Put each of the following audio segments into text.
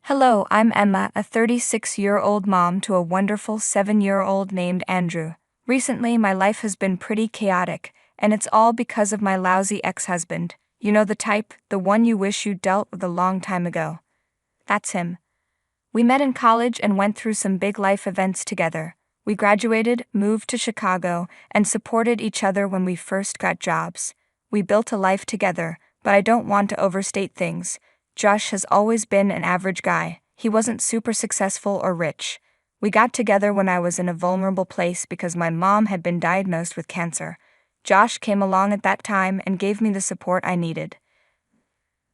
Hello, I'm Emma, a 36-year-old mom to a wonderful 7-year-old named Andrew. Recently, my life has been pretty chaotic, and it's all because of my lousy ex-husband. You know the type, the one you wish you'd dealt with a long time ago. That's him. We met in college and went through some big life events together. We graduated, moved to Chicago, and supported each other when we first got jobs. We built a life together, but I don't want to overstate things. Josh has always been an average guy. He wasn't super successful or rich. We got together when I was in a vulnerable place because my mom had been diagnosed with cancer. Josh came along at that time and gave me the support I needed.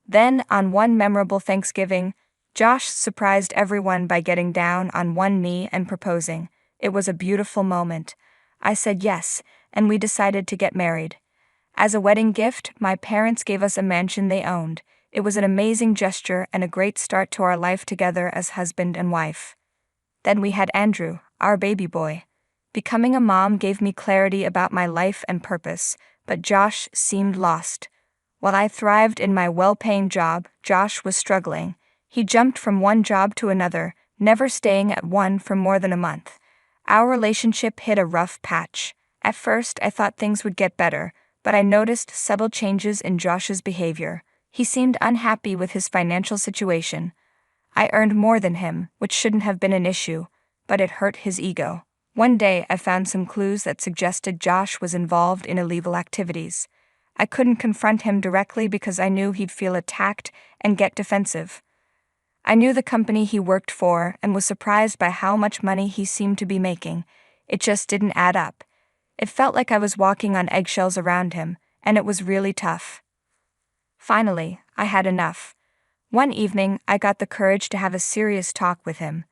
Then, on one memorable Thanksgiving, Josh surprised everyone by getting down on one knee and proposing. It was a beautiful moment. I said yes, and we decided to get married. As a wedding gift, my parents gave us a mansion they owned. It was an amazing gesture and a great start to our life together as husband and wife. Then we had Andrew, our baby boy. Becoming a mom gave me clarity about my life and purpose, but Josh seemed lost. While I thrived in my well-paying job, Josh was struggling. He jumped from one job to another, never staying at one for more than a month. Our relationship hit a rough patch. At first, I thought things would get better, but I noticed subtle changes in Josh's behavior. He seemed unhappy with his financial situation. I earned more than him, which shouldn't have been an issue, but it hurt his ego. One day, I found some clues that suggested Josh was involved in illegal activities. I couldn't confront him directly because I knew he'd feel attacked and get defensive. I knew the company he worked for and was surprised by how much money he seemed to be making. It just didn't add up. It felt like I was walking on eggshells around him, and it was really tough. Finally, I had enough. One evening, I got the courage to have a serious talk with him.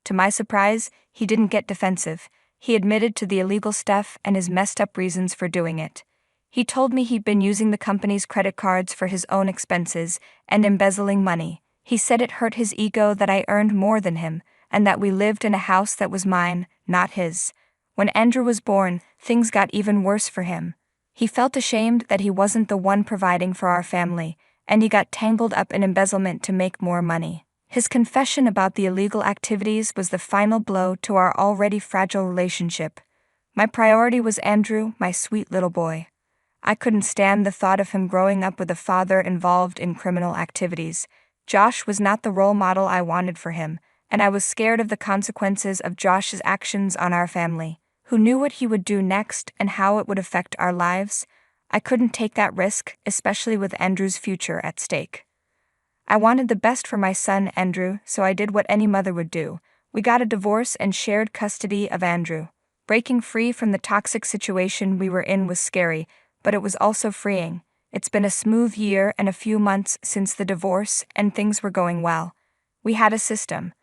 To my surprise, he didn't get defensive. He admitted to the illegal stuff and his messed up reasons for doing it. He told me he'd been using the company's credit cards for his own expenses and embezzling money. He said it hurt his ego that I earned more than him, and that we lived in a house that was mine, not his. When Andrew was born, things got even worse for him. He felt ashamed that he wasn't the one providing for our family, and he got tangled up in embezzlement to make more money. His confession about the illegal activities was the final blow to our already fragile relationship. My priority was Andrew, my sweet little boy. I couldn't stand the thought of him growing up with a father involved in criminal activities. Josh was not the role model I wanted for him, and I was scared of the consequences of Josh's actions on our family. Who knew what he would do next and how it would affect our lives? I couldn't take that risk, especially with Andrew's future at stake. I wanted the best for my son, Andrew, so I did what any mother would do. We got a divorce and shared custody of Andrew. Breaking free from the toxic situation we were in was scary, but it was also freeing. It's been a smooth year and a few months since the divorce, and things were going well. We had a system.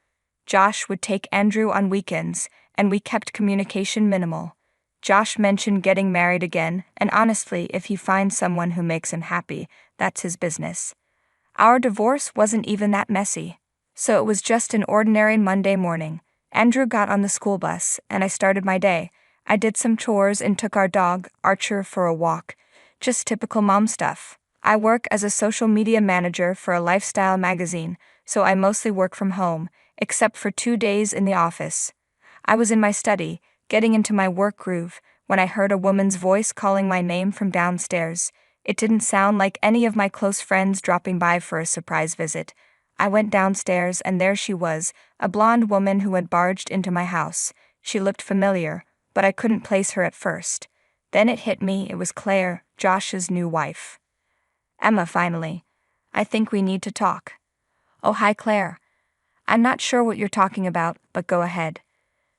Josh would take Andrew on weekends, and we kept communication minimal. Josh mentioned getting married again, and honestly, if he finds someone who makes him happy, that's his business. Our divorce wasn't even that messy. So it was just an ordinary Monday morning. Andrew got on the school bus, and I started my day. I did some chores and took our dog, Archer, for a walk. Just typical mom stuff. I work as a social media manager for a lifestyle magazine, so I mostly work from home, except for 2 days in the office. I was in my study, getting into my work groove, when I heard a woman's voice calling my name from downstairs. It didn't sound like any of my close friends dropping by for a surprise visit. I went downstairs and there she was, a blonde woman who had barged into my house. She looked familiar, but I couldn't place her at first. Then it hit me, it was Claire, Josh's new wife. Emma, finally. I think we need to talk. Oh, hi, Claire. I'm not sure what you're talking about, but go ahead.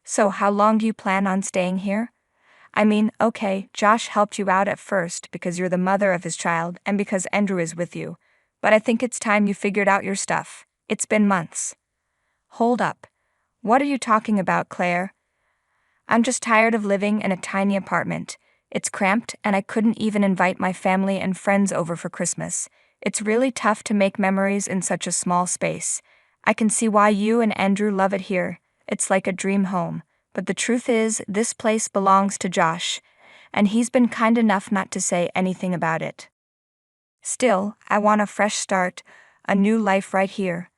So how long do you plan on staying here? I mean, okay, Josh helped you out at first because you're the mother of his child and because Andrew is with you. But I think it's time you figured out your stuff. It's been months. Hold up. What are you talking about, Claire? I'm just tired of living in a tiny apartment. It's cramped and I couldn't even invite my family and friends over for Christmas. It's really tough to make memories in such a small space. I can see why you and Andrew love it here. It's like a dream home. But the truth is, this place belongs to Josh, and he's been kind enough not to say anything about it. Still, I want a fresh start, a new life right here.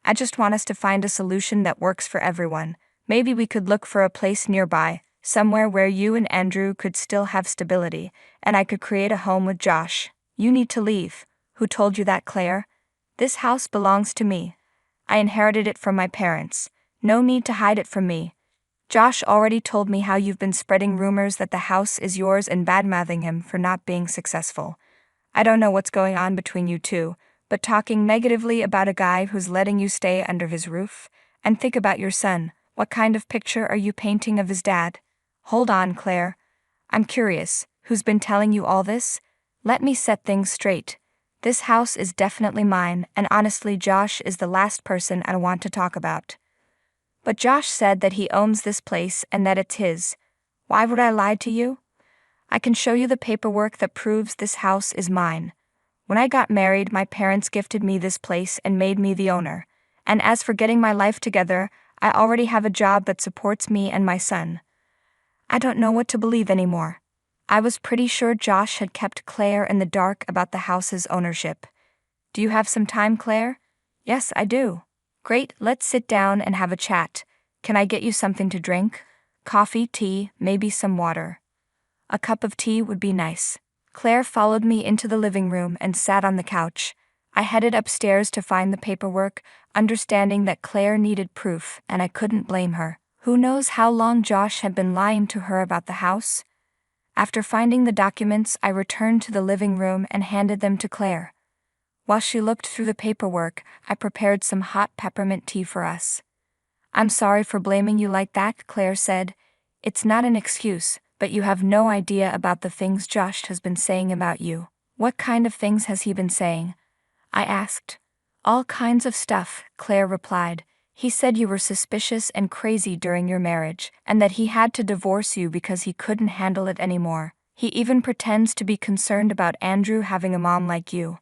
I just want us to find a solution that works for everyone. Maybe we could look for a place nearby, somewhere where you and Andrew could still have stability, and I could create a home with Josh. You need to leave. Who told you that, Claire? This house belongs to me. I inherited it from my parents. No need to hide it from me. Josh already told me how you've been spreading rumors that the house is yours and badmouthing him for not being successful. I don't know what's going on between you two, but talking negatively about a guy who's letting you stay under his roof? And think about your son. What kind of picture are you painting of his dad? Hold on, Claire. I'm curious. Who's been telling you all this? Let me set things straight. This house is definitely mine, and honestly, Josh is the last person I want to talk about. But Josh said that he owns this place and that it's his. Why would I lie to you? I can show you the paperwork that proves this house is mine. When I got married, my parents gifted me this place and made me the owner. And as for getting my life together, I already have a job that supports me and my son. I don't know what to believe anymore. I was pretty sure Josh had kept Claire in the dark about the house's ownership. Do you have some time, Claire? Yes, I do. Great, let's sit down and have a chat. Can I get you something to drink? Coffee, tea, maybe some water. A cup of tea would be nice. Claire followed me into the living room and sat on the couch. I headed upstairs to find the paperwork, understanding that Claire needed proof, and I couldn't blame her. Who knows how long Josh had been lying to her about the house? After finding the documents, I returned to the living room and handed them to Claire. While she looked through the paperwork, I prepared some hot peppermint tea for us. I'm sorry for blaming you like that, Claire said. It's not an excuse, but you have no idea about the things Josh has been saying about you. What kind of things has he been saying? I asked. All kinds of stuff, Claire replied. He said you were suspicious and crazy during your marriage, and that he had to divorce you because he couldn't handle it anymore. He even pretends to be concerned about Andrew having a mom like you.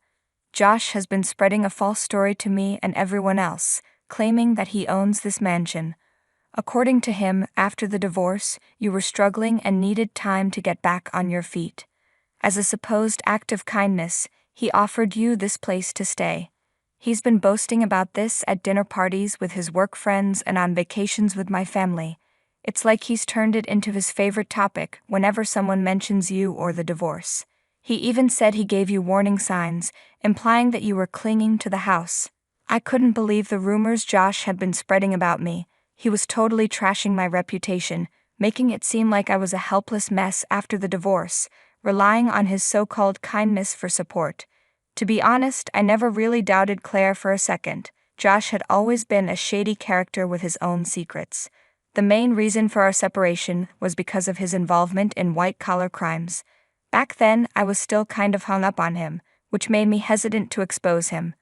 Josh has been spreading a false story to me and everyone else, claiming that he owns this mansion. According to him, after the divorce, you were struggling and needed time to get back on your feet. As a supposed act of kindness, he offered you this place to stay. He's been boasting about this at dinner parties with his work friends and on vacations with my family. It's like he's turned it into his favorite topic whenever someone mentions you or the divorce. He even said he gave you warning signs, implying that you were clinging to the house. I couldn't believe the rumors Josh had been spreading about me. He was totally trashing my reputation, making it seem like I was a helpless mess after the divorce, relying on his so-called kindness for support. To be honest, I never really doubted Claire for a second. Josh had always been a shady character with his own secrets. The main reason for our separation was because of his involvement in white-collar crimes. Back then, I was still kind of hung up on him, which made me hesitant to expose him.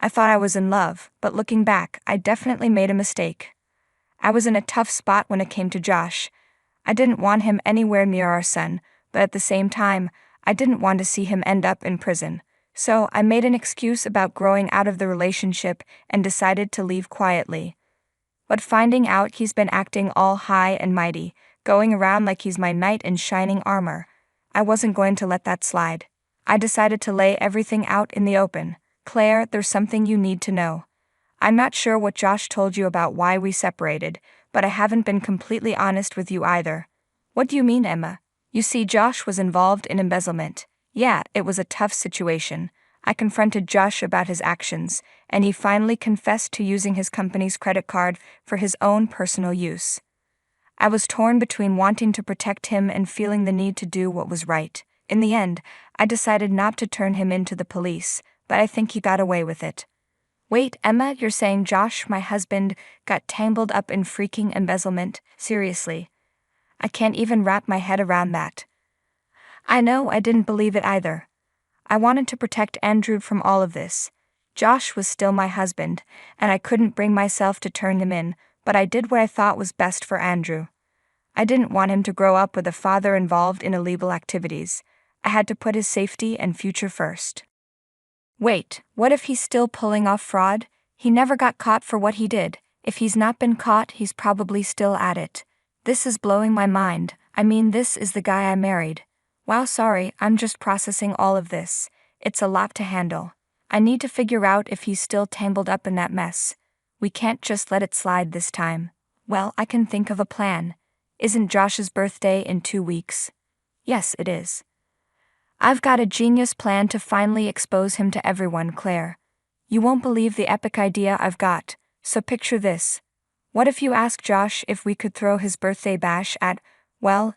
I thought I was in love, but looking back, I definitely made a mistake. I was in a tough spot when it came to Josh. I didn't want him anywhere near our son, but at the same time, I didn't want to see him end up in prison. So I made an excuse about growing out of the relationship and decided to leave quietly. But finding out he's been acting all high and mighty, going around like he's my knight in shining armor, I wasn't going to let that slide. I decided to lay everything out in the open. Claire, there's something you need to know. I'm not sure what Josh told you about why we separated, but I haven't been completely honest with you either. What do you mean, Emma? You see, Josh was involved in embezzlement. Yeah, it was a tough situation. I confronted Josh about his actions, and he finally confessed to using his company's credit card for his own personal use. I was torn between wanting to protect him and feeling the need to do what was right. In the end, I decided not to turn him into the police, but I think he got away with it. Wait, Emma, you're saying Josh, my husband, got tangled up in freaking embezzlement? Seriously. I can't even wrap my head around that. I know, I didn't believe it either. I wanted to protect Andrew from all of this. Josh was still my husband, and I couldn't bring myself to turn him in, but I did what I thought was best for Andrew. I didn't want him to grow up with a father involved in illegal activities. I had to put his safety and future first. Wait, what if he's still pulling off fraud? He never got caught for what he did. If he's not been caught, he's probably still at it. This is blowing my mind. I mean, this is the guy I married. Wow, sorry, I'm just processing all of this. It's a lot to handle. I need to figure out if he's still tangled up in that mess. We can't just let it slide this time. Well, I can think of a plan. Isn't Josh's birthday in 2 weeks? Yes, it is. I've got a genius plan to finally expose him to everyone, Claire. You won't believe the epic idea I've got, so picture this. What if you ask Josh if we could throw his birthday bash at, well,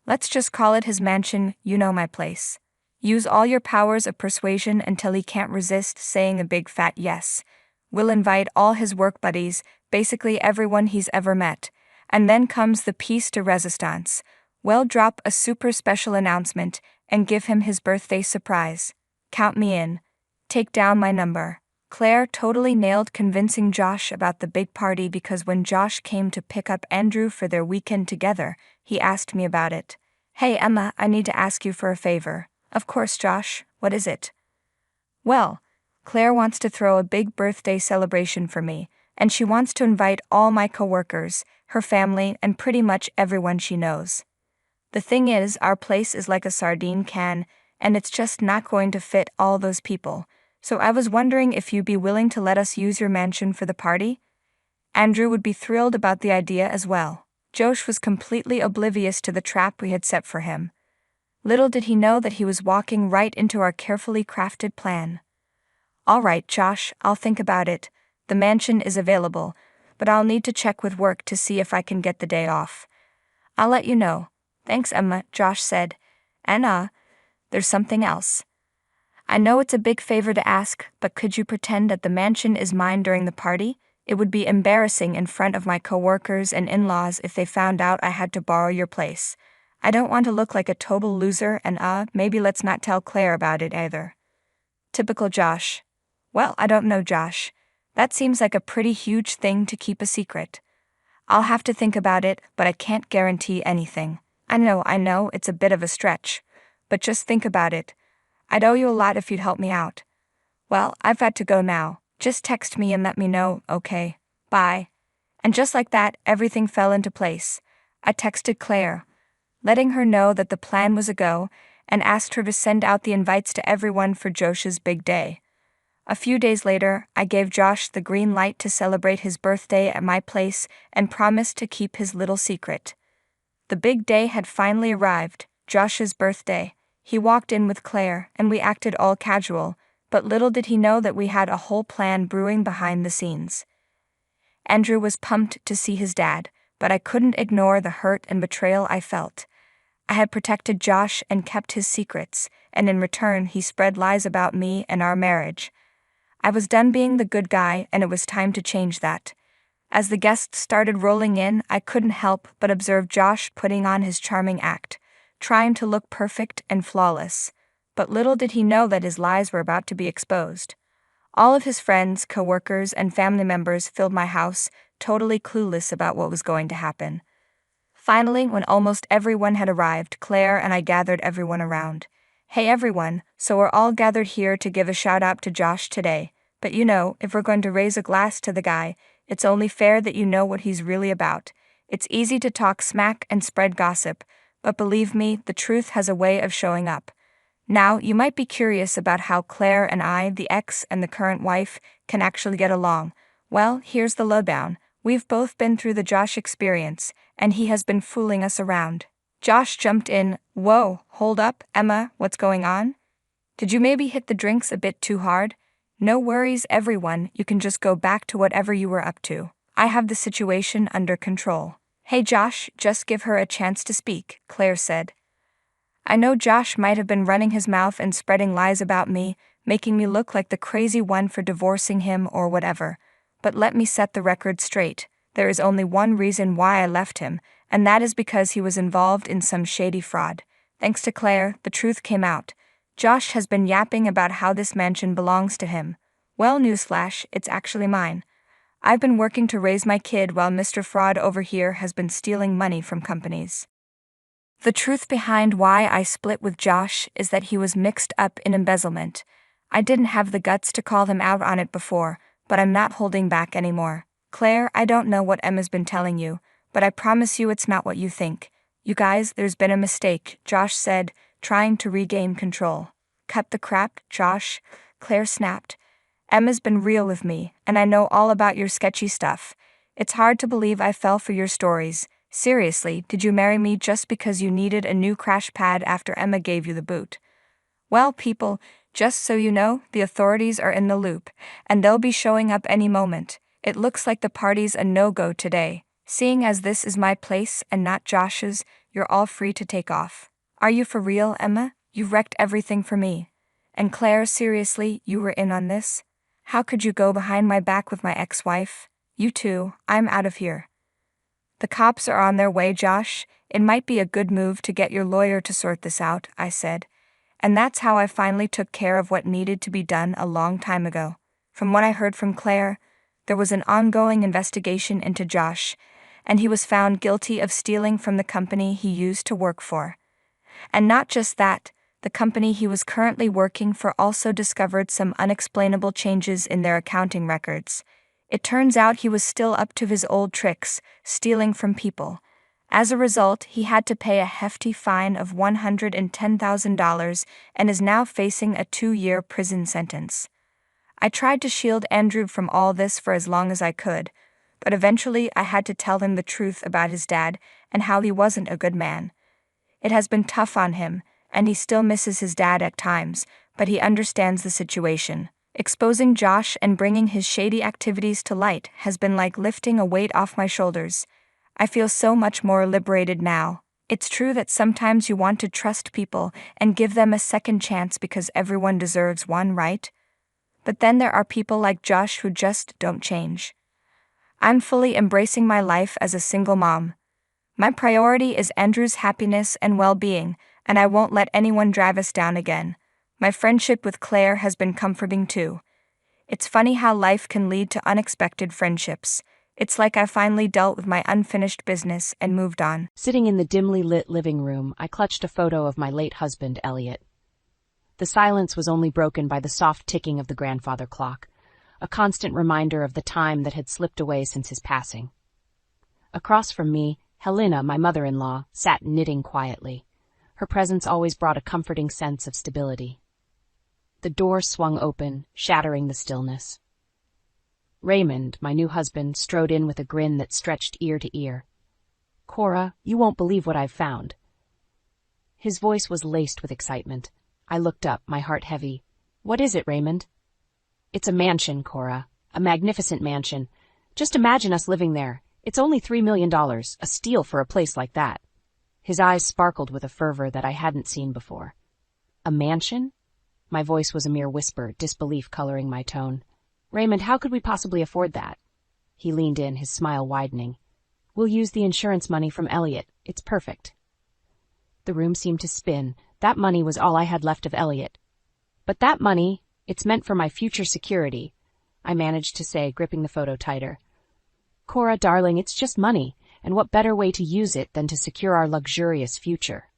let's just call it his mansion, you know my place. Use all your powers of persuasion until he can't resist saying a big fat yes. We'll invite all his work buddies, basically everyone he's ever met. And then comes the piece de resistance. We'll drop a super special announcement and give him his birthday surprise. Count me in. Take down my number. Claire totally nailed convincing Josh about the big party because when Josh came to pick up Andrew for their weekend together, he asked me about it. Hey Emma, I need to ask you for a favor. Of course, Josh, what is it? Well, Claire wants to throw a big birthday celebration for me, and she wants to invite all my coworkers, her family, and pretty much everyone she knows. The thing is, our place is like a sardine can, and it's just not going to fit all those people, so I was wondering if you'd be willing to let us use your mansion for the party? Andrew would be thrilled about the idea as well. Josh was completely oblivious to the trap we had set for him. Little did he know that he was walking right into our carefully crafted plan. All right, Josh, I'll think about it. The mansion is available, but I'll need to check with work to see if I can get the day off. I'll let you know. Thanks, Emma, Josh said. And there's something else. I know it's a big favor to ask, but could you pretend that the mansion is mine during the party? It would be embarrassing in front of my coworkers and in-laws if they found out I had to borrow your place. I don't want to look like a total loser and maybe let's not tell Claire about it either. Typical Josh. Well, I don't know, Josh. That seems like a pretty huge thing to keep a secret. I'll have to think about it, but I can't guarantee anything. I know, it's a bit of a stretch. But just think about it. I'd owe you a lot if you'd help me out. Well, I've got to go now. Just text me and let me know, okay? Bye. And just like that, everything fell into place. I texted Claire, letting her know that the plan was a go, and asked her to send out the invites to everyone for Josh's big day. A few days later, I gave Josh the green light to celebrate his birthday at my place and promised to keep his little secret. The big day had finally arrived, Josh's birthday. He walked in with Claire, and we acted all casual, but little did he know that we had a whole plan brewing behind the scenes. Andrew was pumped to see his dad, but I couldn't ignore the hurt and betrayal I felt. I had protected Josh and kept his secrets, and in return he spread lies about me and our marriage. I was done being the good guy, and it was time to change that. As the guests started rolling in, I couldn't help but observe Josh putting on his charming act, trying to look perfect and flawless. But little did he know that his lies were about to be exposed. All of his friends, coworkers, and family members filled my house, totally clueless about what was going to happen. Finally, when almost everyone had arrived, Claire and I gathered everyone around. Hey everyone, so we're all gathered here to give a shout out to Josh today. But if we're going to raise a glass to the guy, it's only fair that you know what he's really about. It's easy to talk smack and spread gossip, but believe me, the truth has a way of showing up. Now, you might be curious about how Claire and I, the ex and the current wife, can actually get along. Well, here's the lowdown. We've both been through the Josh experience, and he has been fooling us around. Josh jumped in. Whoa, hold up, Emma, what's going on? Did you maybe hit the drinks a bit too hard? No worries, everyone, you can just go back to whatever you were up to. I have the situation under control. Hey Josh, just give her a chance to speak, Claire said. I know Josh might have been running his mouth and spreading lies about me, making me look like the crazy one for divorcing him or whatever. But let me set the record straight. There is only one reason why I left him, and that is because he was involved in some shady fraud. Thanks to Claire, the truth came out. Josh has been yapping about how this mansion belongs to him. Well, newsflash, it's actually mine. I've been working to raise my kid while Mr. Fraud over here has been stealing money from companies. The truth behind why I split with Josh is that he was mixed up in embezzlement. I didn't have the guts to call him out on it before, but I'm not holding back anymore. Claire, I don't know what Emma's been telling you, but I promise you it's not what you think. You guys, there's been a mistake, Josh said, trying to regain control. Cut the crap, Josh, Claire snapped. Emma's been real with me, and I know all about your sketchy stuff. It's hard to believe I fell for your stories. Seriously, did you marry me just because you needed a new crash pad after Emma gave you the boot? Well, people, just so you know, the authorities are in the loop, and they'll be showing up any moment. It looks like the party's a no-go today. Seeing as this is my place and not Josh's, you're all free to take off. Are you for real, Emma? You wrecked everything for me. And Claire, seriously, you were in on this? How could you go behind my back with my ex-wife? You too, I'm out of here. The cops are on their way, Josh. It might be a good move to get your lawyer to sort this out, I said. And that's how I finally took care of what needed to be done a long time ago. From what I heard from Claire, there was an ongoing investigation into Josh, and he was found guilty of stealing from the company he used to work for. And not just that, the company he was currently working for also discovered some unexplainable changes in their accounting records. It turns out he was still up to his old tricks, stealing from people. As a result, he had to pay a hefty fine of $110,000 and is now facing a 2-year prison sentence. I tried to shield Andrew from all this for as long as I could, but eventually I had to tell him the truth about his dad and how he wasn't a good man. It has been tough on him, and he still misses his dad at times, but he understands the situation. Exposing Josh and bringing his shady activities to light has been like lifting a weight off my shoulders. I feel so much more liberated now. It's true that sometimes you want to trust people and give them a second chance because everyone deserves one, right? But then there are people like Josh who just don't change. I'm fully embracing my life as a single mom. My priority is Andrew's happiness and well-being, and I won't let anyone drive us down again. My friendship with Claire has been comforting too. It's funny how life can lead to unexpected friendships. It's like I finally dealt with my unfinished business and moved on. Sitting in the dimly lit living room, I clutched a photo of my late husband, Elliot. The silence was only broken by the soft ticking of the grandfather clock, a constant reminder of the time that had slipped away since his passing. Across from me, Helena, my mother-in-law, sat knitting quietly. Her presence always brought a comforting sense of stability. The door swung open, shattering the stillness. Raymond, my new husband, strode in with a grin that stretched ear to ear. "Cora, you won't believe what I've found." His voice was laced with excitement. I looked up, my heart heavy. "What is it, Raymond?" "It's a mansion, Cora. A magnificent mansion. Just imagine us living there. It's only $3 million, a steal for a place like that." His eyes sparkled with a fervor that I hadn't seen before. "A mansion?" My voice was a mere whisper, disbelief coloring my tone. "Raymond, how could we possibly afford that?" He leaned in, his smile widening. "We'll use the insurance money from Elliot. It's perfect." The room seemed to spin. That money was all I had left of Elliot. "But that money, it's meant for my future security," I managed to say, gripping the photo tighter. "Cora, darling, it's just money, and what better way to use it than to secure our luxurious future?"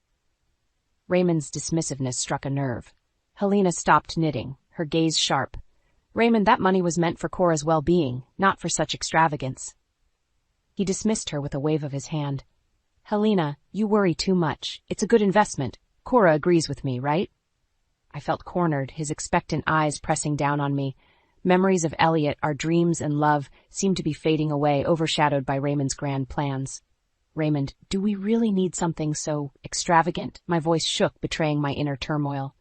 Raymond's dismissiveness struck a nerve. Helena stopped knitting, her gaze sharp. "Raymond, that money was meant for Cora's well-being, not for such extravagance." He dismissed her with a wave of his hand. "Helena, you worry too much. It's a good investment. Cora agrees with me, right?" I felt cornered, his expectant eyes pressing down on me. Memories of Elliot, our dreams and love, seemed to be fading away, overshadowed by Raymond's grand plans. "Raymond, do we really need something so extravagant?" My voice shook, betraying my inner turmoil.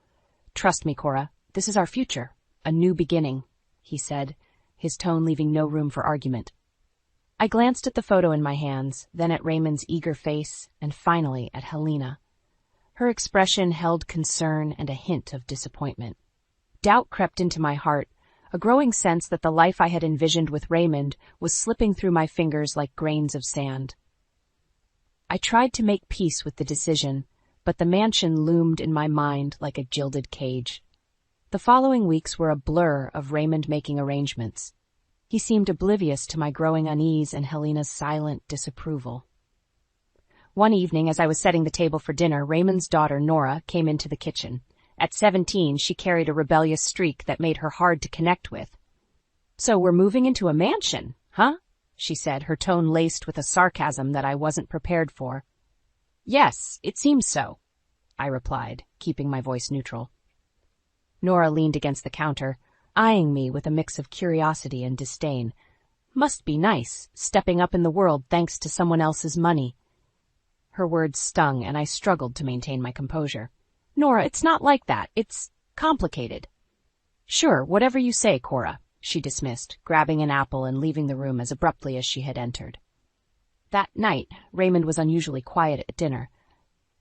"Trust me, Cora. This is our future. A new beginning," he said, his tone leaving no room for argument. I glanced at the photo in my hands, then at Raymond's eager face, and finally at Helena. Her expression held concern and a hint of disappointment. Doubt crept into my heart, a growing sense that the life I had envisioned with Raymond was slipping through my fingers like grains of sand. I tried to make peace with the decision, but the mansion loomed in my mind like a gilded cage. The following weeks were a blur of Raymond making arrangements. He seemed oblivious to my growing unease and Helena's silent disapproval. One evening, as I was setting the table for dinner, Raymond's daughter, Nora, came into the kitchen. At 17, she carried a rebellious streak that made her hard to connect with. "So we're moving into a mansion, huh?" she said, her tone laced with a sarcasm that I wasn't prepared for. "Yes, it seems so," I replied, keeping my voice neutral. Nora leaned against the counter. eyeing me with a mix of curiosity and disdain. Must be nice, stepping up in the world thanks to someone else's money. Her words stung, and I struggled to maintain my composure. Nora, it's not like that. It's complicated. Sure, whatever you say, Cora, she dismissed, grabbing an apple and leaving the room as abruptly as she had entered. That night, Raymond was unusually quiet at dinner.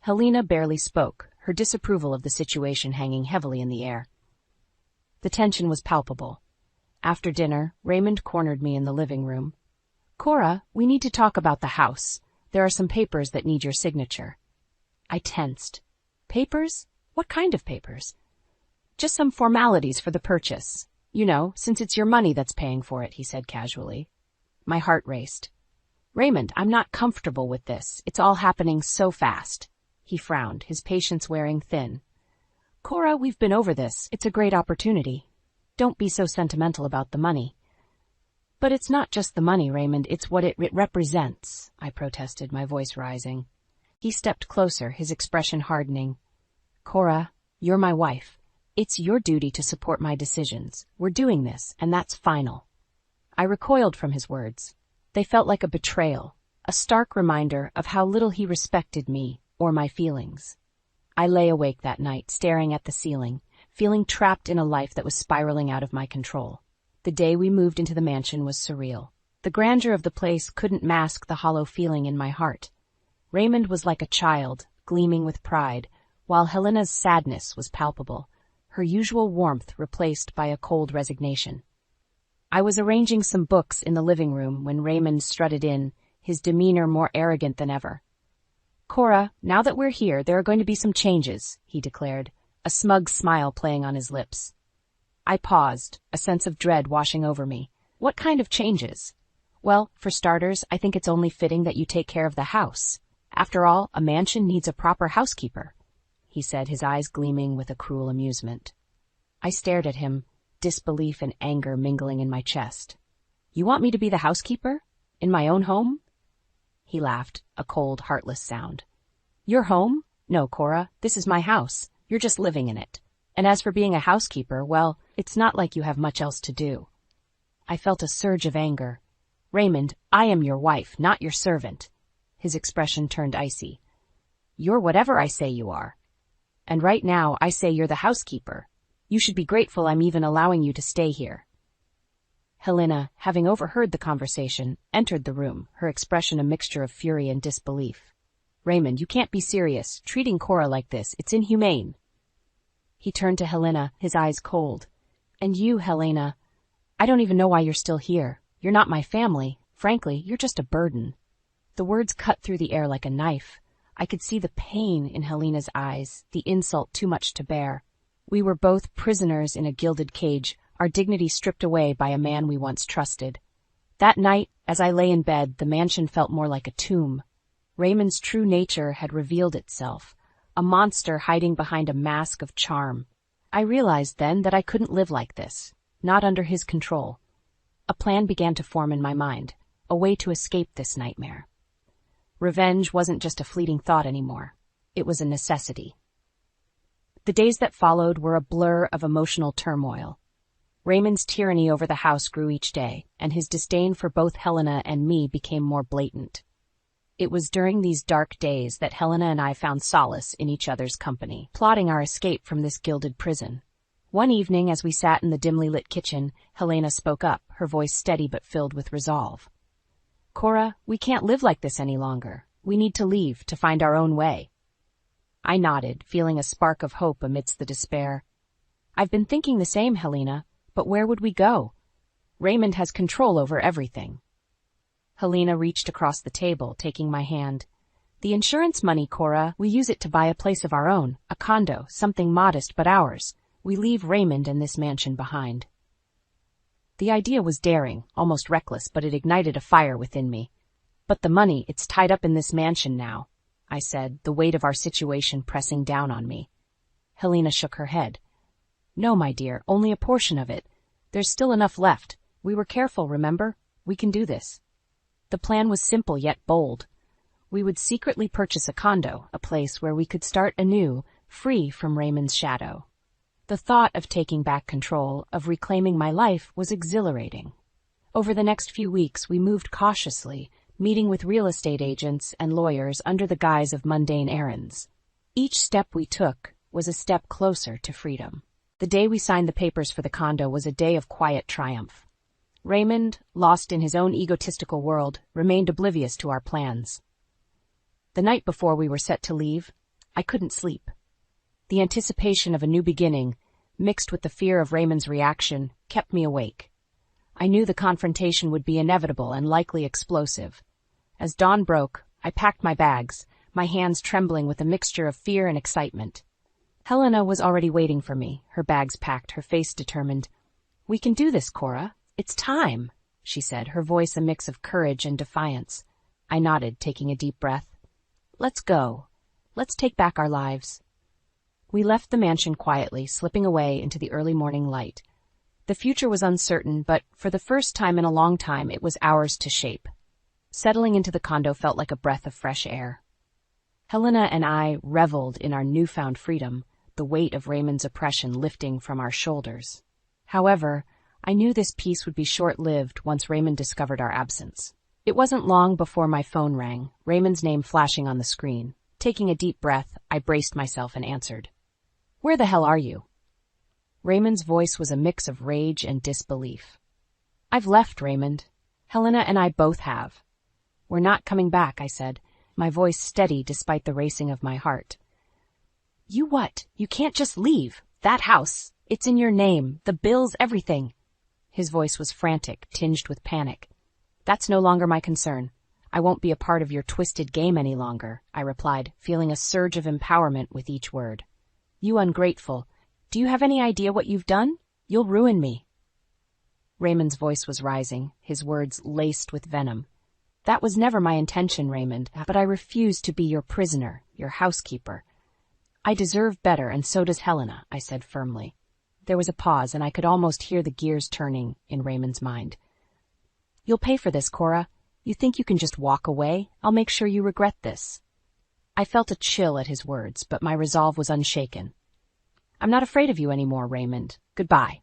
Helena barely spoke, her disapproval of the situation hanging heavily in the air. The tension was palpable. After dinner, Raymond cornered me in the living room. Cora, we need to talk about the house. There are some papers that need your signature. I tensed. Papers? What kind of papers? Just some formalities for the purchase. You know, since it's your money that's paying for it, he said casually. My heart raced. Raymond, I'm not comfortable with this. It's all happening so fast. He frowned, his patience wearing thin. Cora, we've been over this. It's a great opportunity. Don't be so sentimental about the money. But it's not just the money, Raymond. It's what it represents, I protested, my voice rising. He stepped closer, his expression hardening. Cora, you're my wife. It's your duty to support my decisions. We're doing this, and that's final. I recoiled from his words. They felt like a betrayal, a stark reminder of how little he respected me or my feelings. I lay awake that night, staring at the ceiling, feeling trapped in a life that was spiraling out of my control. The day we moved into the mansion was surreal. The grandeur of the place couldn't mask the hollow feeling in my heart. Raymond was like a child, gleaming with pride, while Helena's sadness was palpable, her usual warmth replaced by a cold resignation. I was arranging some books in the living room when Raymond strutted in, his demeanor more arrogant than ever. Cora, now that we're here, there are going to be some changes, he declared, a smug smile playing on his lips. I paused, a sense of dread washing over me. What kind of changes? Well, for starters, I think it's only fitting that you take care of the house. After all, a mansion needs a proper housekeeper, he said, his eyes gleaming with a cruel amusement. I stared at him, disbelief and anger mingling in my chest. You want me to be the housekeeper? In my own home? He laughed, a cold, heartless sound. Your home? No, Cora, this is my house. You're just living in it. And as for being a housekeeper, well, it's not like you have much else to do. I felt a surge of anger. Raymond, I am your wife, not your servant. His expression turned icy. You're whatever I say you are. And right now, I say you're the housekeeper. You should be grateful I'm even allowing you to stay here. Helena, having overheard the conversation, entered the room, her expression a mixture of fury and disbelief. Raymond, you can't be serious. Treating Cora like this, it's inhumane. He turned to Helena, his eyes cold. And you, Helena, I don't even know why you're still here. You're not my family. Frankly, you're just a burden. The words cut through the air like a knife. I could see the pain in Helena's eyes, the insult too much to bear. We were both prisoners in a gilded cage, our dignity stripped away by a man we once trusted. That night, as I lay in bed, the mansion felt more like a tomb. Raymond's true nature had revealed itself, a monster hiding behind a mask of charm. I realized then that I couldn't live like this, not under his control. A plan began to form in my mind, a way to escape this nightmare. Revenge wasn't just a fleeting thought anymore. It was a necessity. The days that followed were a blur of emotional turmoil. Raymond's tyranny over the house grew each day, and his disdain for both Helena and me became more blatant. It was during these dark days that Helena and I found solace in each other's company, plotting our escape from this gilded prison. One evening, as we sat in the dimly lit kitchen, Helena spoke up, her voice steady but filled with resolve. Cora, we can't live like this any longer. We need to leave, to find our own way. I nodded, feeling a spark of hope amidst the despair. I've been thinking the same, Helena, but where would we go? Raymond has control over everything. Helena reached across the table, taking my hand. The insurance money, Cora, we use it to buy a place of our own, a condo, something modest but ours. We leave Raymond and this mansion behind. The idea was daring, almost reckless, but it ignited a fire within me. But the money, it's tied up in this mansion now, I said, the weight of our situation pressing down on me. Helena shook her head. No, my dear, only a portion of it. There's still enough left. We were careful, remember? We can do this. The plan was simple yet bold. We would secretly purchase a condo, a place where we could start anew, free from Raymond's shadow. The thought of taking back control, of reclaiming my life, was exhilarating. Over the next few weeks, we moved cautiously, meeting with real estate agents and lawyers under the guise of mundane errands. Each step we took was a step closer to freedom. The day we signed the papers for the condo was a day of quiet triumph. Raymond, lost in his own egotistical world, remained oblivious to our plans. The night before we were set to leave, I couldn't sleep. The anticipation of a new beginning, mixed with the fear of Raymond's reaction, kept me awake. I knew the confrontation would be inevitable and likely explosive. As dawn broke, I packed my bags, my hands trembling with a mixture of fear and excitement. Helena was already waiting for me, her bags packed, her face determined. "We can do this, Cora. It's time," she said, her voice a mix of courage and defiance. I nodded, taking a deep breath. "Let's go. Let's take back our lives." We left the mansion quietly, slipping away into the early morning light. The future was uncertain, but for the first time in a long time, it was ours to shape. Settling into the condo felt like a breath of fresh air. Helena and I reveled in our newfound freedom, the weight of Raymond's oppression lifting from our shoulders. However, I knew this peace would be short-lived once Raymond discovered our absence. It wasn't long before my phone rang, Raymond's name flashing on the screen. Taking a deep breath, I braced myself and answered. "Where the hell are you?" Raymond's voice was a mix of rage and disbelief. "I've left, Raymond. Helena and I both have." "We're not coming back," I said, my voice steady despite the racing of my heart. "You what? You can't just leave. That house, it's in your name, the bills, everything." His voice was frantic, tinged with panic. "That's no longer my concern. I won't be a part of your twisted game any longer," I replied, feeling a surge of empowerment with each word. "You ungrateful. Do you have any idea what you've done? You'll ruin me." Raymond's voice was rising, his words laced with venom. "That was never my intention, Raymond, but I refuse to be your prisoner, your housekeeper. I deserve better, and so does Helena," I said firmly. There was a pause, and I could almost hear the gears turning in Raymond's mind. "You'll pay for this, Cora. You think you can just walk away? I'll make sure you regret this." I felt a chill at his words, but my resolve was unshaken. "I'm not afraid of you anymore, Raymond. Goodbye."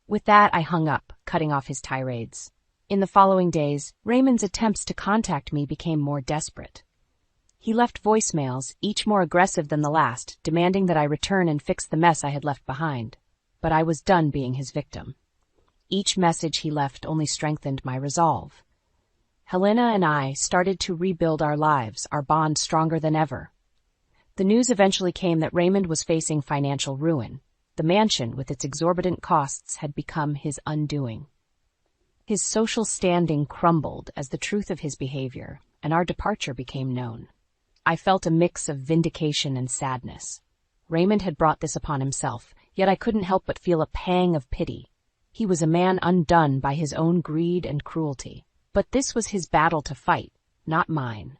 With that, I hung up, cutting off his tirades. In the following days, Raymond's attempts to contact me became more desperate. He left voicemails, each more aggressive than the last, demanding that I return and fix the mess I had left behind. But I was done being his victim. Each message he left only strengthened my resolve. Helena and I started to rebuild our lives, our bond stronger than ever. The news eventually came that Raymond was facing financial ruin. The mansion, with its exorbitant costs, had become his undoing. His social standing crumbled as the truth of his behavior, and our departure became known. I felt a mix of vindication and sadness. Raymond had brought this upon himself, yet I couldn't help but feel a pang of pity. He was a man undone by his own greed and cruelty. But this was his battle to fight, not mine.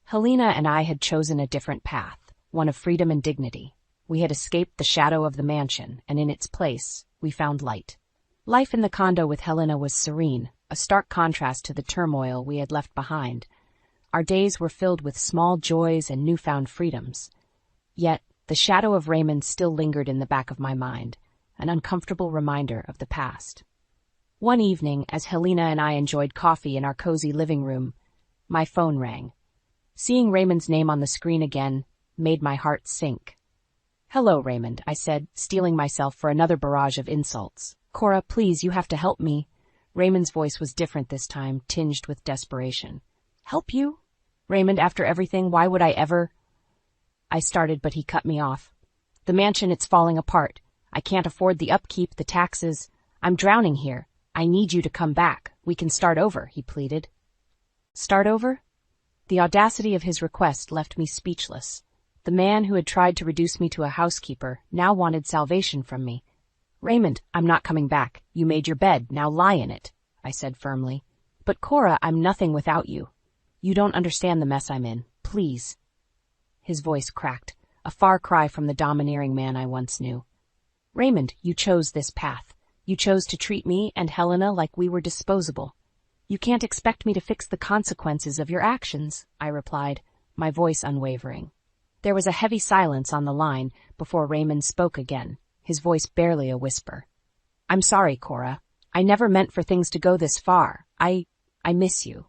Helena and I had chosen a different path, one of freedom and dignity. We had escaped the shadow of the mansion, and in its place, we found light. Life in the condo with Helena was serene, a stark contrast to the turmoil we had left behind. Our days were filled with small joys and newfound freedoms. Yet, the shadow of Raymond still lingered in the back of my mind, an uncomfortable reminder of the past. One evening, as Helena and I enjoyed coffee in our cozy living room, my phone rang. Seeing Raymond's name on the screen again made my heart sink. "Hello, Raymond," I said, steeling myself for another barrage of insults. "Cora, please, you have to help me." Raymond's voice was different this time, tinged with desperation. "Help you? Raymond, after everything, why would I ever—" I started, but he cut me off. "The mansion, it's falling apart. I can't afford the upkeep, the taxes. I'm drowning here. I need you to come back. We can start over," he pleaded. Start over? The audacity of his request left me speechless. The man who had tried to reduce me to a housekeeper now wanted salvation from me. "Raymond, I'm not coming back. You made your bed, now lie in it," I said firmly. "But Cora, I'm nothing without you. You don't understand the mess I'm in. Please." His voice cracked, a far cry from the domineering man I once knew. "Raymond, you chose this path. You chose to treat me and Helena like we were disposable. You can't expect me to fix the consequences of your actions," I replied, my voice unwavering. There was a heavy silence on the line before Raymond spoke again, his voice barely a whisper. "I'm sorry, Cora. I never meant for things to go this far. I miss you."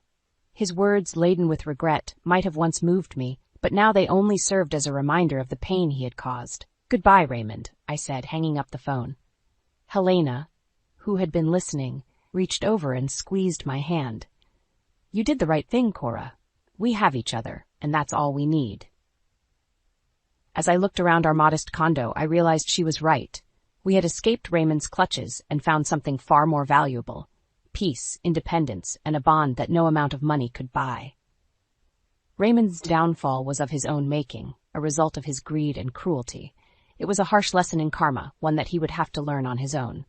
His words, laden with regret, might have once moved me, but now they only served as a reminder of the pain he had caused. "Goodbye, Raymond," I said, hanging up the phone. Helena, who had been listening, reached over and squeezed my hand. "You did the right thing, Cora. We have each other, and that's all we need." As I looked around our modest condo, I realized she was right. We had escaped Raymond's clutches and found something far more valuable: peace, independence, and a bond that no amount of money could buy. Raymond's downfall was of his own making, a result of his greed and cruelty. It was a harsh lesson in karma, one that he would have to learn on his own.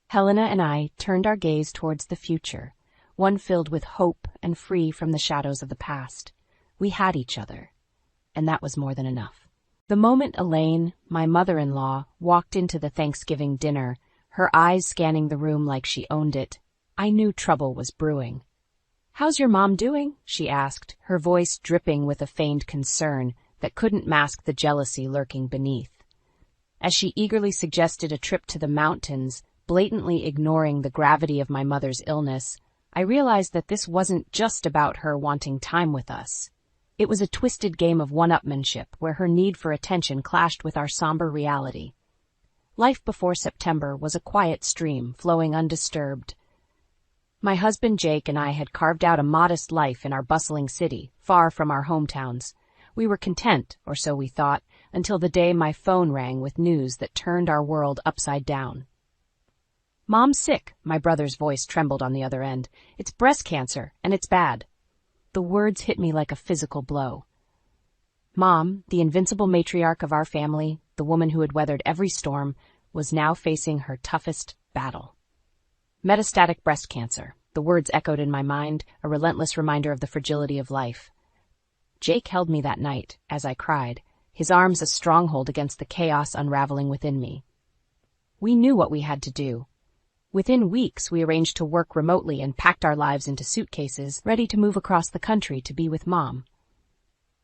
Helena and I turned our gaze towards the future, one filled with hope and free from the shadows of the past. We had each other, and that was more than enough. The moment Elaine, my mother-in-law, walked into the Thanksgiving dinner, her eyes scanning the room like she owned it, I knew trouble was brewing. "How's your mom doing?" she asked, her voice dripping with a feigned concern that couldn't mask the jealousy lurking beneath. As she eagerly suggested a trip to the mountains, blatantly ignoring the gravity of my mother's illness, I realized that this wasn't just about her wanting time with us. It was a twisted game of one-upmanship where her need for attention clashed with our somber reality. Life before September was a quiet stream, flowing undisturbed. My husband Jake and I had carved out a modest life in our bustling city, far from our hometowns. We were content, or so we thought, until the day my phone rang with news that turned our world upside down. "Mom's sick," my brother's voice trembled on the other end. "It's breast cancer, and it's bad." The words hit me like a physical blow. Mom, the invincible matriarch of our family, the woman who had weathered every storm, was now facing her toughest battle. Metastatic breast cancer. The words echoed in my mind, a relentless reminder of the fragility of life. Jake held me that night, as I cried, his arms a stronghold against the chaos unraveling within me. We knew what we had to do. Within weeks, we arranged to work remotely and packed our lives into suitcases, ready to move across the country to be with Mom.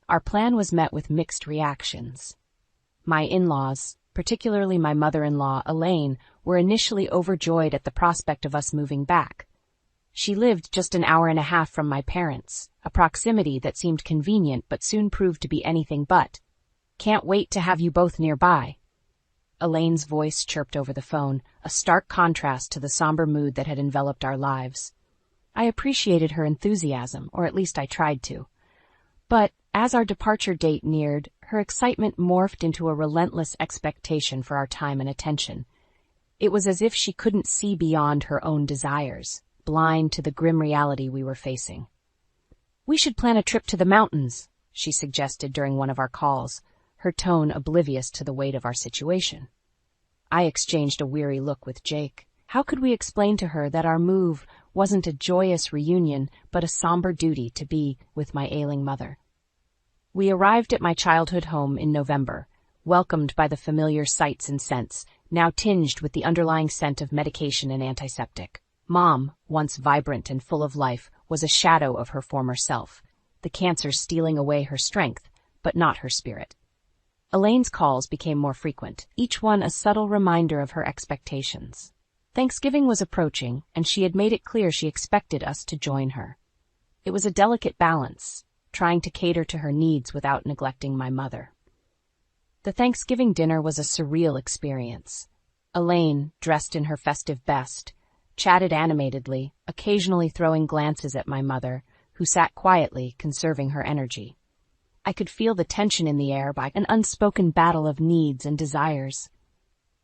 Our plan was met with mixed reactions. My in-laws, particularly my mother-in-law, Elaine, were initially overjoyed at the prospect of us moving back. She lived just an hour and a half from my parents, a proximity that seemed convenient but soon proved to be anything but. "Can't wait to have you both nearby." Elaine's voice chirped over the phone, a stark contrast to the somber mood that had enveloped our lives. I appreciated her enthusiasm, or at least I tried to. But as our departure date neared, her excitement morphed into a relentless expectation for our time and attention. It was as if she couldn't see beyond her own desires, blind to the grim reality we were facing. "We should plan a trip to the mountains," she suggested during one of our calls, her tone oblivious to the weight of our situation. I exchanged a weary look with Jake. How could we explain to her that our move wasn't a joyous reunion, but a somber duty to be with my ailing mother? We arrived at my childhood home in November, welcomed by the familiar sights and scents, now tinged with the underlying scent of medication and antiseptic. Mom, once vibrant and full of life, was a shadow of her former self, the cancer stealing away her strength, but not her spirit. Elaine's calls became more frequent, each one a subtle reminder of her expectations. Thanksgiving was approaching, and she had made it clear she expected us to join her. It was a delicate balance, trying to cater to her needs without neglecting my mother. The Thanksgiving dinner was a surreal experience. Elaine, dressed in her festive best, chatted animatedly, occasionally throwing glances at my mother, who sat quietly, conserving her energy. I could feel the tension in the air by an unspoken battle of needs and desires.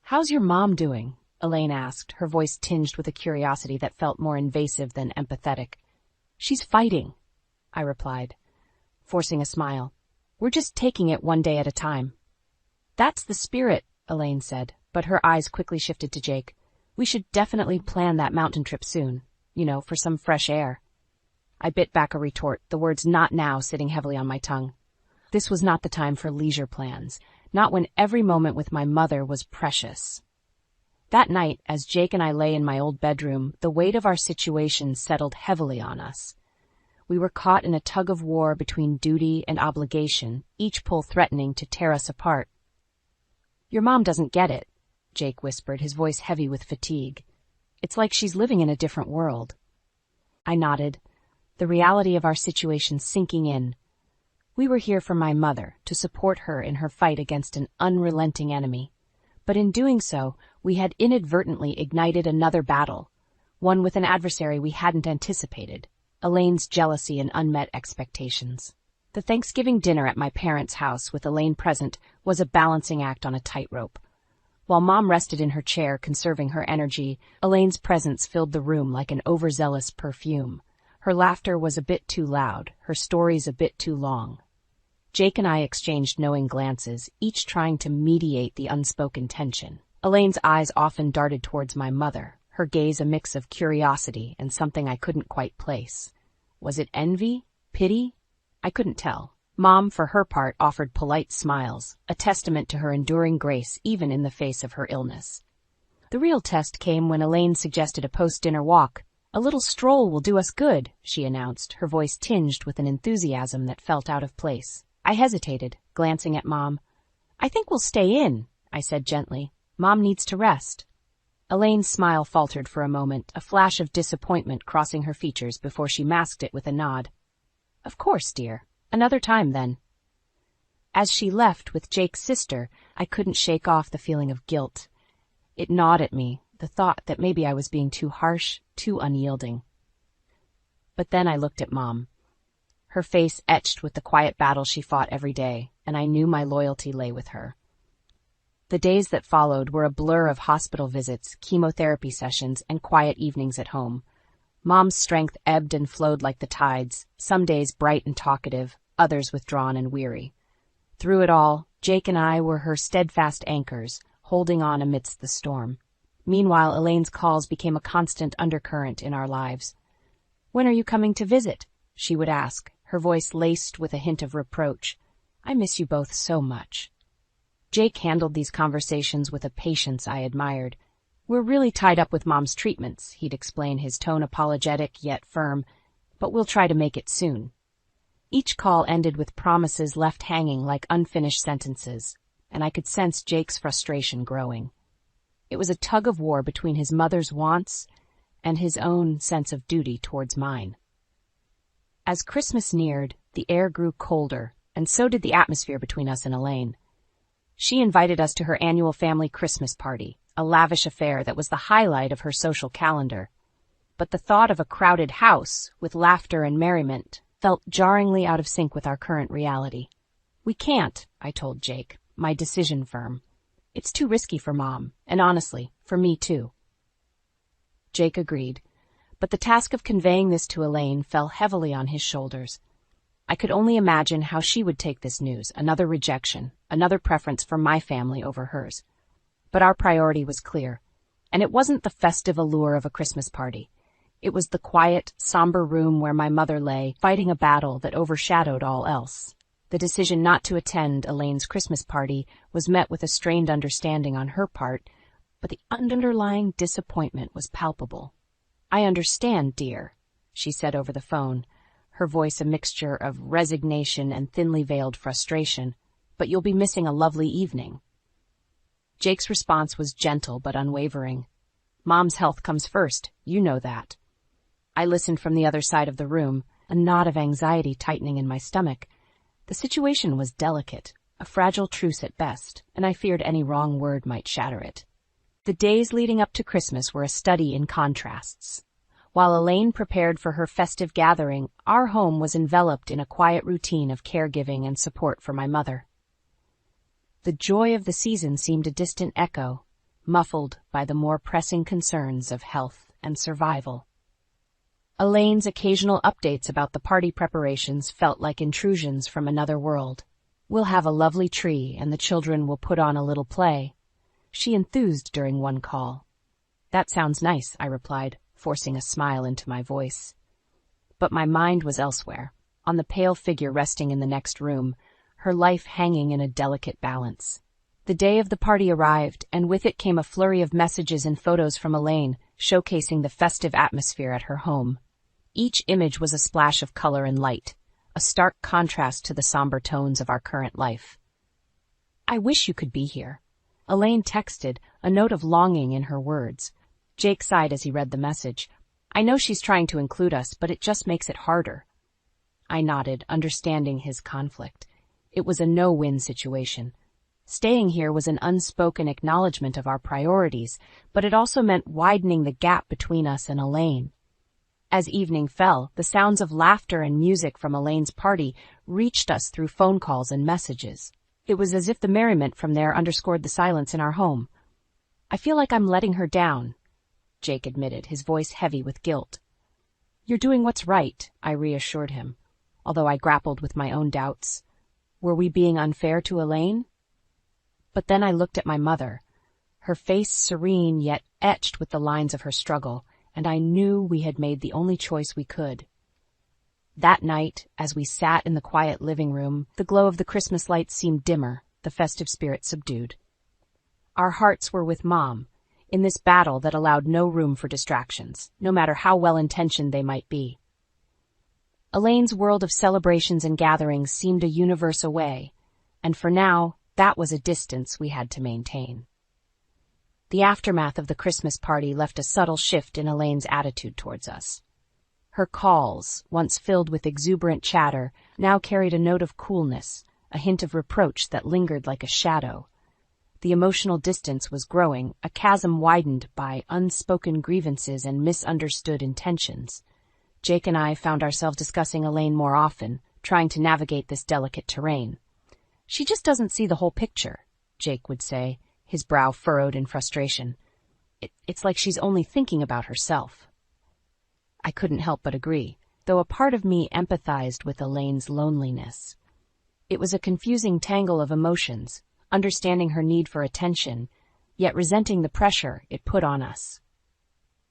"How's your mom doing?" Elaine asked, her voice tinged with a curiosity that felt more invasive than empathetic. "She's fighting," I replied, forcing a smile. "We're just taking it one day at a time." "That's the spirit," Elaine said, but her eyes quickly shifted to Jake. "We should definitely plan that mountain trip soon, for some fresh air." I bit back a retort, the words "not now" sitting heavily on my tongue. This was not the time for leisure plans, not when every moment with my mother was precious. That night, as Jake and I lay in my old bedroom, the weight of our situation settled heavily on us. We were caught in a tug of war between duty and obligation, each pull threatening to tear us apart. Your mom doesn't get it, Jake whispered, his voice heavy with fatigue. It's like she's living in a different world. I nodded, the reality of our situation sinking in. We were here for my mother, to support her in her fight against an unrelenting enemy. But in doing so, we had inadvertently ignited another battle, one with an adversary we hadn't anticipated, Elaine's jealousy and unmet expectations. The Thanksgiving dinner at my parents' house with Elaine present was a balancing act on a tightrope. While Mom rested in her chair, conserving her energy, Elaine's presence filled the room like an overzealous perfume. Her laughter was a bit too loud, her stories a bit too long. Jake and I exchanged knowing glances, each trying to mediate the unspoken tension. Elaine's eyes often darted towards my mother, her gaze a mix of curiosity and something I couldn't quite place. Was it envy? Pity? I couldn't tell. Mom, for her part, offered polite smiles, a testament to her enduring grace even in the face of her illness. The real test came when Elaine suggested a post-dinner walk. "A little stroll will do us good," she announced, her voice tinged with an enthusiasm that felt out of place. I hesitated, glancing at Mom. "I think we'll stay in," I said gently. "Mom needs to rest." Elaine's smile faltered for a moment, a flash of disappointment crossing her features before she masked it with a nod. "Of course, dear. Another time, then." As she left with Jake's sister, I couldn't shake off the feeling of guilt. It gnawed at me, the thought that maybe I was being too harsh, too unyielding. But then I looked at Mom. Her face etched with the quiet battle she fought every day, and I knew my loyalty lay with her. The days that followed were a blur of hospital visits, chemotherapy sessions, and quiet evenings at home. Mom's strength ebbed and flowed like the tides, some days bright and talkative, others withdrawn and weary. Through it all, Jake and I were her steadfast anchors, holding on amidst the storm. Meanwhile, Elaine's calls became a constant undercurrent in our lives. "When are you coming to visit?" she would ask, her voice laced with a hint of reproach. "I miss you both so much." Jake handled these conversations with a patience I admired. "We're really tied up with Mom's treatments," he'd explain, his tone apologetic yet firm, "but we'll try to make it soon." Each call ended with promises left hanging like unfinished sentences, and I could sense Jake's frustration growing. It was a tug-of-war between his mother's wants and his own sense of duty towards mine. As Christmas neared, the air grew colder, and so did the atmosphere between us and Elaine. She invited us to her annual family Christmas party, a lavish affair that was the highlight of her social calendar. But the thought of a crowded house, with laughter and merriment, felt jarringly out of sync with our current reality. "We can't," I told Jake, my decision firm. "It's too risky for Mom, and honestly, for me too." Jake agreed, but the task of conveying this to Elaine fell heavily on his shoulders. I could only imagine how she would take this news, another rejection, another preference for my family over hers. But our priority was clear, and it wasn't the festive allure of a Christmas party. It was the quiet, somber room where my mother lay, fighting a battle that overshadowed all else. The decision not to attend Elaine's Christmas party was met with a strained understanding on her part, but the underlying disappointment was palpable. "I understand, dear," she said over the phone, her voice a mixture of resignation and thinly veiled frustration, "but you'll be missing a lovely evening." Jake's response was gentle but unwavering. "Mom's health comes first, you know that." I listened from the other side of the room, a knot of anxiety tightening in my stomach. The situation was delicate, a fragile truce at best, and I feared any wrong word might shatter it. The days leading up to Christmas were a study in contrasts. While Elaine prepared for her festive gathering, our home was enveloped in a quiet routine of caregiving and support for my mother. The joy of the season seemed a distant echo, muffled by the more pressing concerns of health and survival. Elaine's occasional updates about the party preparations felt like intrusions from another world. "We'll have a lovely tree, and the children will put on a little play," she enthused during one call. "That sounds nice," I replied, forcing a smile into my voice. But my mind was elsewhere, on the pale figure resting in the next room, her life hanging in a delicate balance. The day of the party arrived, and with it came a flurry of messages and photos from Elaine, showcasing the festive atmosphere at her home. Each image was a splash of color and light, a stark contrast to the somber tones of our current life. "I wish you could be here. Elaine texted, a note of longing in her words. Jake sighed as he read the message. I know she's trying to include us, but it just makes it harder. I nodded, understanding his conflict. It was a no-win situation. Staying here was an unspoken acknowledgement of our priorities, but it also meant widening the gap between us and Elaine. As evening fell, the sounds of laughter and music from Elaine's party reached us through phone calls and messages. It was as if the merriment from there underscored the silence in our home. I feel like I'm letting her down, Jake admitted, his voice heavy with guilt. You're doing what's right, I reassured him, although I grappled with my own doubts. Were we being unfair to Elaine? But then I looked at my mother, her face serene yet etched with the lines of her struggle, and I knew we had made the only choice we could. That night, as we sat in the quiet living room, the glow of the Christmas lights seemed dimmer, the festive spirit subdued. Our hearts were with Mom, in this battle that allowed no room for distractions, no matter how well-intentioned they might be. Elaine's world of celebrations and gatherings seemed a universe away, and for now, that was a distance we had to maintain. The aftermath of the Christmas party left a subtle shift in Elaine's attitude towards us. Her calls, once filled with exuberant chatter, now carried a note of coolness, a hint of reproach that lingered like a shadow. The emotional distance was growing, a chasm widened by unspoken grievances and misunderstood intentions. Jake and I found ourselves discussing Elaine more often, trying to navigate this delicate terrain. She just doesn't see the whole picture, Jake would say, his brow furrowed in frustration. It's like she's only thinking about herself. I couldn't help but agree, though a part of me empathized with Elaine's loneliness. It was a confusing tangle of emotions, understanding her need for attention, yet resenting the pressure it put on us.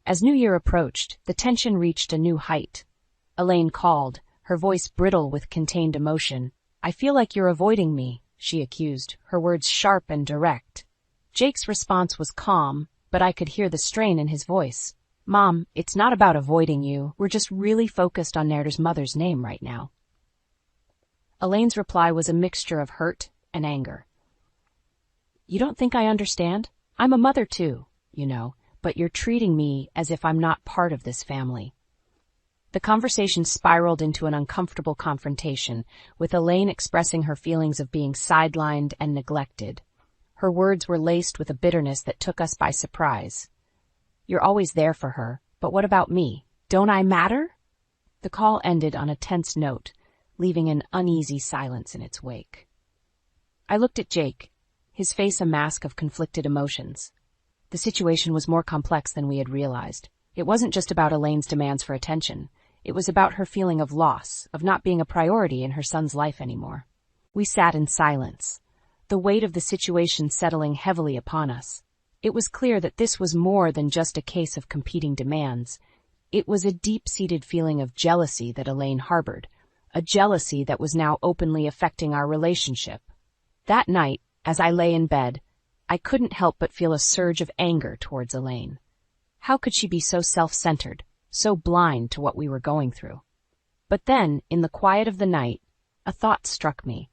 As New Year approached, the tension reached a new height. Elaine called, her voice brittle with contained emotion. I feel like you're avoiding me, she accused, her words sharp and direct. Jake's response was calm, but I could hear the strain in his voice. Mom, it's not about avoiding you. We're just really focused on Nerder's mother's name right now. Elaine's reply was a mixture of hurt and anger. You don't think I understand? I'm a mother too, but you're treating me as if I'm not part of this family. The conversation spiraled into an uncomfortable confrontation, with Elaine expressing her feelings of being sidelined and neglected. Her words were laced with a bitterness that took us by surprise. You're always there for her, but what about me? Don't I matter? The call ended on a tense note, leaving an uneasy silence in its wake. I looked at Jake, his face a mask of conflicted emotions. The situation was more complex than we had realized. It wasn't just about Elaine's demands for attention. It was about her feeling of loss, of not being a priority in her son's life anymore. We sat in silence, the weight of the situation settling heavily upon us. It was clear that this was more than just a case of competing demands. It was a deep-seated feeling of jealousy that Elaine harbored, a jealousy that was now openly affecting our relationship. That night, as I lay in bed, I couldn't help but feel a surge of anger towards Elaine. How could she be so self-centered, so blind to what we were going through? But then, in the quiet of the night, a thought struck me.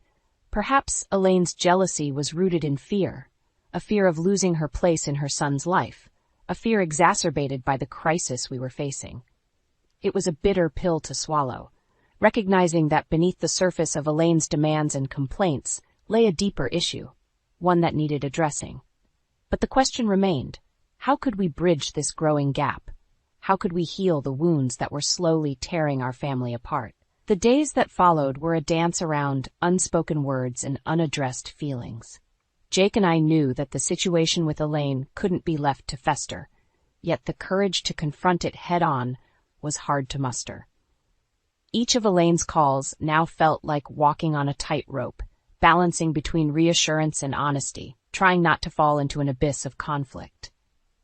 Perhaps Elaine's jealousy was rooted in fear, a fear of losing her place in her son's life, a fear exacerbated by the crisis we were facing. It was a bitter pill to swallow, recognizing that beneath the surface of Elaine's demands and complaints lay a deeper issue, one that needed addressing. But the question remained, how could we bridge this growing gap? How could we heal the wounds that were slowly tearing our family apart? The days that followed were a dance around unspoken words and unaddressed feelings. Jake and I knew that the situation with Elaine couldn't be left to fester, yet the courage to confront it head-on was hard to muster. Each of Elaine's calls now felt like walking on a tightrope, balancing between reassurance and honesty, trying not to fall into an abyss of conflict.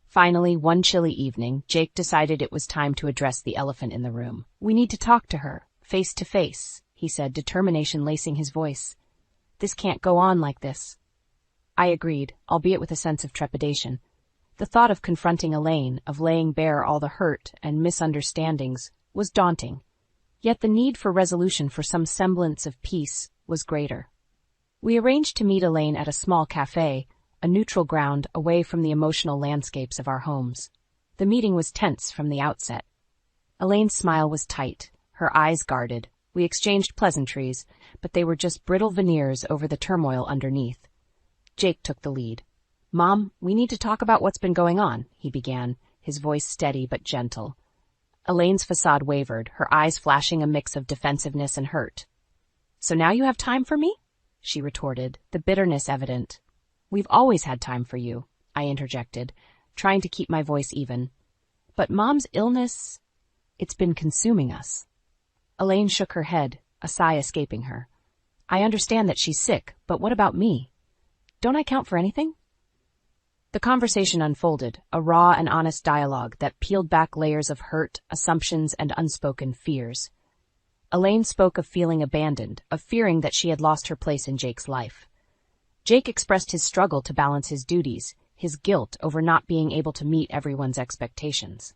Finally, one chilly evening, Jake decided it was time to address the elephant in the room. We need to talk to her, face to face, he said, determination lacing his voice. This can't go on like this. I agreed, albeit with a sense of trepidation. The thought of confronting Elaine, of laying bare all the hurt and misunderstandings, was daunting. Yet the need for resolution, for some semblance of peace, was greater. We arranged to meet Elaine at a small cafe, a neutral ground away from the emotional landscapes of our homes. The meeting was tense from the outset. Elaine's smile was tight, her eyes guarded. We exchanged pleasantries, but they were just brittle veneers over the turmoil underneath. Jake took the lead. "Mom, we need to talk about what's been going on," he began, his voice steady but gentle. Elaine's facade wavered, her eyes flashing a mix of defensiveness and hurt. "So now you have time for me?" she retorted, the bitterness evident. "We've always had time for you," I interjected, trying to keep my voice even. "But Mom's illness, it's been consuming us." Elaine shook her head, a sigh escaping her. "I understand that she's sick, but what about me? Don't I count for anything?" The conversation unfolded, a raw and honest dialogue that peeled back layers of hurt, assumptions, and unspoken fears. Elaine spoke of feeling abandoned, of fearing that she had lost her place in Jake's life. Jake expressed his struggle to balance his duties, his guilt over not being able to meet everyone's expectations.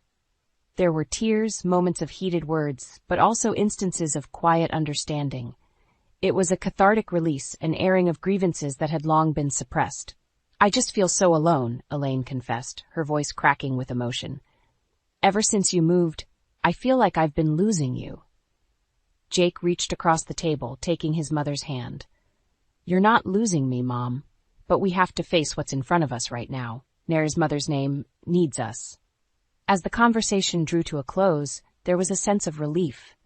There were tears, moments of heated words, but also instances of quiet understanding. It was a cathartic release, an airing of grievances that had long been suppressed. "I just feel so alone," Elaine confessed, her voice cracking with emotion. "Ever since you moved, I feel like I've been losing you." Jake reached across the table, taking his mother's hand. "You're not losing me, Mom, but we have to face what's in front of us right now. Nair's mother's name needs us." As the conversation drew to a close, there was a sense of relief,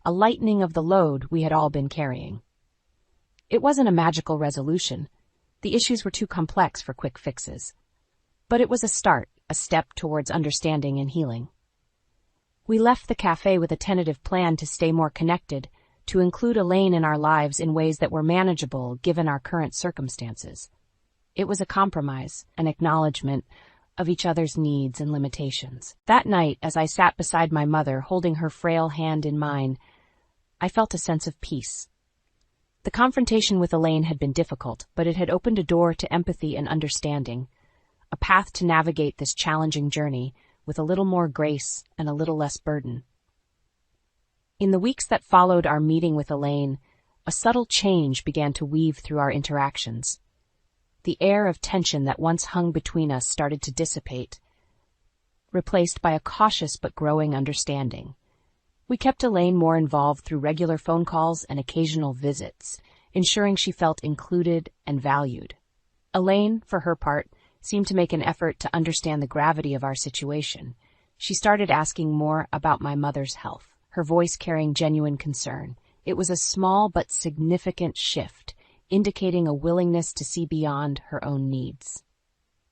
a lightening of the load we had all been carrying. It wasn't a magical resolution. The issues were too complex for quick fixes. But it was a start, a step towards understanding and healing. We left the cafe with a tentative plan to stay more connected, to include Elaine in our lives in ways that were manageable given our current circumstances. It was a compromise, an acknowledgement of each other's needs and limitations. That night, as I sat beside my mother, holding her frail hand in mine, I felt a sense of peace. The confrontation with Elaine had been difficult, but it had opened a door to empathy and understanding, a path to navigate this challenging journey with a little more grace and a little less burden. In the weeks that followed our meeting with Elaine, a subtle change began to weave through our interactions. The air of tension that once hung between us started to dissipate, replaced by a cautious but growing understanding. We kept Elaine more involved through regular phone calls and occasional visits, ensuring she felt included and valued. Elaine, for her part, seemed to make an effort to understand the gravity of our situation. She started asking more about my mother's health, her voice carrying genuine concern. It was a small but significant shift, indicating a willingness to see beyond her own needs.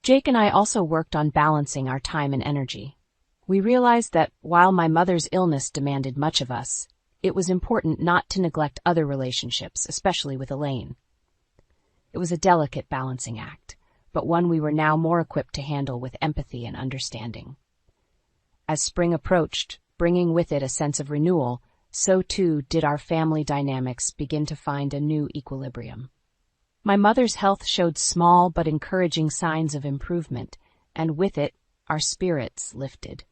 Jake and I also worked on balancing our time and energy. We realized that while my mother's illness demanded much of us, it was important not to neglect other relationships, especially with Elaine. It was a delicate balancing act, but one we were now more equipped to handle with empathy and understanding. As spring approached, bringing with it a sense of renewal, so too did our family dynamics begin to find a new equilibrium. My mother's health showed small but encouraging signs of improvement, and with it, our spirits lifted.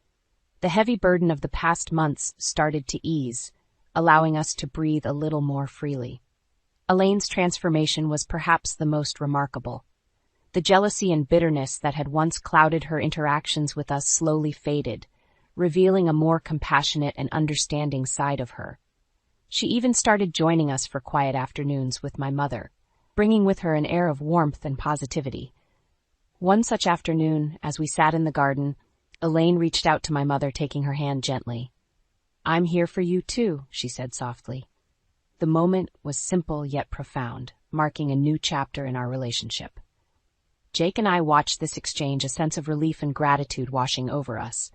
The heavy burden of the past months started to ease, allowing us to breathe a little more freely. Elaine's transformation was perhaps the most remarkable. The jealousy and bitterness that had once clouded her interactions with us slowly faded, revealing a more compassionate and understanding side of her. She even started joining us for quiet afternoons with my mother, bringing with her an air of warmth and positivity. One such afternoon, as we sat in the garden, Elaine reached out to my mother, taking her hand gently. "I'm here for you too," she said softly. The moment was simple yet profound, marking a new chapter in our relationship. Jake and I watched this exchange, a sense of relief and gratitude washing over us.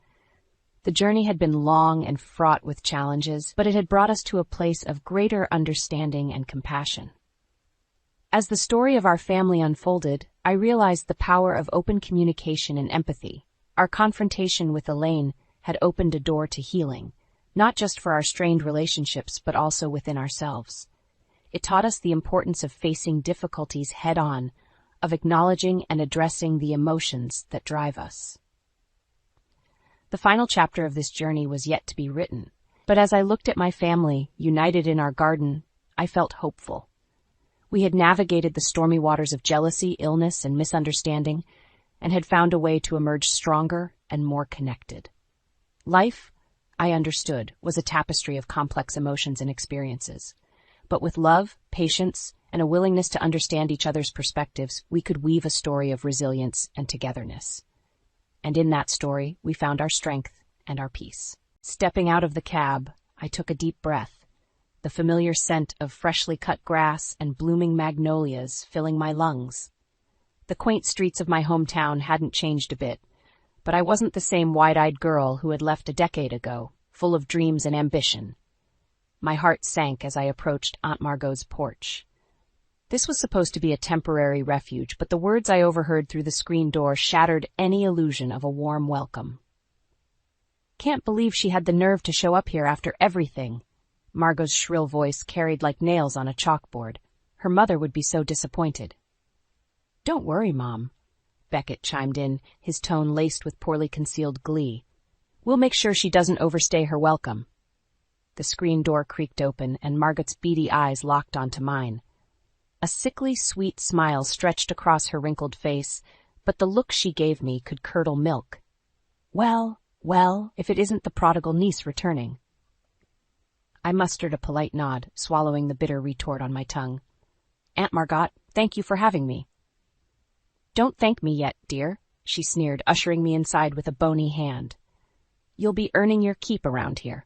The journey had been long and fraught with challenges, but it had brought us to a place of greater understanding and compassion. As the story of our family unfolded, I realized the power of open communication and empathy. Our confrontation with Elaine had opened a door to healing, not just for our strained relationships, but also within ourselves. It taught us the importance of facing difficulties head-on, of acknowledging and addressing the emotions that drive us. The final chapter of this journey was yet to be written, but as I looked at my family, united in our garden, I felt hopeful. We had navigated the stormy waters of jealousy, illness, and misunderstanding, and had found a way to emerge stronger and more connected. Life, I understood, was a tapestry of complex emotions and experiences. But with love, patience, and a willingness to understand each other's perspectives, we could weave a story of resilience and togetherness. And in that story, we found our strength and our peace. Stepping out of the cab, I took a deep breath, the familiar scent of freshly cut grass and blooming magnolias filling my lungs. The quaint streets of my hometown hadn't changed a bit, but I wasn't the same wide-eyed girl who had left a decade ago, full of dreams and ambition. My heart sank as I approached Aunt Margot's porch. This was supposed to be a temporary refuge, but the words I overheard through the screen door shattered any illusion of a warm welcome. "Can't believe she had the nerve to show up here after everything." Margot's shrill voice carried like nails on a chalkboard. Her mother would be so disappointed. "Don't worry, Mom," Beckett chimed in, his tone laced with poorly concealed glee. "We'll make sure she doesn't overstay her welcome." The screen door creaked open, and Margot's beady eyes locked onto mine. A sickly, sweet smile stretched across her wrinkled face, but the look she gave me could curdle milk. Well, if it isn't the prodigal niece returning. I mustered a polite nod, swallowing the bitter retort on my tongue. "Aunt Margot, thank you for having me." "Don't thank me yet, dear," she sneered, ushering me inside with a bony hand. "You'll be earning your keep around here."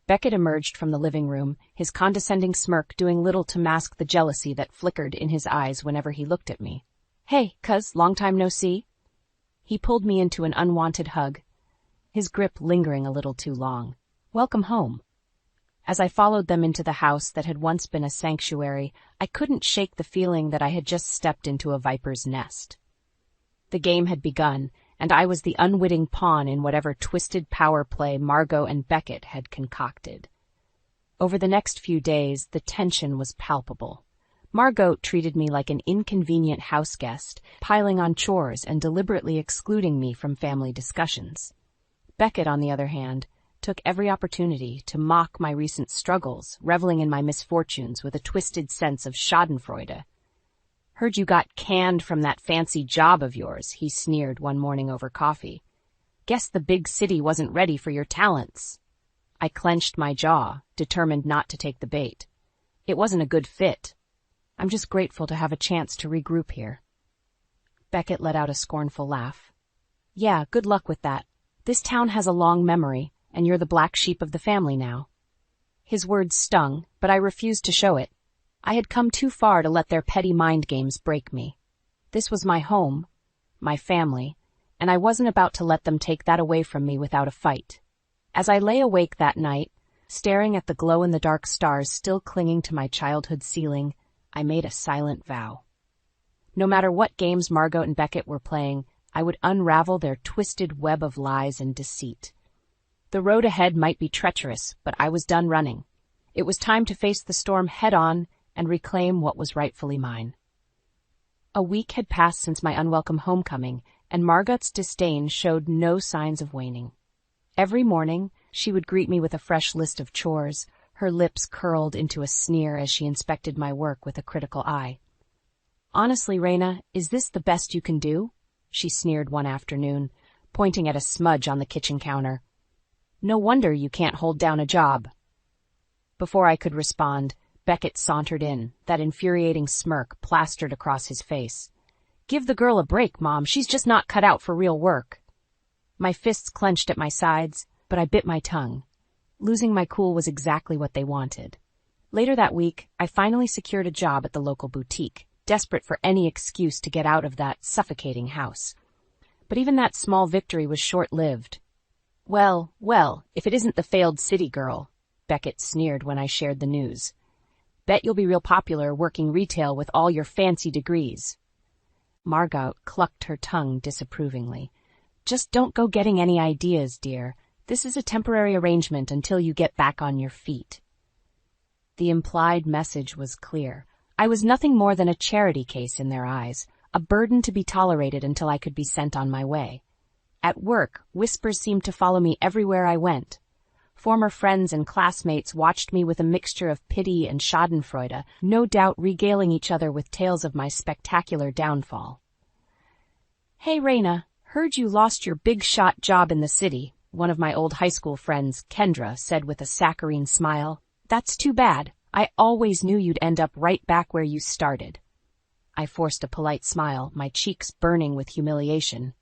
Beckett emerged from the living room, his condescending smirk doing little to mask the jealousy that flickered in his eyes whenever he looked at me. "Hey, cuz, long time no see." He pulled me into an unwanted hug, his grip lingering a little too long. "Welcome home." As I followed them into the house that had once been a sanctuary, I couldn't shake the feeling that I had just stepped into a viper's nest. The game had begun, and I was the unwitting pawn in whatever twisted power play Margot and Beckett had concocted. Over the next few days, the tension was palpable. Margot treated me like an inconvenient house guest, piling on chores and deliberately excluding me from family discussions. Beckett, on the other hand, took every opportunity to mock my recent struggles, reveling in my misfortunes with a twisted sense of schadenfreude. "Heard you got canned from that fancy job of yours," he sneered one morning over coffee. "Guess the big city wasn't ready for your talents." I clenched my jaw, determined not to take the bait. It wasn't a good fit. I'm just grateful to have a chance to regroup here. Beckett let out a scornful laugh. "Yeah, good luck with that. This town has a long memory, and you're the black sheep of the family now." His words stung, but I refused to show it. I had come too far to let their petty mind games break me. This was my home, my family, and I wasn't about to let them take that away from me without a fight. As I lay awake that night, staring at the glow-in-the-dark stars still clinging to my childhood ceiling, I made a silent vow. No matter what games Margot and Beckett were playing, I would unravel their twisted web of lies and deceit. The road ahead might be treacherous, but I was done running. It was time to face the storm head-on and reclaim what was rightfully mine. A week had passed since my unwelcome homecoming, and Margot's disdain showed no signs of waning. Every morning, she would greet me with a fresh list of chores, her lips curled into a sneer as she inspected my work with a critical eye. "Honestly, Raina, is this the best you can do?" she sneered one afternoon, pointing at a smudge on the kitchen counter. "No wonder you can't hold down a job." Before I could respond, Beckett sauntered in, that infuriating smirk plastered across his face. "Give the girl a break, Mom. She's just not cut out for real work." My fists clenched at my sides, but I bit my tongue. Losing my cool was exactly what they wanted. Later that week, I finally secured a job at the local boutique, desperate for any excuse to get out of that suffocating house. But even that small victory was short-lived. Well, if it isn't the failed city girl," Beckett sneered when I shared the news. "Bet you'll be real popular working retail with all your fancy degrees." Margot clucked her tongue disapprovingly. "Just don't go getting any ideas, dear. This is a temporary arrangement until you get back on your feet." The implied message was clear. I was nothing more than a charity case in their eyes, a burden to be tolerated until I could be sent on my way. At work, whispers seemed to follow me everywhere I went. Former friends and classmates watched me with a mixture of pity and schadenfreude, no doubt regaling each other with tales of my spectacular downfall. "Hey, Raina, heard you lost your big-shot job in the city," one of my old high school friends, Kendra, said with a saccharine smile. "That's too bad. I always knew you'd end up right back where you started." I forced a polite smile, my cheeks burning with humiliation.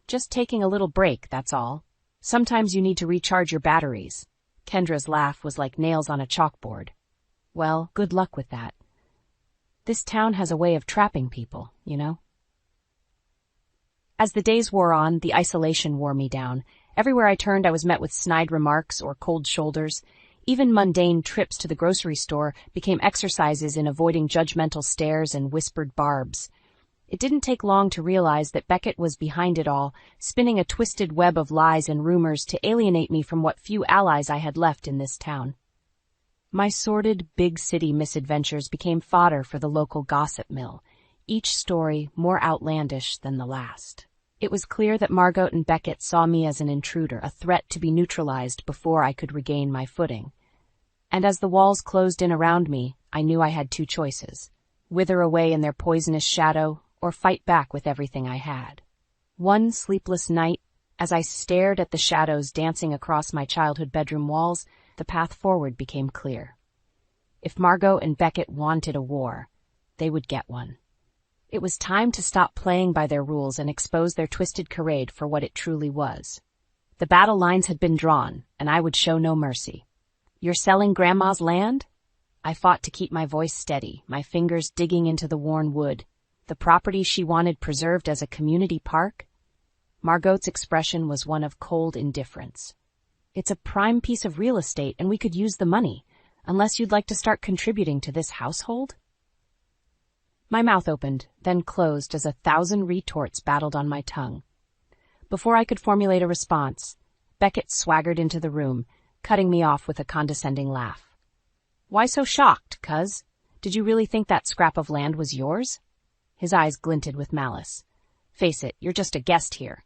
"Just taking a little break, that's all. Sometimes you need to recharge your batteries." Kendra's laugh was like nails on a chalkboard. "Well, good luck with that. This town has a way of trapping people, you know?" As the days wore on, the isolation wore me down. Everywhere I turned, I was met with snide remarks or cold shoulders. Even mundane trips to the grocery store became exercises in avoiding judgmental stares and whispered barbs. It didn't take long to realize that Beckett was behind it all, spinning a twisted web of lies and rumors to alienate me from what few allies I had left in this town. My sordid, big-city misadventures became fodder for the local gossip mill, each story more outlandish than the last. It was clear that Margot and Beckett saw me as an intruder, a threat to be neutralized before I could regain my footing. And as the walls closed in around me, I knew I had two choices: wither away in their poisonous shadow, or fight back with everything I had. One sleepless night, as I stared at the shadows dancing across my childhood bedroom walls, the path forward became clear. If Margot and Beckett wanted a war, they would get one. It was time to stop playing by their rules and expose their twisted charade for what it truly was. The battle lines had been drawn, and I would show no mercy. "You're selling Grandma's land?" I fought to keep my voice steady, my fingers digging into the worn wood. The property she wanted preserved as a community park? Margot's expression was one of cold indifference. "It's a prime piece of real estate, and we could use the money, unless you'd like to start contributing to this household?" My mouth opened, then closed as 1,000 retorts battled on my tongue. Before I could formulate a response, Beckett swaggered into the room, cutting me off with a condescending laugh. "Why so shocked, cuz? Did you really think that scrap of land was yours?" His eyes glinted with malice. "Face it, you're just a guest here.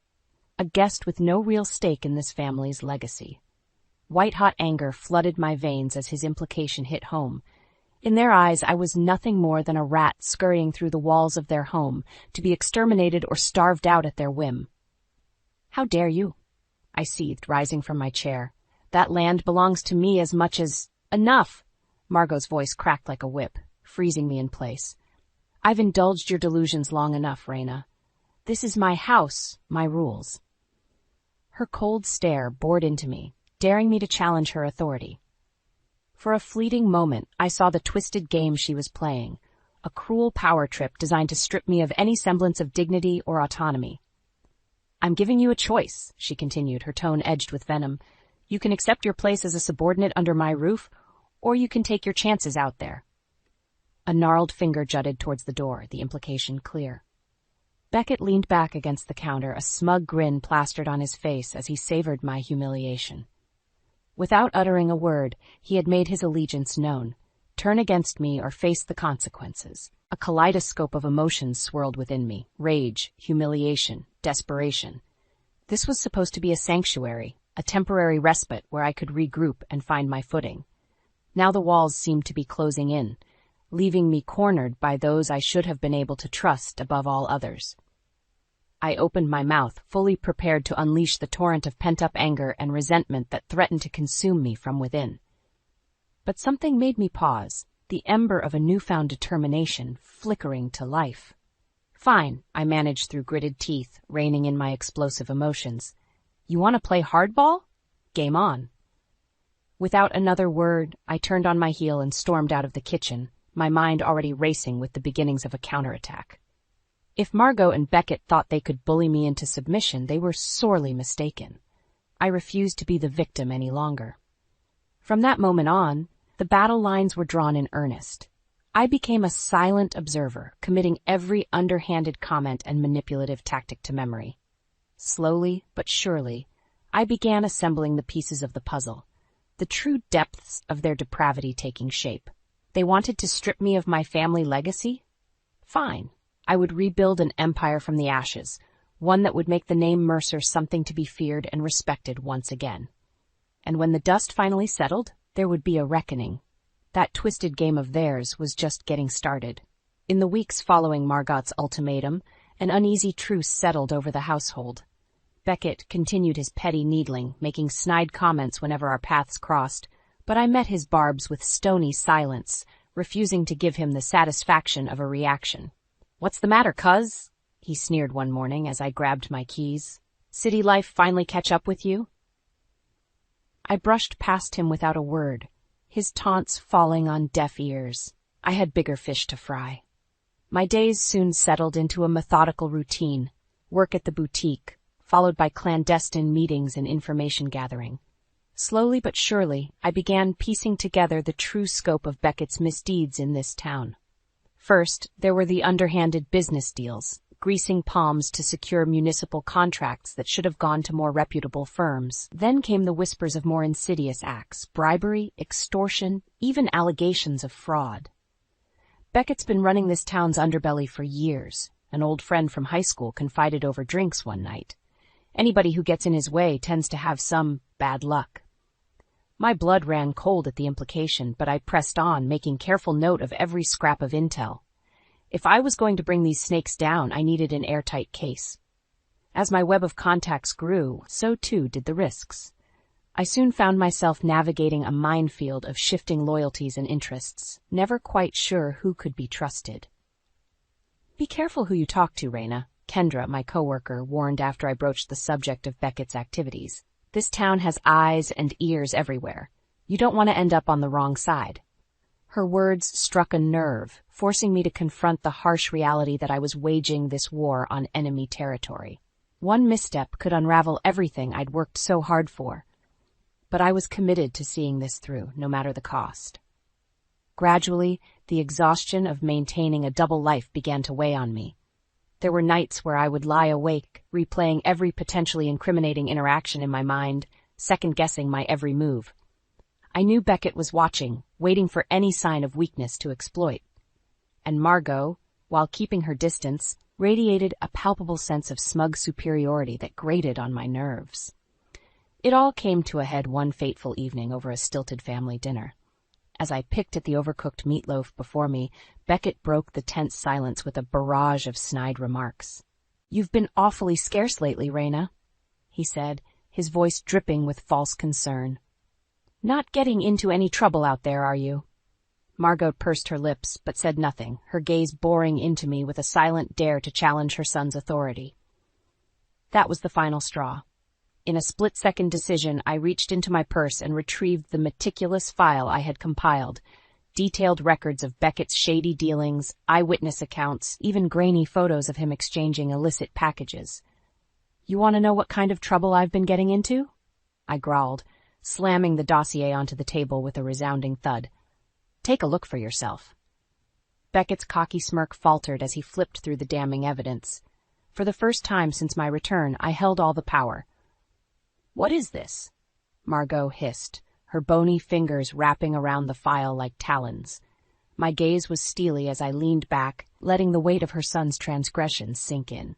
A guest with no real stake in this family's legacy." White-hot anger flooded my veins as his implication hit home. In their eyes, I was nothing more than a rat scurrying through the walls of their home, to be exterminated or starved out at their whim. "How dare you?" I seethed, rising from my chair. "That land belongs to me as much as—" "Enough!" Margot's voice cracked like a whip, freezing me in place. "I've indulged your delusions long enough, Raina. This is my house, my rules." Her cold stare bored into me, daring me to challenge her authority. For a fleeting moment, I saw the twisted game she was playing, a cruel power trip designed to strip me of any semblance of dignity or autonomy. "I'm giving you a choice," she continued, her tone edged with venom. "You can accept your place as a subordinate under my roof, or you can take your chances out there." A gnarled finger jutted towards the door, the implication clear. Beckett leaned back against the counter, a smug grin plastered on his face as he savored my humiliation. Without uttering a word, he had made his allegiance known. Turn against me or face the consequences. A kaleidoscope of emotions swirled within me: rage, humiliation, desperation. This was supposed to be a sanctuary, a temporary respite where I could regroup and find my footing. Now the walls seemed to be closing in, leaving me cornered by those I should have been able to trust above all others. I opened my mouth, fully prepared to unleash the torrent of pent-up anger and resentment that threatened to consume me from within. But something made me pause, the ember of a newfound determination flickering to life. "Fine," I managed through gritted teeth, reining in my explosive emotions. "You want to play hardball? Game on." Without another word, I turned on my heel and stormed out of the kitchen, my mind already racing with the beginnings of a counterattack. If Margot and Beckett thought they could bully me into submission, they were sorely mistaken. I refused to be the victim any longer. From that moment on, the battle lines were drawn in earnest. I became a silent observer, committing every underhanded comment and manipulative tactic to memory. Slowly but surely, I began assembling the pieces of the puzzle, the true depths of their depravity taking shape. They wanted to strip me of my family legacy? Fine. I would rebuild an empire from the ashes, one that would make the name Mercer something to be feared and respected once again. And when the dust finally settled, there would be a reckoning. That twisted game of theirs was just getting started. In the weeks following Margot's ultimatum, an uneasy truce settled over the household. Beckett continued his petty needling, making snide comments whenever our paths crossed, but I met his barbs with stony silence, refusing to give him the satisfaction of a reaction. "What's the matter, cuz?" he sneered one morning as I grabbed my keys. "City life finally catch up with you?" I brushed past him without a word, his taunts falling on deaf ears. I had bigger fish to fry. My days soon settled into a methodical routine, work at the boutique, followed by clandestine meetings and information gathering. Slowly but surely, I began piecing together the true scope of Beckett's misdeeds in this town. First, there were the underhanded business deals, greasing palms to secure municipal contracts that should have gone to more reputable firms. Then came the whispers of more insidious acts, bribery, extortion, even allegations of fraud. Beckett's been running this town's underbelly for years. An old friend from high school confided over drinks one night. Anybody who gets in his way tends to have some bad luck. My blood ran cold at the implication, but I pressed on, making careful note of every scrap of intel. If I was going to bring these snakes down, I needed an airtight case. As my web of contacts grew, so too did the risks. I soon found myself navigating a minefield of shifting loyalties and interests, never quite sure who could be trusted. "Be careful who you talk to, Raina," Kendra, my coworker, warned after I broached the subject of Beckett's activities. "This town has eyes and ears everywhere. You don't want to end up on the wrong side." Her words struck a nerve, forcing me to confront the harsh reality that I was waging this war on enemy territory. One misstep could unravel everything I'd worked so hard for. But I was committed to seeing this through, no matter the cost. Gradually, the exhaustion of maintaining a double life began to weigh on me. There were nights where I would lie awake, replaying every potentially incriminating interaction in my mind, second-guessing my every move. I knew Beckett was watching, waiting for any sign of weakness to exploit. And Margot, while keeping her distance, radiated a palpable sense of smug superiority that grated on my nerves. It all came to a head one fateful evening over a stilted family dinner. As I picked at the overcooked meatloaf before me, Beckett broke the tense silence with a barrage of snide remarks. "You've been awfully scarce lately, Raina," he said, his voice dripping with false concern. "Not getting into any trouble out there, are you?" Margot pursed her lips, but said nothing, her gaze boring into me with a silent dare to challenge her son's authority. That was the final straw. In a split-second decision, I reached into my purse and retrieved the meticulous file I had compiled, detailed records of Beckett's shady dealings, eyewitness accounts, even grainy photos of him exchanging illicit packages. "You want to know what kind of trouble I've been getting into?" I growled, slamming the dossier onto the table with a resounding thud. "Take a look for yourself." Beckett's cocky smirk faltered as he flipped through the damning evidence. For the first time since my return, I held all the power. "What is this?" Margot hissed, her bony fingers wrapping around the file like talons. My gaze was steely as I leaned back, letting the weight of her son's transgressions sink in.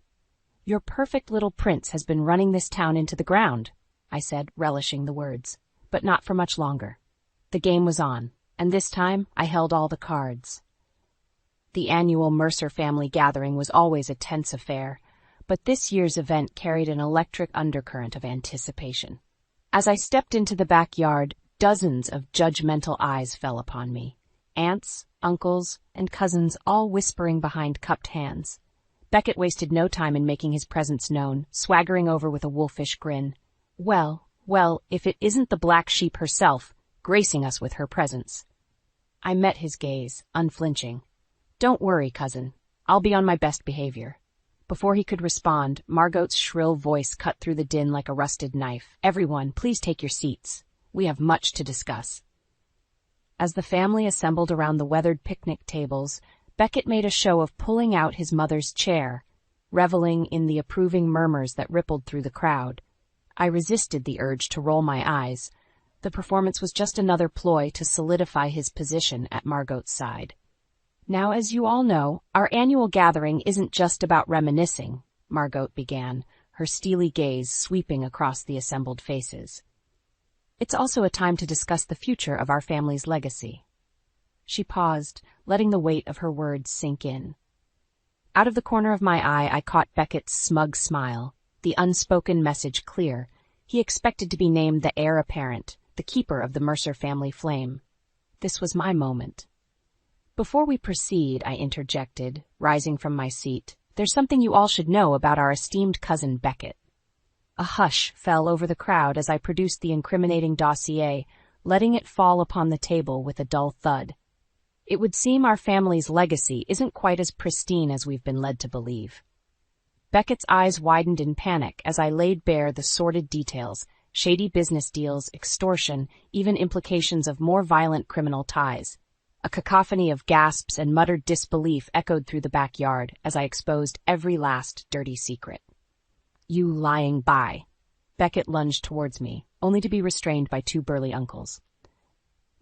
"Your perfect little prince has been running this town into the ground," I said, relishing the words, but not for much longer. The game was on, and this time I held all the cards. The annual Mercer family gathering was always a tense affair, but this year's event carried an electric undercurrent of anticipation. As I stepped into the backyard, dozens of judgmental eyes fell upon me. Aunts, uncles, and cousins all whispering behind cupped hands. Beckett wasted no time in making his presence known, swaggering over with a wolfish grin. Well, if it isn't the black sheep herself, gracing us with her presence. I met his gaze, unflinching. "Don't worry, cousin. I'll be on my best behavior." Before he could respond, Margot's shrill voice cut through the din like a rusted knife. "Everyone, please take your seats. We have much to discuss." As the family assembled around the weathered picnic tables, Beckett made a show of pulling out his mother's chair, reveling in the approving murmurs that rippled through the crowd. I resisted the urge to roll my eyes. The performance was just another ploy to solidify his position at Margot's side. "Now, as you all know, our annual gathering isn't just about reminiscing," Margot began, her steely gaze sweeping across the assembled faces. It's also a time to discuss the future of our family's legacy." She paused, letting the weight of her words sink in. Out of the corner of my eye, I caught Beckett's smug smile, the unspoken message clear. He expected to be named the heir apparent, the keeper of the Mercer family flame. This was my moment. "Before we proceed," I interjected, rising from my seat, "there's something you all should know about our esteemed cousin Beckett." A hush fell over the crowd as I produced the incriminating dossier, letting it fall upon the table with a dull thud. It would seem our family's legacy isn't quite as pristine as we've been led to believe. Beckett's eyes widened in panic as I laid bare the sordid details: shady business deals, extortion, even implications of more violent criminal ties. A cacophony of gasps and muttered disbelief echoed through the backyard as I exposed every last dirty secret. "You lying bye." Beckett lunged towards me, only to be restrained by two burly uncles.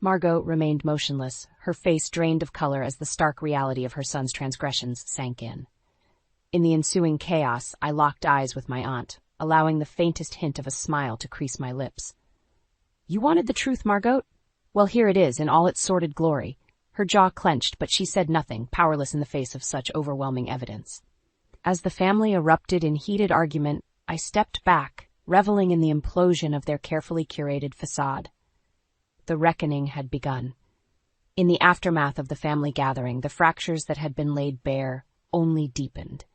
Margot remained motionless, her face drained of color as the stark reality of her son's transgressions sank in. In the ensuing chaos, I locked eyes with my aunt, allowing the faintest hint of a smile to crease my lips. "You wanted the truth, Margot? Well, here it is in all its sordid glory." Her jaw clenched, but she said nothing, powerless in the face of such overwhelming evidence. As the family erupted in heated argument, I stepped back, reveling in the implosion of their carefully curated facade. The reckoning had begun. In the aftermath of the family gathering, the fractures that had been laid bare only deepened.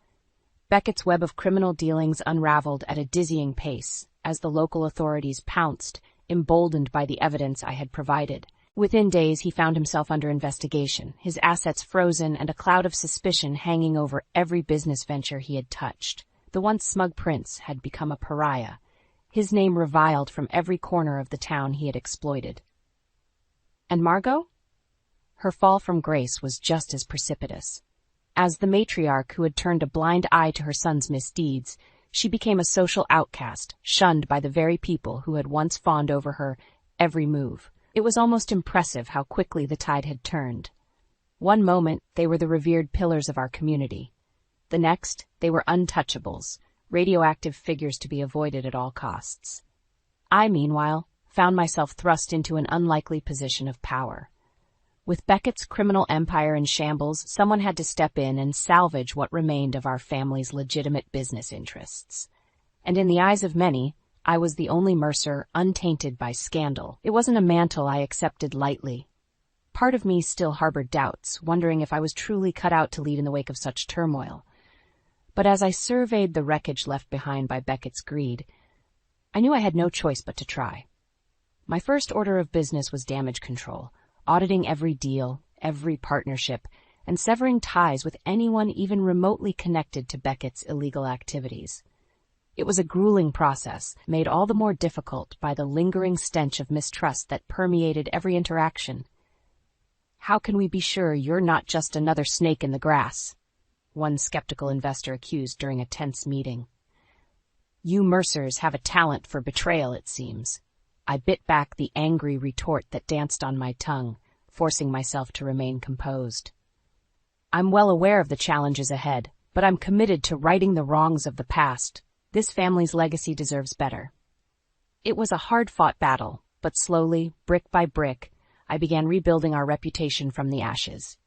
Beckett's web of criminal dealings unraveled at a dizzying pace as the local authorities pounced, emboldened by the evidence I had provided. Within days, he found himself under investigation, his assets frozen and a cloud of suspicion hanging over every business venture he had touched. The once smug prince had become a pariah, his name reviled from every corner of the town he had exploited. And Margot? Her fall from grace was just as precipitous. As the matriarch who had turned a blind eye to her son's misdeeds, she became a social outcast, shunned by the very people who had once fawned over her every move. It was almost impressive how quickly the tide had turned. One moment, they were the revered pillars of our community. The next, they were untouchables, radioactive figures to be avoided at all costs. I, meanwhile, found myself thrust into an unlikely position of power. With Beckett's criminal empire in shambles, someone had to step in and salvage what remained of our family's legitimate business interests. And in the eyes of many, I was the only Mercer untainted by scandal. It wasn't a mantle I accepted lightly. Part of me still harbored doubts, wondering if I was truly cut out to lead in the wake of such turmoil. But as I surveyed the wreckage left behind by Beckett's greed, I knew I had no choice but to try. My first order of business was damage control, auditing every deal, every partnership, and severing ties with anyone even remotely connected to Beckett's illegal activities. It was a grueling process, made all the more difficult by the lingering stench of mistrust that permeated every interaction. "How can we be sure you're not just another snake in the grass?" one skeptical investor accused during a tense meeting. "You Mercers have a talent for betrayal, it seems." I bit back the angry retort that danced on my tongue, forcing myself to remain composed. "I'm well aware of the challenges ahead, but I'm committed to righting the wrongs of the past. This family's legacy deserves better." It was a hard-fought battle, but slowly, brick by brick, I began rebuilding our reputation from the ashes.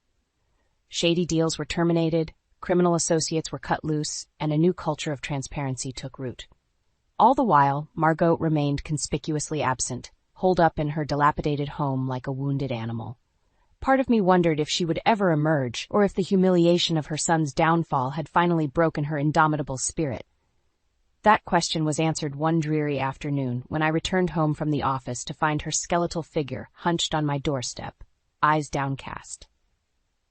Shady deals were terminated, criminal associates were cut loose, and a new culture of transparency took root. All the while, Margot remained conspicuously absent, holed up in her dilapidated home like a wounded animal. Part of me wondered if she would ever emerge, or if the humiliation of her son's downfall had finally broken her indomitable spirit. That question was answered one dreary afternoon when I returned home from the office to find her skeletal figure hunched on my doorstep, eyes downcast.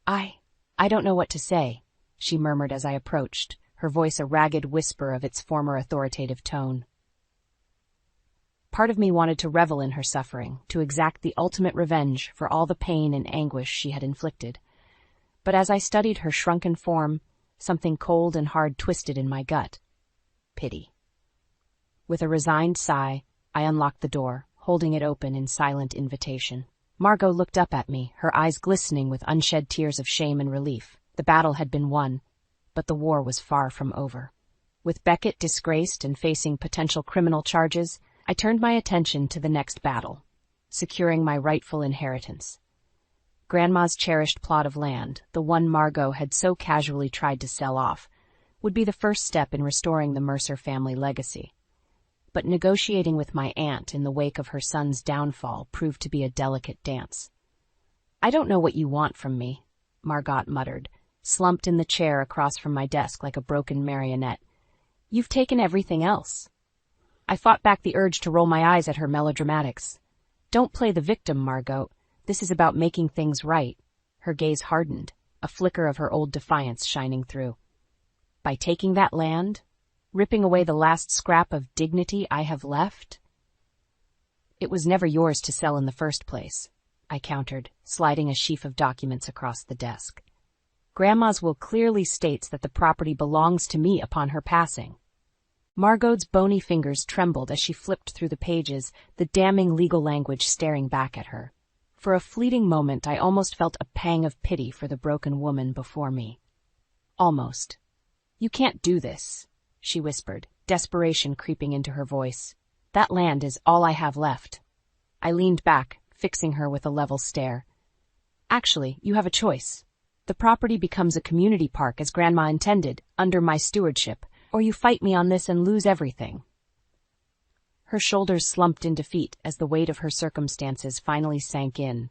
I don't know what to say," she murmured as I approached, her voice a ragged whisper of its former authoritative tone. Part of me wanted to revel in her suffering, to exact the ultimate revenge for all the pain and anguish she had inflicted. But as I studied her shrunken form, something cold and hard twisted in my gut. Pity. With a resigned sigh, I unlocked the door, holding it open in silent invitation. Margot looked up at me, her eyes glistening with unshed tears of shame and relief. The battle had been won, but the war was far from over. With Beckett disgraced and facing potential criminal charges, I turned my attention to the next battle, securing my rightful inheritance. Grandma's cherished plot of land, the one Margot had so casually tried to sell off, would be the first step in restoring the Mercer family legacy. But negotiating with my aunt in the wake of her son's downfall proved to be a delicate dance. "I don't know what you want from me," Margot muttered, slumped in the chair across from my desk like a broken marionette. "You've taken everything else." I fought back the urge to roll my eyes at her melodramatics. "Don't play the victim, Margot. This is about making things right." Her gaze hardened, a flicker of her old defiance shining through. "By taking that land, ripping away the last scrap of dignity I have left?" "It was never yours to sell in the first place," I countered, sliding a sheaf of documents across the desk. "Grandma's will clearly states that the property belongs to me upon her passing." Margot's bony fingers trembled as she flipped through the pages, the damning legal language staring back at her. For a fleeting moment, I almost felt a pang of pity for the broken woman before me. Almost. "You can't do this," she whispered, desperation creeping into her voice. "That land is all I have left." I leaned back, fixing her with a level stare. "Actually, you have a choice. The property becomes a community park as Grandma intended, under my stewardship, or you fight me on this and lose everything." Her shoulders slumped in defeat as the weight of her circumstances finally sank in.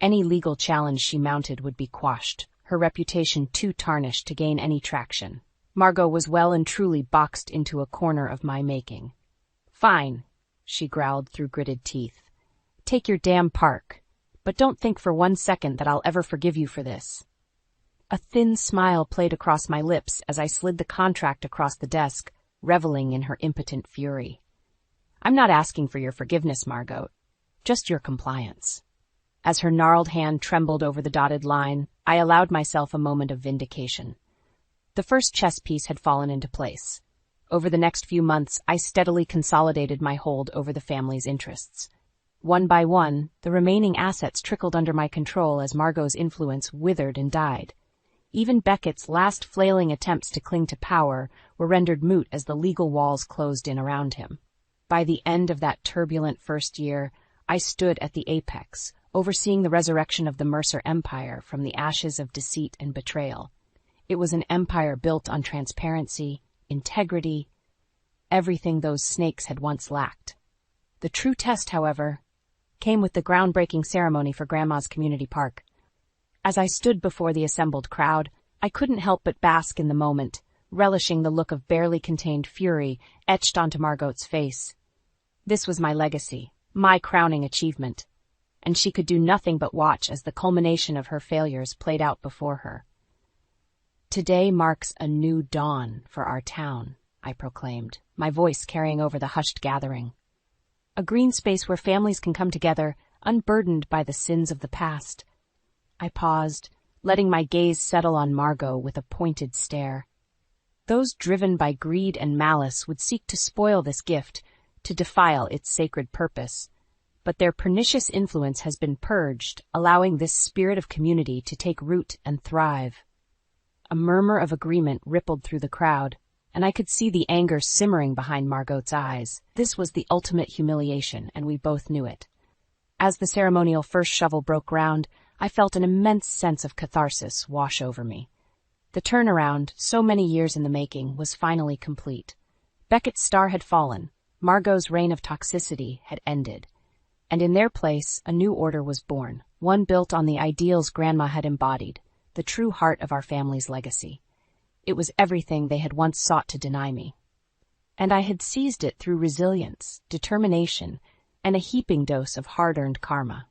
Any legal challenge she mounted would be quashed, her reputation too tarnished to gain any traction. Margot was well and truly boxed into a corner of my making. "Fine," she growled through gritted teeth. "Take your damn park. But don't think for 1 second that I'll ever forgive you for this." A thin smile played across my lips as I slid the contract across the desk, reveling in her impotent fury. "I'm not asking for your forgiveness, Margot. Just your compliance." As her gnarled hand trembled over the dotted line, I allowed myself a moment of vindication. The first chess piece had fallen into place. Over the next few months, I steadily consolidated my hold over the family's interests. One by one, the remaining assets trickled under my control as Margot's influence withered and died. Even Beckett's last flailing attempts to cling to power were rendered moot as the legal walls closed in around him. By the end of that turbulent first year, I stood at the apex, overseeing the resurrection of the Mercer Empire from the ashes of deceit and betrayal. It was an empire built on transparency, integrity, everything those snakes had once lacked. The true test, however, came with the groundbreaking ceremony for Grandma's community park. As I stood before the assembled crowd, I couldn't help but bask in the moment, relishing the look of barely contained fury etched onto Margot's face. This was my legacy, my crowning achievement, and she could do nothing but watch as the culmination of her failures played out before her. "Today marks a new dawn for our town," I proclaimed, my voice carrying over the hushed gathering. "A green space where families can come together, unburdened by the sins of the past." I paused, letting my gaze settle on Margot with a pointed stare. Those driven by greed and malice would seek to spoil this gift, to defile its sacred purpose. But their pernicious influence has been purged, allowing this spirit of community to take root and thrive. A murmur of agreement rippled through the crowd, and I could see the anger simmering behind Margot's eyes. This was the ultimate humiliation, and we both knew it. As the ceremonial first shovel broke ground, I felt an immense sense of catharsis wash over me. The turnaround, so many years in the making, was finally complete. Beckett's star had fallen, Margot's reign of toxicity had ended, and in their place a new order was born, one built on the ideals Grandma had embodied, the true heart of our family's legacy. It was everything they had once sought to deny me. And I had seized it through resilience, determination, and a heaping dose of hard-earned karma.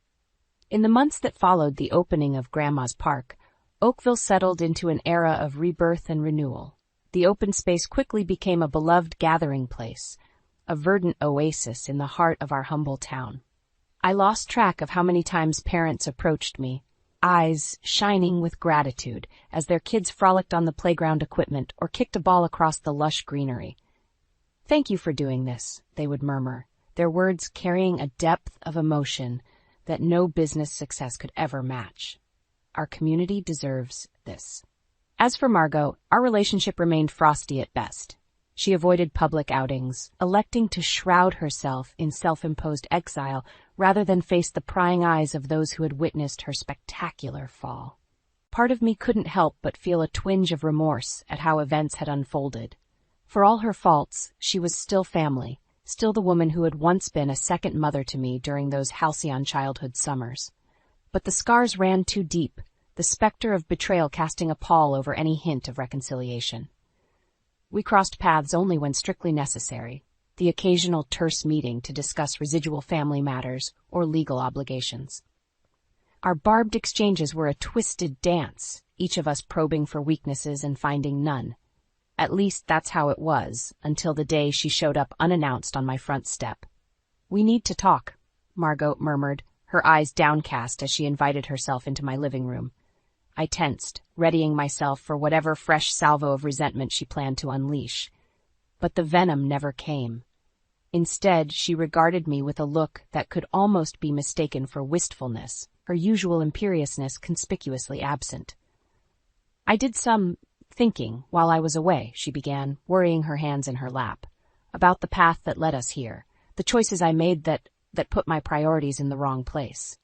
In the months that followed the opening of Grandma's park, Oakville settled into an era of rebirth and renewal. The open space quickly became a beloved gathering place, a verdant oasis in the heart of our humble town. I lost track of how many times parents approached me, eyes shining with gratitude as their kids frolicked on the playground equipment or kicked a ball across the lush greenery. "Thank you for doing this," they would murmur, their words carrying a depth of emotion that no business success could ever match. Our community deserves this. As for Margot, our relationship remained frosty at best. She avoided public outings, electing to shroud herself in self-imposed exile rather than face the prying eyes of those who had witnessed her spectacular fall. Part of me couldn't help but feel a twinge of remorse at how events had unfolded. For all her faults, she was still family, still the woman who had once been a second mother to me during those halcyon childhood summers. But the scars ran too deep, the specter of betrayal casting a pall over any hint of reconciliation. We crossed paths only when strictly necessary, the occasional terse meeting to discuss residual family matters or legal obligations. Our barbed exchanges were a twisted dance, each of us probing for weaknesses and finding none. At least that's how it was, until the day she showed up unannounced on my front step. "We need to talk," Margot murmured, her eyes downcast as she invited herself into my living room. I tensed, readying myself for whatever fresh salvo of resentment she planned to unleash. But the venom never came. Instead, she regarded me with a look that could almost be mistaken for wistfulness, her usual imperiousness conspicuously absent. "I did some thinking while I was away," she began, worrying her hands in her lap, "about the path that led us here, the choices I made that put my priorities in the wrong place."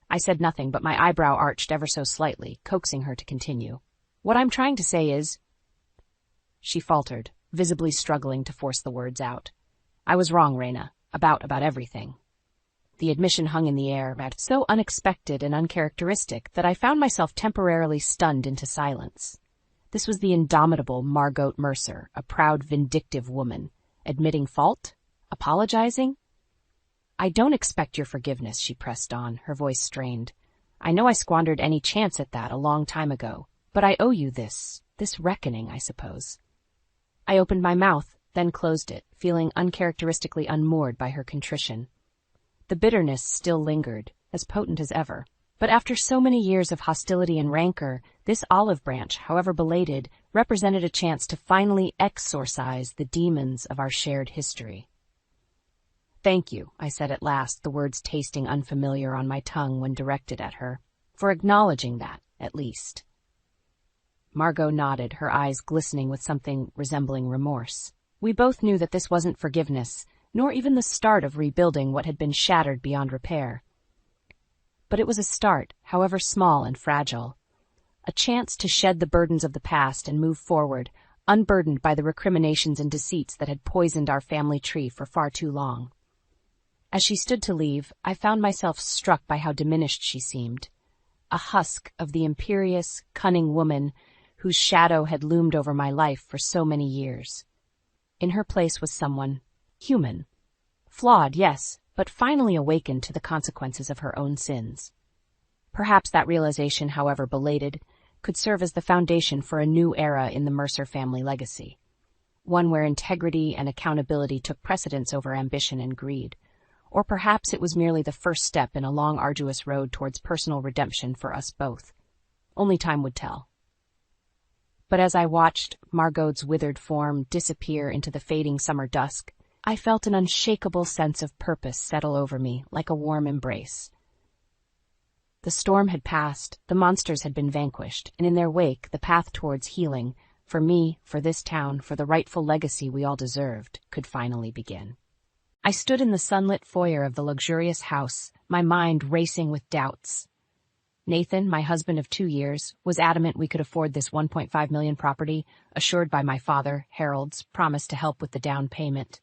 I said nothing, but my eyebrow arched ever so slightly, coaxing her to continue. "What I'm trying to say is—" She faltered, visibly struggling to force the words out. "I was wrong, Raina, about everything." The admission hung in the air, so unexpected and uncharacteristic that I found myself temporarily stunned into silence. This was the indomitable Margot Mercer, a proud, vindictive woman, admitting fault, apologizing. "I don't expect your forgiveness," she pressed on, her voice strained. "I know I squandered any chance at that a long time ago, but I owe you this reckoning, I suppose." I opened my mouth, then closed it, feeling uncharacteristically unmoored by her contrition. The bitterness still lingered, as potent as ever, but after so many years of hostility and rancor, this olive branch, however belated, represented a chance to finally exorcise the demons of our shared history. "Thank you," I said at last, the words tasting unfamiliar on my tongue when directed at her, "for acknowledging that, at least." Margot nodded, her eyes glistening with something resembling remorse. We both knew that this wasn't forgiveness, nor even the start of rebuilding what had been shattered beyond repair. But it was a start, however small and fragile. A chance to shed the burdens of the past and move forward, unburdened by the recriminations and deceits that had poisoned our family tree for far too long. As she stood to leave, I found myself struck by how diminished she seemed. A husk of the imperious, cunning woman whose shadow had loomed over my life for so many years. In her place was someone human. Flawed, yes, but finally awakened to the consequences of her own sins. Perhaps that realization, however belated, could serve as the foundation for a new era in the Mercer family legacy. One where integrity and accountability took precedence over ambition and greed. Or perhaps it was merely the first step in a long, arduous road towards personal redemption for us both. Only time would tell. But as I watched Margot's withered form disappear into the fading summer dusk, I felt an unshakable sense of purpose settle over me like a warm embrace. The storm had passed, the monsters had been vanquished, and in their wake the path towards healing, for me, for this town, for the rightful legacy we all deserved, could finally begin. I stood in the sunlit foyer of the luxurious house, my mind racing with doubts. Nathan, my husband of 2 years, was adamant we could afford this $1.5 million property, assured by my father, Harold's promise to help with the down payment.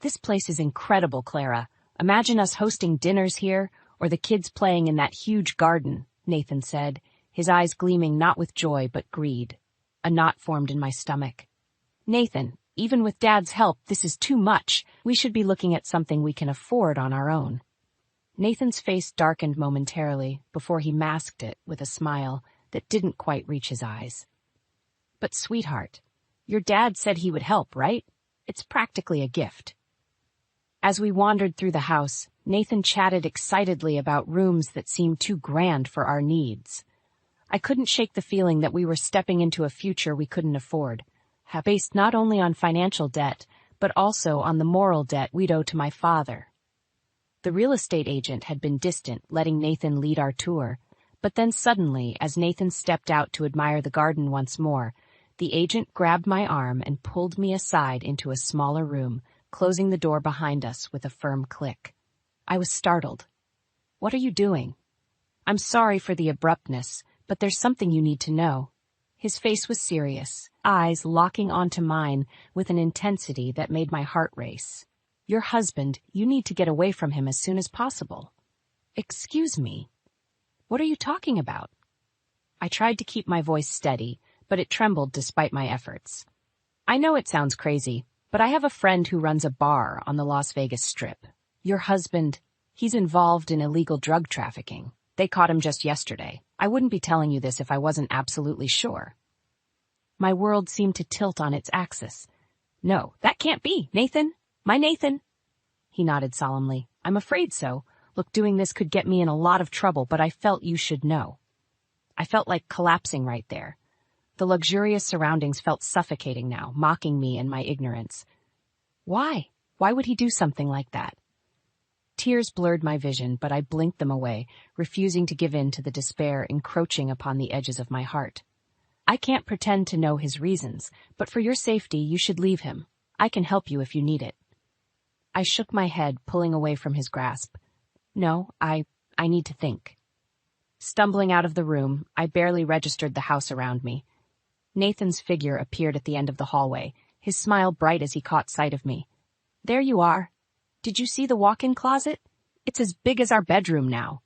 "This place is incredible, Clara. Imagine us hosting dinners here, or the kids playing in that huge garden," Nathan said, his eyes gleaming not with joy but greed. A knot formed in my stomach. "Nathan, even with Dad's help, this is too much. We should be looking at something we can afford on our own." Nathan's face darkened momentarily before he masked it with a smile that didn't quite reach his eyes. "But sweetheart, your dad said he would help, right? It's practically a gift." As we wandered through the house, Nathan chatted excitedly about rooms that seemed too grand for our needs. I couldn't shake the feeling that we were stepping into a future we couldn't afford, based not only on financial debt, but also on the moral debt we'd owe to my father. The real estate agent had been distant, letting Nathan lead our tour, but then suddenly, as Nathan stepped out to admire the garden once more, The agent grabbed my arm and pulled me aside into a smaller room, closing the door behind us with a firm click. I was startled. "What are you doing?" "I'm sorry for the abruptness, but there's something you need to know." His face was serious, eyes locking onto mine with an intensity that made my heart race. "Your husband, you need to get away from him as soon as possible." "Excuse me. What are you talking about?" I tried to keep my voice steady, but it trembled despite my efforts. "I know it sounds crazy, but I have a friend who runs a bar on the Las Vegas Strip. Your husband, he's involved in illegal drug trafficking. They caught him just yesterday. I wouldn't be telling you this if I wasn't absolutely sure." My world seemed to tilt on its axis. "No, that can't be, Nathan. My Nathan." He nodded solemnly. "I'm afraid so. Look, doing this could get me in a lot of trouble, but I felt you should know." I felt like collapsing right there. The luxurious surroundings felt suffocating now, mocking me and my ignorance. Why? Why would he do something like that? Tears blurred my vision, but I blinked them away, refusing to give in to the despair encroaching upon the edges of my heart. "I can't pretend to know his reasons, but for your safety, you should leave him. I can help you if you need it." I shook my head, pulling away from his grasp. "No, I need to think." Stumbling out of the room, I barely registered the house around me. Nathan's figure appeared at the end of the hallway, his smile bright as he caught sight of me. "There you are. Did you see the walk-in closet? It's as big as our bedroom now."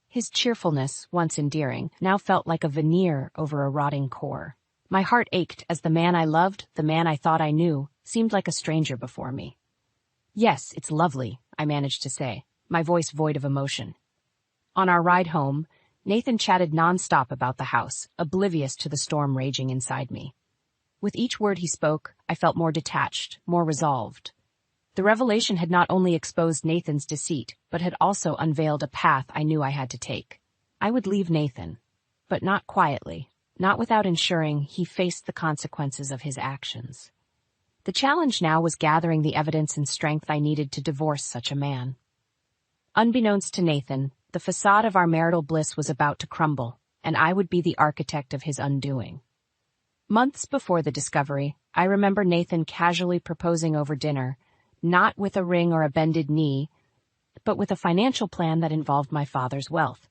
His cheerfulness, once endearing, now felt like a veneer over a rotting core. My heart ached as the man I loved, the man I thought I knew, seemed like a stranger before me. "Yes, it's lovely," I managed to say, my voice void of emotion. On our ride home, Nathan chatted nonstop about the house, oblivious to the storm raging inside me. With each word he spoke, I felt more detached, more resolved. The revelation had not only exposed Nathan's deceit, but had also unveiled a path I knew I had to take. I would leave Nathan, but not quietly, not without ensuring he faced the consequences of his actions. The challenge now was gathering the evidence and strength I needed to divorce such a man. Unbeknownst to Nathan, the facade of our marital bliss was about to crumble, and I would be the architect of his undoing. Months before the discovery, I remember Nathan casually proposing over dinner, not with a ring or a bended knee, but with a financial plan that involved my father's wealth.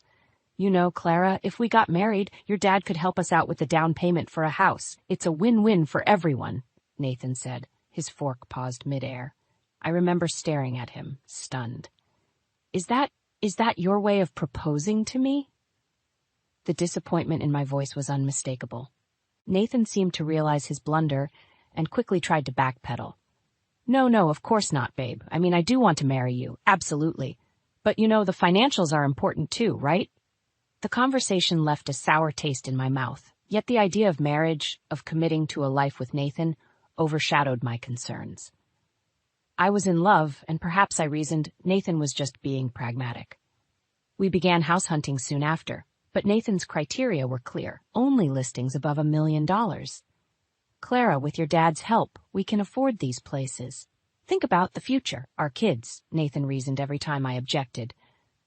"You know, Clara, if we got married, your dad could help us out with the down payment for a house. It's a win-win for everyone," Nathan said, his fork paused midair. I remember staring at him, stunned. Is that your way of proposing to me?" The disappointment in my voice was unmistakable. Nathan seemed to realize his blunder and quickly tried to backpedal. No, of course not, babe. I mean, I do want to marry you, absolutely. But you know, the financials are important too, right?" The conversation left a sour taste in my mouth, yet the idea of marriage, of committing to a life with Nathan, overshadowed my concerns. I was in love, and perhaps I reasoned Nathan was just being pragmatic. We began house hunting soon after, but Nathan's criteria were clear, only listings above $1 million. "Clara, with your dad's help, we can afford these places. Think about the future, our kids," Nathan reasoned every time I objected.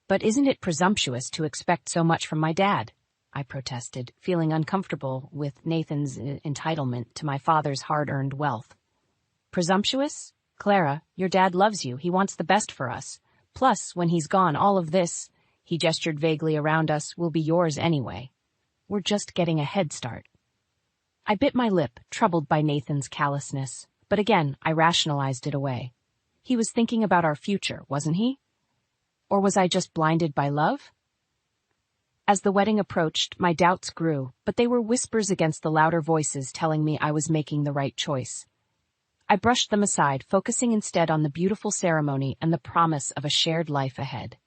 "But isn't it presumptuous to expect so much from my dad?" I protested, feeling uncomfortable with Nathan's entitlement to my father's hard-earned wealth. "Presumptuous? Clara, your dad loves you. He wants the best for us. Plus, when he's gone, all of this," he gestured vaguely around us, "will be yours anyway. We're just getting a head start." I bit my lip, troubled by Nathan's callousness, but again I rationalized it away. He was thinking about our future, wasn't he? Or was I just blinded by love? As the wedding approached, my doubts grew, but they were whispers against the louder voices telling me I was making the right choice. I brushed them aside, focusing instead on the beautiful ceremony and the promise of a shared life ahead.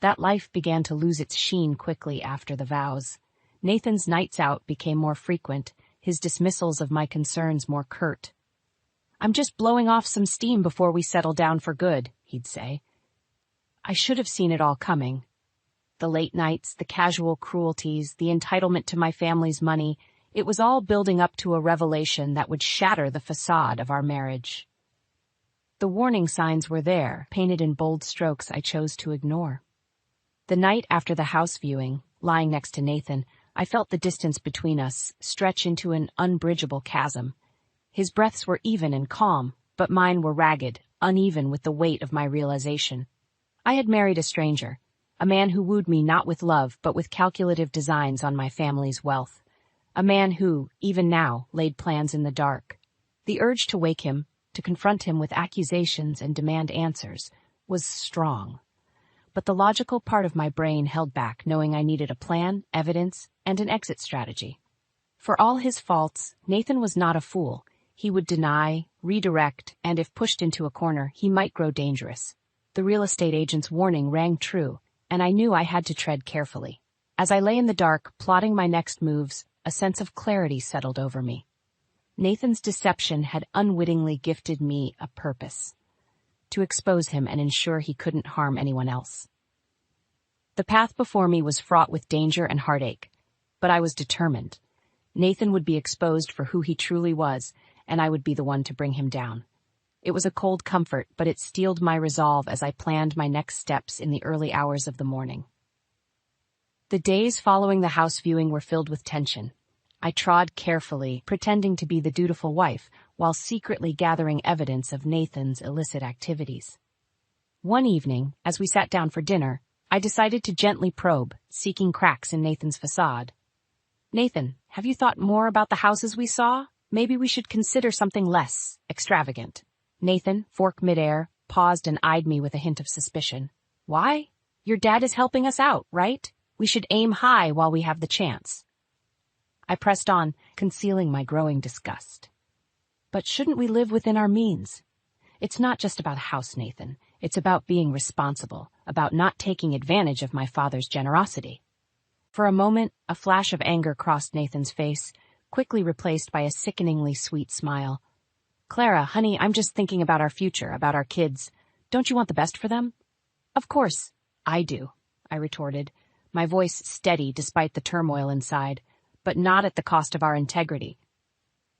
That life began to lose its sheen quickly after the vows. Nathan's nights out became more frequent, his dismissals of my concerns more curt. "I'm just blowing off some steam before we settle down for good," he'd say. I should have seen it all coming. The late nights, the casual cruelties, the entitlement to my family's money, it was all building up to a revelation that would shatter the facade of our marriage. The warning signs were there, painted in bold strokes I chose to ignore. The night after the house viewing, lying next to Nathan, I felt the distance between us stretch into an unbridgeable chasm. His breaths were even and calm, but mine were ragged, uneven with the weight of my realization. I had married a stranger, a man who wooed me not with love but with calculative designs on my family's wealth. A man who, even now, laid plans in the dark. The urge to wake him, to confront him with accusations and demand answers, was strong. But the logical part of my brain held back, knowing I needed a plan, evidence, and an exit strategy. For all his faults, Nathan was not a fool. He would deny, redirect, and if pushed into a corner, he might grow dangerous. The real estate agent's warning rang true, and I knew I had to tread carefully. As I lay in the dark, plotting my next moves, a sense of clarity settled over me. Nathan's deception had unwittingly gifted me a purpose: to expose him and ensure he couldn't harm anyone else. The path before me was fraught with danger and heartache, but I was determined. Nathan would be exposed for who he truly was, and I would be the one to bring him down. It was a cold comfort, but it steeled my resolve as I planned my next steps in the early hours of the morning. The days following the house viewing were filled with tension. I trod carefully, pretending to be the dutiful wife, while secretly gathering evidence of Nathan's illicit activities. One evening, as we sat down for dinner, I decided to gently probe, seeking cracks in Nathan's facade. "Nathan, have you thought more about the houses we saw? Maybe we should consider something less extravagant." Nathan, fork midair, paused and eyed me with a hint of suspicion. "Why? Your dad is helping us out, right? We should aim high while we have the chance." I pressed on, concealing my growing disgust. "But shouldn't we live within our means? It's not just about a house, Nathan. It's about being responsible, about not taking advantage of my father's generosity." For a moment, a flash of anger crossed Nathan's face, quickly replaced by a sickeningly sweet smile. "Clara, honey, I'm just thinking about our future, about our kids. Don't you want the best for them?" "Of course, I do," I retorted, my voice steady despite the turmoil inside, but not at the cost of our integrity.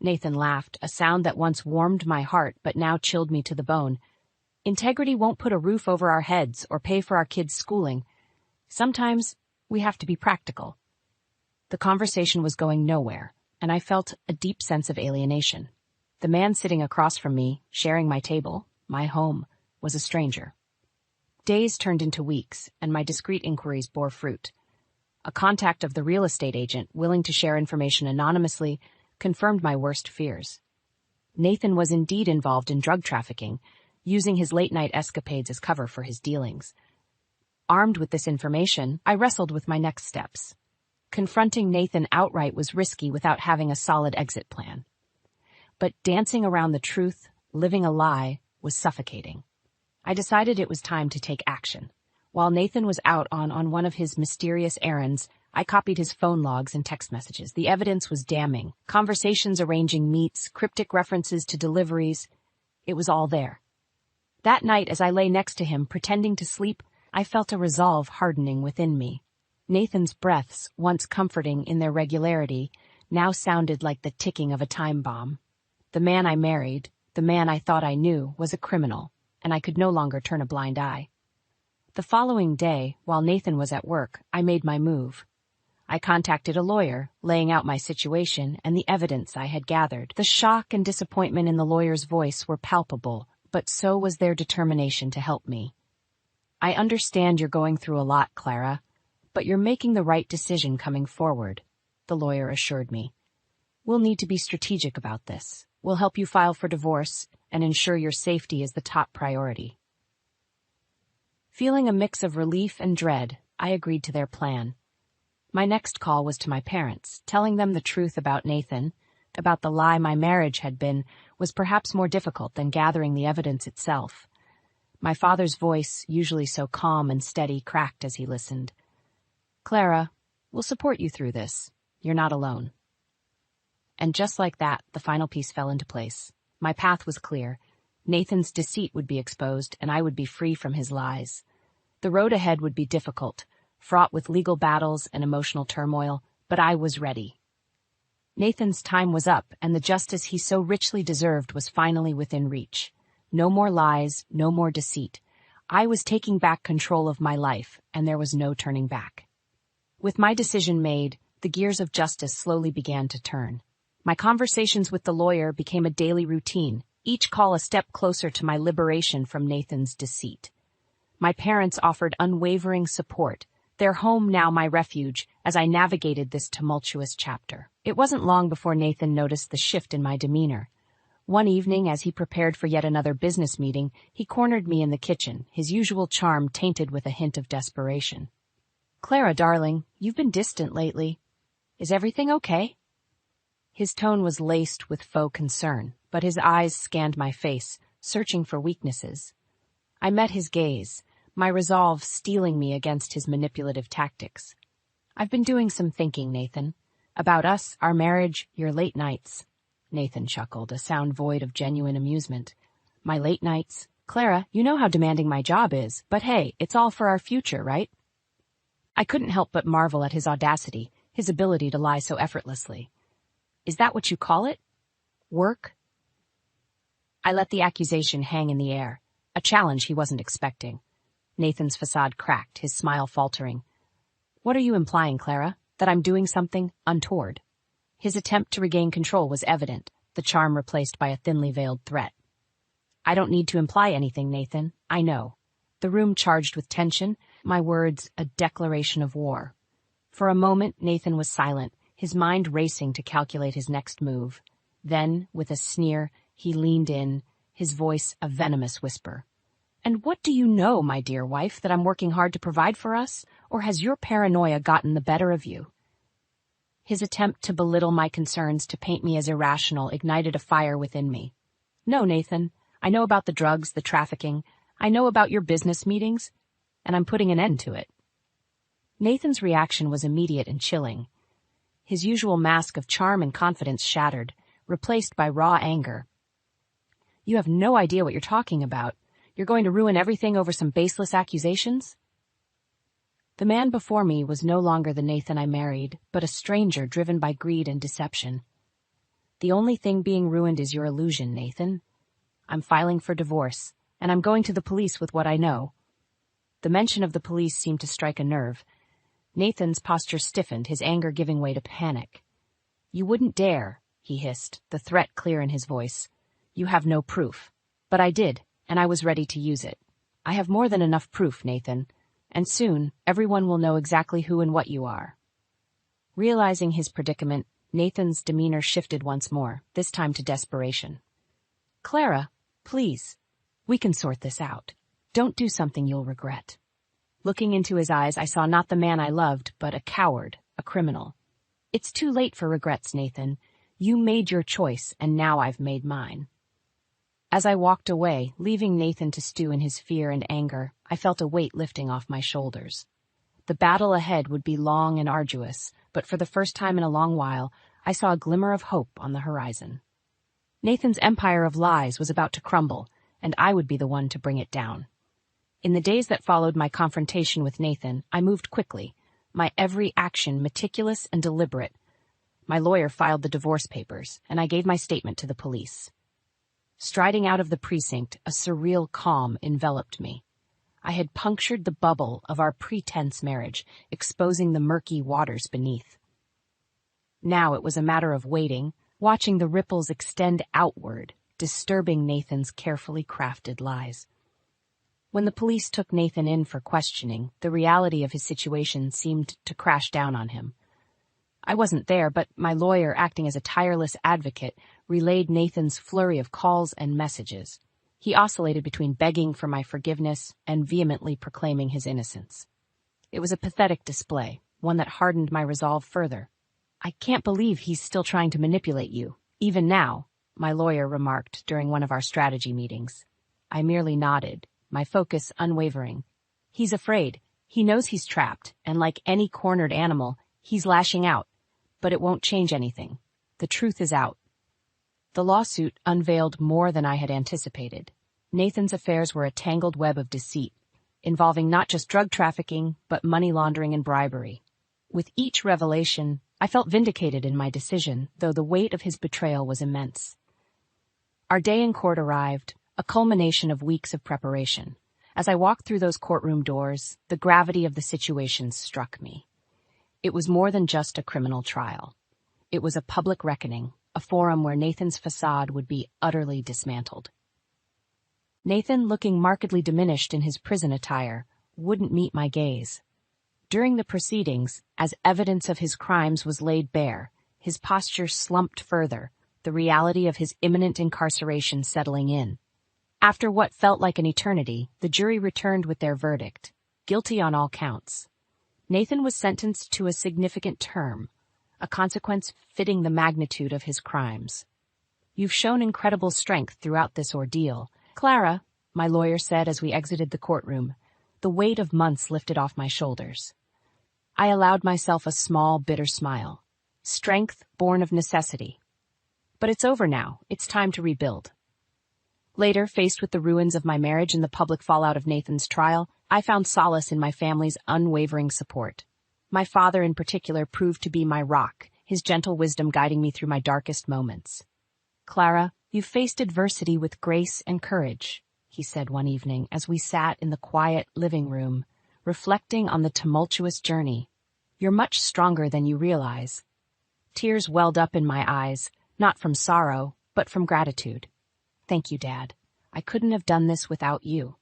Nathan laughed, a sound that once warmed my heart but now chilled me to the bone. "Integrity won't put a roof over our heads or pay for our kids' schooling. Sometimes we have to be practical." The conversation was going nowhere, and I felt a deep sense of alienation. The man sitting across from me, sharing my table, my home, was a stranger. Days turned into weeks, and my discreet inquiries bore fruit. A contact of the real estate agent, willing to share information anonymously, confirmed my worst fears. Nathan was indeed involved in drug trafficking, using his late-night escapades as cover for his dealings. Armed with this information, I wrestled with my next steps. Confronting Nathan outright was risky without having a solid exit plan. But dancing around the truth, living a lie, was suffocating. I decided it was time to take action. While Nathan was out on one of his mysterious errands, I copied his phone logs and text messages. The evidence was damning. Conversations arranging meets, cryptic references to deliveries. It was all there. That night, as I lay next to him, pretending to sleep, I felt a resolve hardening within me. Nathan's breaths, once comforting in their regularity, now sounded like the ticking of a time bomb. The man I married, the man I thought I knew, was a criminal, and I could no longer turn a blind eye. The following day, while Nathan was at work, I made my move. I contacted a lawyer, laying out my situation and the evidence I had gathered. The shock and disappointment in the lawyer's voice were palpable, but so was their determination to help me. "I understand you're going through a lot, Clara, but you're making the right decision coming forward," the lawyer assured me. "We'll need to be strategic about this. We'll help you file for divorce and ensure your safety is the top priority." Feeling a mix of relief and dread, I agreed to their plan. My next call was to my parents, telling them the truth about Nathan, about the lie my marriage had been, was perhaps more difficult than gathering the evidence itself. My father's voice, usually so calm and steady, cracked as he listened. "Clara, we'll support you through this. You're not alone." And just like that, the final piece fell into place. My path was clear. Nathan's deceit would be exposed, and I would be free from his lies. The road ahead would be difficult, fraught with legal battles and emotional turmoil, but I was ready. Nathan's time was up, and the justice he so richly deserved was finally within reach. No more lies, no more deceit. I was taking back control of my life, and there was no turning back. With my decision made, The gears of justice slowly began to turn. My conversations with the lawyer became a daily routine, each call a step closer to my liberation from Nathan's deceit. My parents offered unwavering support, their home now my refuge, as I navigated this tumultuous chapter. It wasn't long before Nathan noticed the shift in my demeanor. One evening, as he prepared for yet another business meeting, he cornered me in the kitchen, his usual charm tainted with a hint of desperation. "Clara, darling, you've been distant lately. Is everything okay?" His tone was laced with faux concern, but his eyes scanned my face, searching for weaknesses. I met his gaze, my resolve steeling me against his manipulative tactics. "I've been doing some thinking, Nathan. About us, our marriage, your late nights." Nathan chuckled, a sound void of genuine amusement. "My late nights? Clara, you know how demanding my job is, but hey, it's all for our future, right?" I couldn't help but marvel at his audacity, his ability to lie so effortlessly. "Is that what you call it? Work?" I let the accusation hang in the air, a challenge he wasn't expecting. Nathan's facade cracked, his smile faltering. "What are you implying, Clara? That I'm doing something untoward?" His attempt to regain control was evident, the charm replaced by a thinly veiled threat. "I don't need to imply anything, Nathan. I know." The room charged with tension, my words a declaration of war. For a moment, Nathan was silent, his mind racing to calculate his next move. Then, with a sneer, he leaned in, his voice a venomous whisper. "And what do you know, my dear wife, that I'm working hard to provide for us? Or has your paranoia gotten the better of you?" His attempt to belittle my concerns, to paint me as irrational, ignited a fire within me. "No, Nathan, I know about the drugs, the trafficking. I know about your business meetings, and I'm putting an end to it." Nathan's reaction was immediate and chilling. His usual mask of charm and confidence shattered, replaced by raw anger. "You have no idea what you're talking about. You're going to ruin everything over some baseless accusations?" The man before me was no longer the Nathan I married, but a stranger driven by greed and deception. "The only thing being ruined is your illusion, Nathan. I'm filing for divorce, and I'm going to the police with what I know." The mention of the police seemed to strike a nerve. Nathan's posture stiffened, his anger giving way to panic. "You wouldn't dare," he hissed, the threat clear in his voice. "You have no proof." But I did, and I was ready to use it. "I have more than enough proof, Nathan. And soon, everyone will know exactly who and what you are." Realizing his predicament, Nathan's demeanor shifted once more, this time to desperation. "Clara, please. We can sort this out. Don't do something you'll regret." Looking into his eyes, I saw not the man I loved, but a coward, a criminal. "It's too late for regrets, Nathan. You made your choice, and now I've made mine." As I walked away, leaving Nathan to stew in his fear and anger, I felt a weight lifting off my shoulders. The battle ahead would be long and arduous, but for the first time in a long while, I saw a glimmer of hope on the horizon. Nathan's empire of lies was about to crumble, and I would be the one to bring it down. In the days that followed my confrontation with Nathan, I moved quickly, my every action meticulous and deliberate. My lawyer filed the divorce papers, and I gave my statement to the police. Striding out of the precinct, a surreal calm enveloped me. I had punctured the bubble of our pretense marriage, exposing the murky waters beneath. Now it was a matter of waiting, watching the ripples extend outward, disturbing Nathan's carefully crafted lies. When the police took Nathan in for questioning, the reality of his situation seemed to crash down on him. I wasn't there, but my lawyer, acting as a tireless advocate, relayed Nathan's flurry of calls and messages. He oscillated between begging for my forgiveness and vehemently proclaiming his innocence. It was a pathetic display, one that hardened my resolve further. "I can't believe he's still trying to manipulate you, even now," my lawyer remarked during one of our strategy meetings. I merely nodded, my focus unwavering. "He's afraid. He knows he's trapped, and like any cornered animal, he's lashing out. But it won't change anything. The truth is out." The lawsuit unveiled more than I had anticipated. Nathan's affairs were a tangled web of deceit, involving not just drug trafficking, but money laundering and bribery. With each revelation, I felt vindicated in my decision, though the weight of his betrayal was immense. Our day in court arrived, a culmination of weeks of preparation. As I walked through those courtroom doors, the gravity of the situation struck me. It was more than just a criminal trial. It was a public reckoning, a forum where Nathan's facade would be utterly dismantled. Nathan, looking markedly diminished in his prison attire, wouldn't meet my gaze. During the proceedings, as evidence of his crimes was laid bare, his posture slumped further, the reality of his imminent incarceration settling in. After what felt like an eternity, the jury returned with their verdict, guilty on all counts. Nathan was sentenced to a significant term, a consequence fitting the magnitude of his crimes. "You've shown incredible strength throughout this ordeal, Clara," my lawyer said as we exited the courtroom, the weight of months lifted off my shoulders. I allowed myself a small, bitter smile. Strength born of necessity. But it's over now. It's time to rebuild. Later, faced with the ruins of my marriage and the public fallout of Nathan's trial, I found solace in my family's unwavering support. My father in particular proved to be my rock, his gentle wisdom guiding me through my darkest moments. "Clara, you've faced adversity with grace and courage," he said one evening as we sat in the quiet living room, reflecting on the tumultuous journey. "You're much stronger than you realize." Tears welled up in my eyes, not from sorrow, but from gratitude. "Thank you, Dad. I couldn't have done this without you.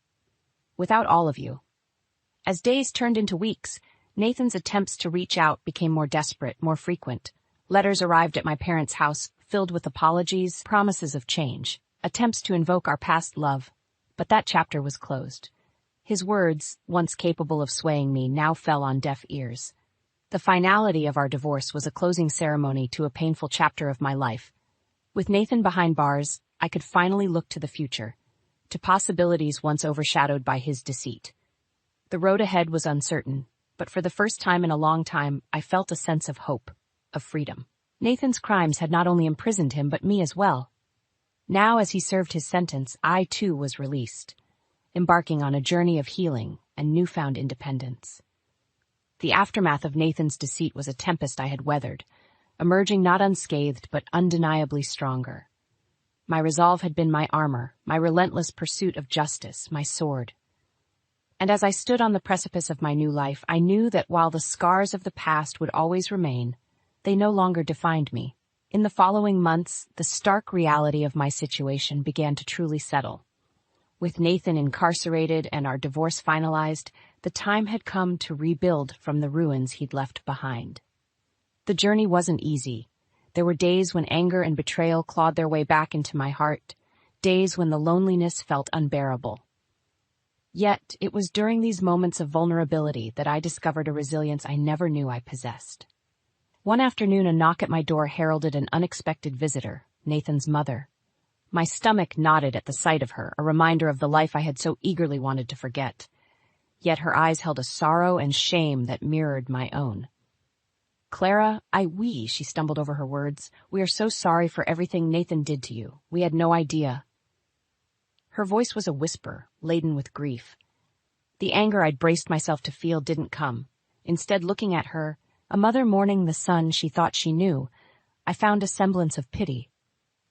Without all of you." As days turned into weeks, Nathan's attempts to reach out became more desperate, more frequent. Letters arrived at my parents' house, filled with apologies, promises of change, attempts to invoke our past love. But that chapter was closed. His words, once capable of swaying me, now fell on deaf ears. The finality of our divorce was a closing ceremony to a painful chapter of my life. With Nathan behind bars, I could finally look to the future, to possibilities once overshadowed by his deceit. The road ahead was uncertain, but for the first time in a long time, I felt a sense of hope, of freedom. Nathan's crimes had not only imprisoned him, but me as well. Now, as he served his sentence, I too was released, embarking on a journey of healing and newfound independence. The aftermath of Nathan's deceit was a tempest I had weathered, emerging not unscathed but undeniably stronger. My resolve had been my armor, my relentless pursuit of justice, my sword. And as I stood on the precipice of my new life, I knew that while the scars of the past would always remain, they no longer defined me. In the following months, the stark reality of my situation began to truly settle. With Nathan incarcerated and our divorce finalized, the time had come to rebuild from the ruins he'd left behind. The journey wasn't easy. There were days when anger and betrayal clawed their way back into my heart, days when the loneliness felt unbearable. Yet, it was during these moments of vulnerability that I discovered a resilience I never knew I possessed. One afternoon, a knock at my door heralded an unexpected visitor, Nathan's mother. My stomach knotted at the sight of her, a reminder of the life I had so eagerly wanted to forget. Yet her eyes held a sorrow and shame that mirrored my own. "Clara, she stumbled over her words. "We are so sorry for everything Nathan did to you. We had no idea." Her voice was a whisper, laden with grief. The anger I'd braced myself to feel didn't come. Instead, looking at her, a mother mourning the son she thought she knew, I found a semblance of pity.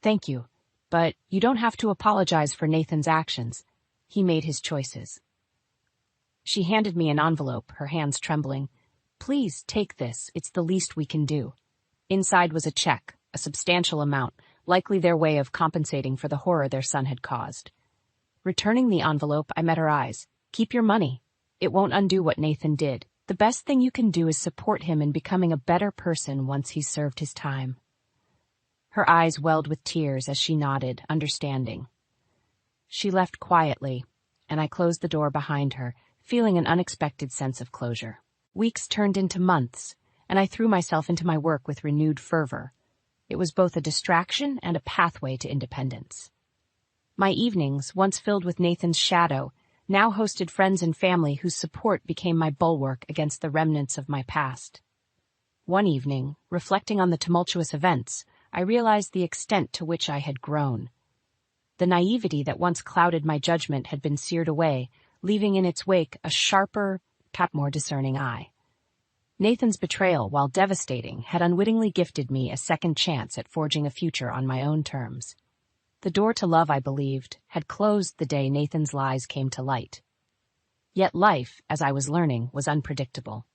"Thank you, but you don't have to apologize for Nathan's actions. He made his choices." She handed me an envelope, her hands trembling. "Please take this. It's the least we can do." Inside was a check, a substantial amount, likely their way of compensating for the horror their son had caused. Returning the envelope, I met her eyes. "Keep your money. It won't undo what Nathan did. The best thing you can do is support him in becoming a better person once he's served his time." Her eyes welled with tears as she nodded, understanding. She left quietly, and I closed the door behind her, feeling an unexpected sense of closure. Weeks turned into months, and I threw myself into my work with renewed fervor. It was both a distraction and a pathway to independence. My evenings, once filled with Nathan's shadow, now hosted friends and family whose support became my bulwark against the remnants of my past. One evening, reflecting on the tumultuous events, I realized the extent to which I had grown. The naivety that once clouded my judgment had been seared away, leaving in its wake a sharper, more discerning eye. Nathan's betrayal, while devastating, had unwittingly gifted me a second chance at forging a future on my own terms. The door to love, I believed, had closed the day Nathan's lies came to light. Yet life, as I was learning, was unpredictable.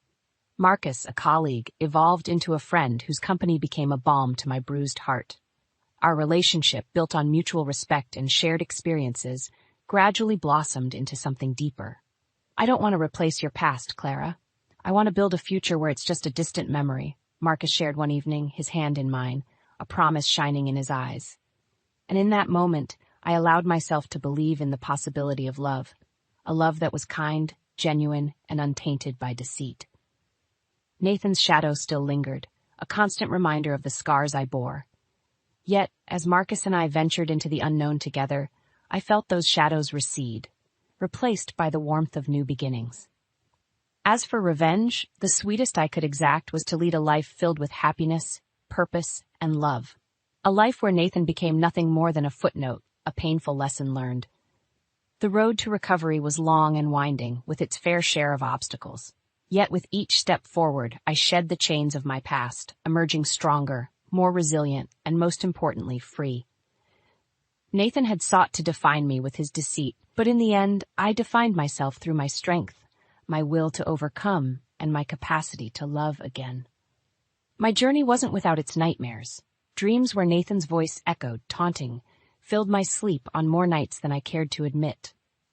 Marcus, a colleague, evolved into a friend whose company became a balm to my bruised heart. Our relationship, built on mutual respect and shared experiences, gradually blossomed into something deeper. I don't want to replace your past, Clara. I want to build a future where it's just a distant memory, Marcus shared one evening, his hand in mine, a promise shining in his eyes. And in that moment, I allowed myself to believe in the possibility of love, a love that was kind, genuine, and untainted by deceit. Nathan's shadow still lingered, a constant reminder of the scars I bore. Yet, as Marcus and I ventured into the unknown together, I felt those shadows recede, replaced by the warmth of new beginnings. As for revenge, the sweetest I could exact was to lead a life filled with happiness, purpose, and love. A life where Nathan became nothing more than a footnote, a painful lesson learned. The road to recovery was long and winding, with its fair share of obstacles. Yet with each step forward, I shed the chains of my past, emerging stronger, more resilient, and most importantly, free. Nathan had sought to define me with his deceit, but in the end, I defined myself through my strength, my will to overcome, and my capacity to love again. My journey wasn't without its nightmares. Dreams where Nathan's voice echoed, taunting, filled my sleep on more nights than I cared to admit.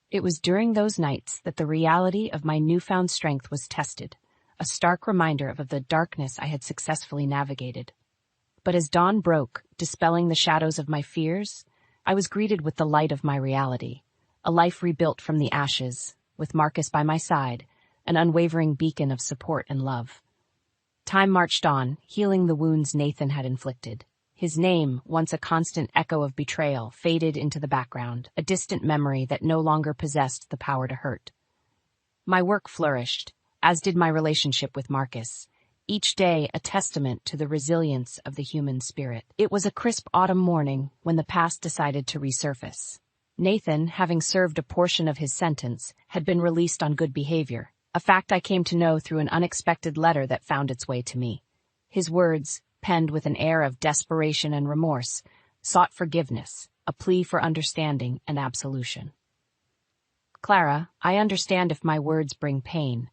It was during those nights that the reality of my newfound strength was tested, a stark reminder of the darkness I had successfully navigated. But as dawn broke, dispelling the shadows of my fears, I was greeted with the light of my reality, a life rebuilt from the ashes, with Marcus by my side, an unwavering beacon of support and love. Time marched on, healing the wounds Nathan had inflicted. His name, once a constant echo of betrayal, faded into the background, a distant memory that no longer possessed the power to hurt. My work flourished, as did my relationship with Marcus, each day a testament to the resilience of the human spirit. It was a crisp autumn morning when the past decided to resurface. Nathan, having served a portion of his sentence, had been released on good behavior, a fact I came to know through an unexpected letter that found its way to me. His words, penned with an air of desperation and remorse, sought forgiveness, a plea for understanding and absolution. Clara, I understand if my words bring pain,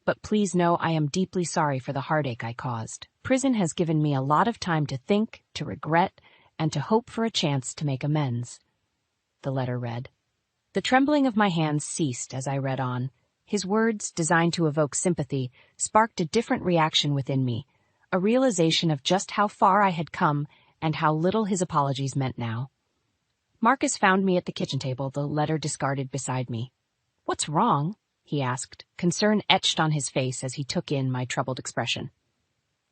but please know I am deeply sorry for the heartache I caused. Prison has given me a lot of time to think, to regret, and to hope for a chance to make amends. The letter read. The trembling of my hands ceased as I read on. His words, designed to evoke sympathy, sparked a different reaction within me, a realization of just how far I had come and how little his apologies meant now. Marcus found me at the kitchen table, the letter discarded beside me. "What's wrong?" he asked, concern etched on his face as he took in my troubled expression.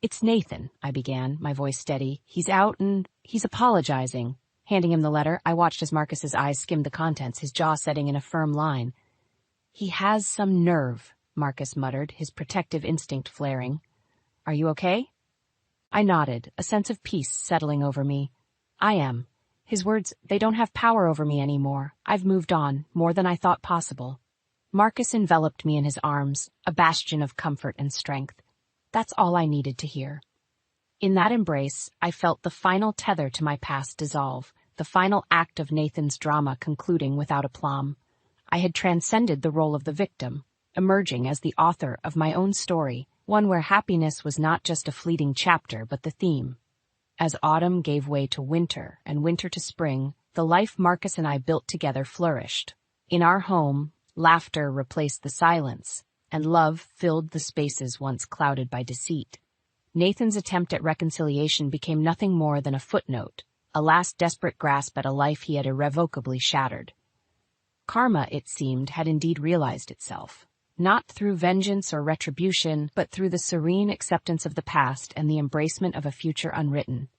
"It's Nathan," I began, my voice steady. "He's out and he's apologizing." Handing him the letter, I watched as Marcus's eyes skimmed the contents, his jaw setting in a firm line. "He has some nerve," Marcus muttered, his protective instinct flaring. "Are you okay?" I nodded, a sense of peace settling over me. "I am." His words, they don't have power over me anymore. I've moved on, more than I thought possible. Marcus enveloped me in his arms, a bastion of comfort and strength. That's all I needed to hear. In that embrace, I felt the final tether to my past dissolve, the final act of Nathan's drama concluding without aplomb. I had transcended the role of the victim, emerging as the author of my own story, one where happiness was not just a fleeting chapter but the theme. As autumn gave way to winter and winter to spring, the life Marcus and I built together flourished. In our home, laughter replaced the silence, and love filled the spaces once clouded by deceit. Nathan's attempt at reconciliation became nothing more than a footnote, a last desperate grasp at a life he had irrevocably shattered. Karma, it seemed, had indeed realized itself, not through vengeance or retribution, but through the serene acceptance of the past and the embracement of a future unwritten.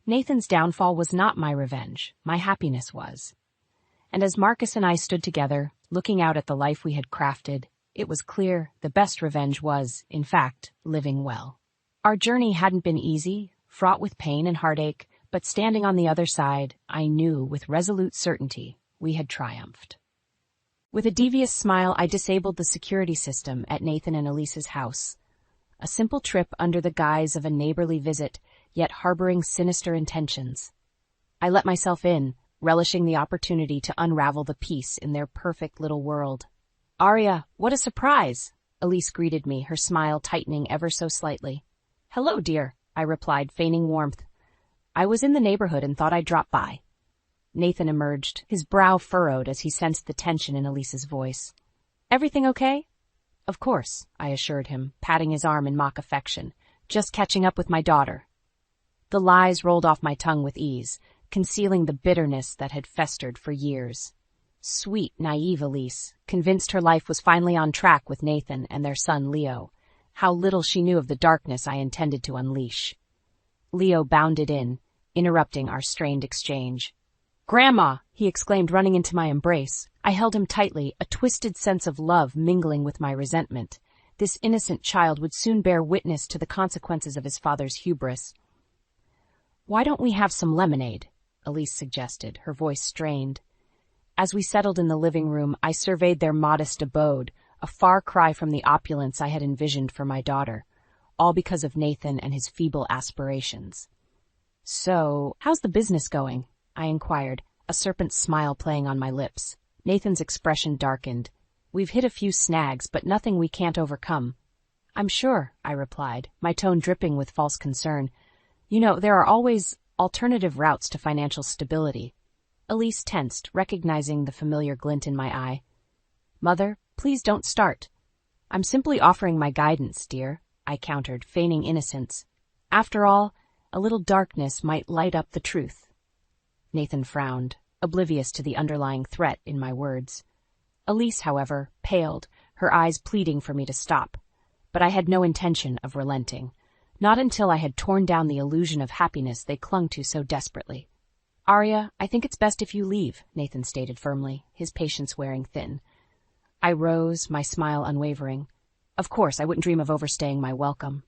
Nathan's downfall was not my revenge, my happiness was. And as Marcus and I stood together, looking out at the life we had crafted, it was clear the best revenge was, in fact, living well. Our journey hadn't been easy, fraught with pain and heartache, but standing on the other side, I knew with resolute certainty we had triumphed. With a devious smile, I disabled the security system at Nathan and Elise's house. A simple trip under the guise of a neighborly visit, yet harboring sinister intentions. I let myself in, relishing the opportunity to unravel the peace in their perfect little world. "Arya, what a surprise!" Elise greeted me, her smile tightening ever so slightly. "Hello, dear," I replied, feigning warmth. "I was in the neighborhood and thought I'd drop by." Nathan emerged, his brow furrowed as he sensed the tension in Elise's voice. "Everything okay?" "Of course," I assured him, patting his arm in mock affection. "Just catching up with my daughter." The lies rolled off my tongue with ease, concealing the bitterness that had festered for years. Sweet, naive Elise, convinced her life was finally on track with Nathan and their son Leo. How little she knew of the darkness I intended to unleash. Leo bounded in, interrupting our strained exchange. "Grandma!" he exclaimed, running into my embrace. I held him tightly, a twisted sense of love mingling with my resentment. This innocent child would soon bear witness to the consequences of his father's hubris. "Why don't we have some lemonade?" Elise suggested, her voice strained. As we settled in the living room, I surveyed their modest abode, a far cry from the opulence I had envisioned for my daughter, all because of Nathan and his feeble aspirations. "So, how's the business going?" I inquired, a serpent smile playing on my lips. Nathan's expression darkened. "We've hit a few snags, but nothing we can't overcome." "I'm sure," I replied, my tone dripping with false concern. "You know, there are always alternative routes to financial stability." Elise tensed, recognizing the familiar glint in my eye. "Mother, please don't start." "I'm simply offering my guidance, dear," I countered, feigning innocence. "After all, a little darkness might light up the truth." Nathan frowned, oblivious to the underlying threat in my words. Elise, however, paled, her eyes pleading for me to stop. But I had no intention of relenting, not until I had torn down the illusion of happiness they clung to so desperately. "Arya, I think it's best if you leave," Nathan stated firmly, his patience wearing thin. I rose, my smile unwavering. Of course, I wouldn't dream of overstaying my welcome.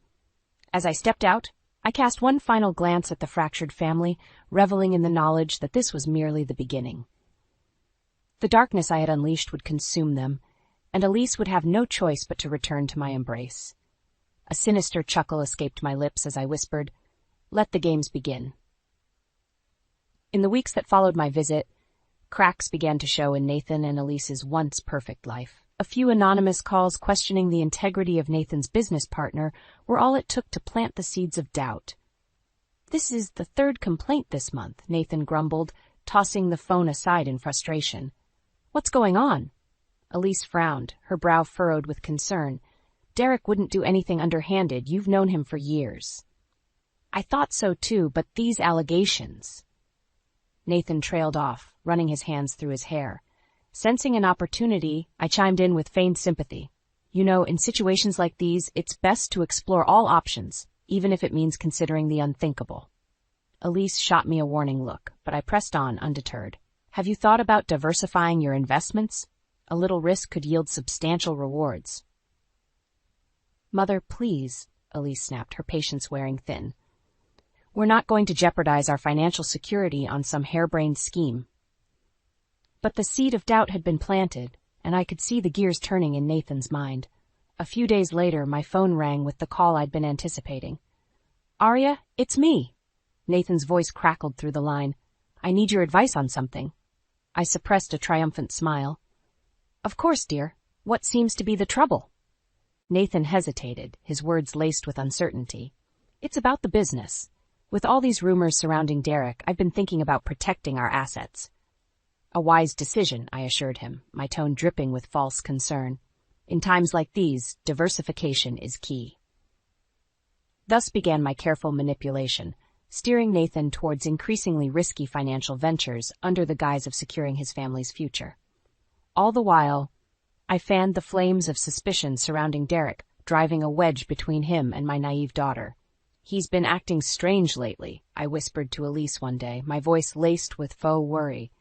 As I stepped out, I cast one final glance at the fractured family, reveling in the knowledge that this was merely the beginning. The darkness I had unleashed would consume them, and Elise would have no choice but to return to my embrace. A sinister chuckle escaped my lips as I whispered, "Let the games begin." In the weeks that followed my visit, cracks began to show in Nathan and Elise's once perfect life. A few anonymous calls questioning the integrity of Nathan's business partner were all it took to plant the seeds of doubt. "This is the third complaint this month," Nathan grumbled, tossing the phone aside in frustration. "What's going on?" Elise frowned, her brow furrowed with concern. "Derek wouldn't do anything underhanded. You've known him for years." "I thought so too, but these allegations—" Nathan trailed off, running his hands through his hair. Sensing an opportunity, I chimed in with feigned sympathy. "You know, in situations like these, it's best to explore all options, even if it means considering the unthinkable." Elise shot me a warning look, but I pressed on undeterred. "Have you thought about diversifying your investments? A little risk could yield substantial rewards." "Mother, please," Elise snapped, her patience wearing thin. "We're not going to jeopardize our financial security on some harebrained scheme." But the seed of doubt had been planted, and I could see the gears turning in Nathan's mind. A few days later, my phone rang with the call I'd been anticipating. "Arya, it's me." Nathan's voice crackled through the line. "I need your advice on something." I suppressed a triumphant smile. "Of course, dear. What seems to be the trouble?" Nathan hesitated, his words laced with uncertainty. "It's about the business. With all these rumors surrounding Derek, I've been thinking about protecting our assets." "A wise decision," I assured him, my tone dripping with false concern. "In times like these, diversification is key." Thus began my careful manipulation, steering Nathan towards increasingly risky financial ventures under the guise of securing his family's future. All the while, I fanned the flames of suspicion surrounding Derek, driving a wedge between him and my naive daughter. "He's been acting strange lately," I whispered to Elise one day, my voice laced with faux worry.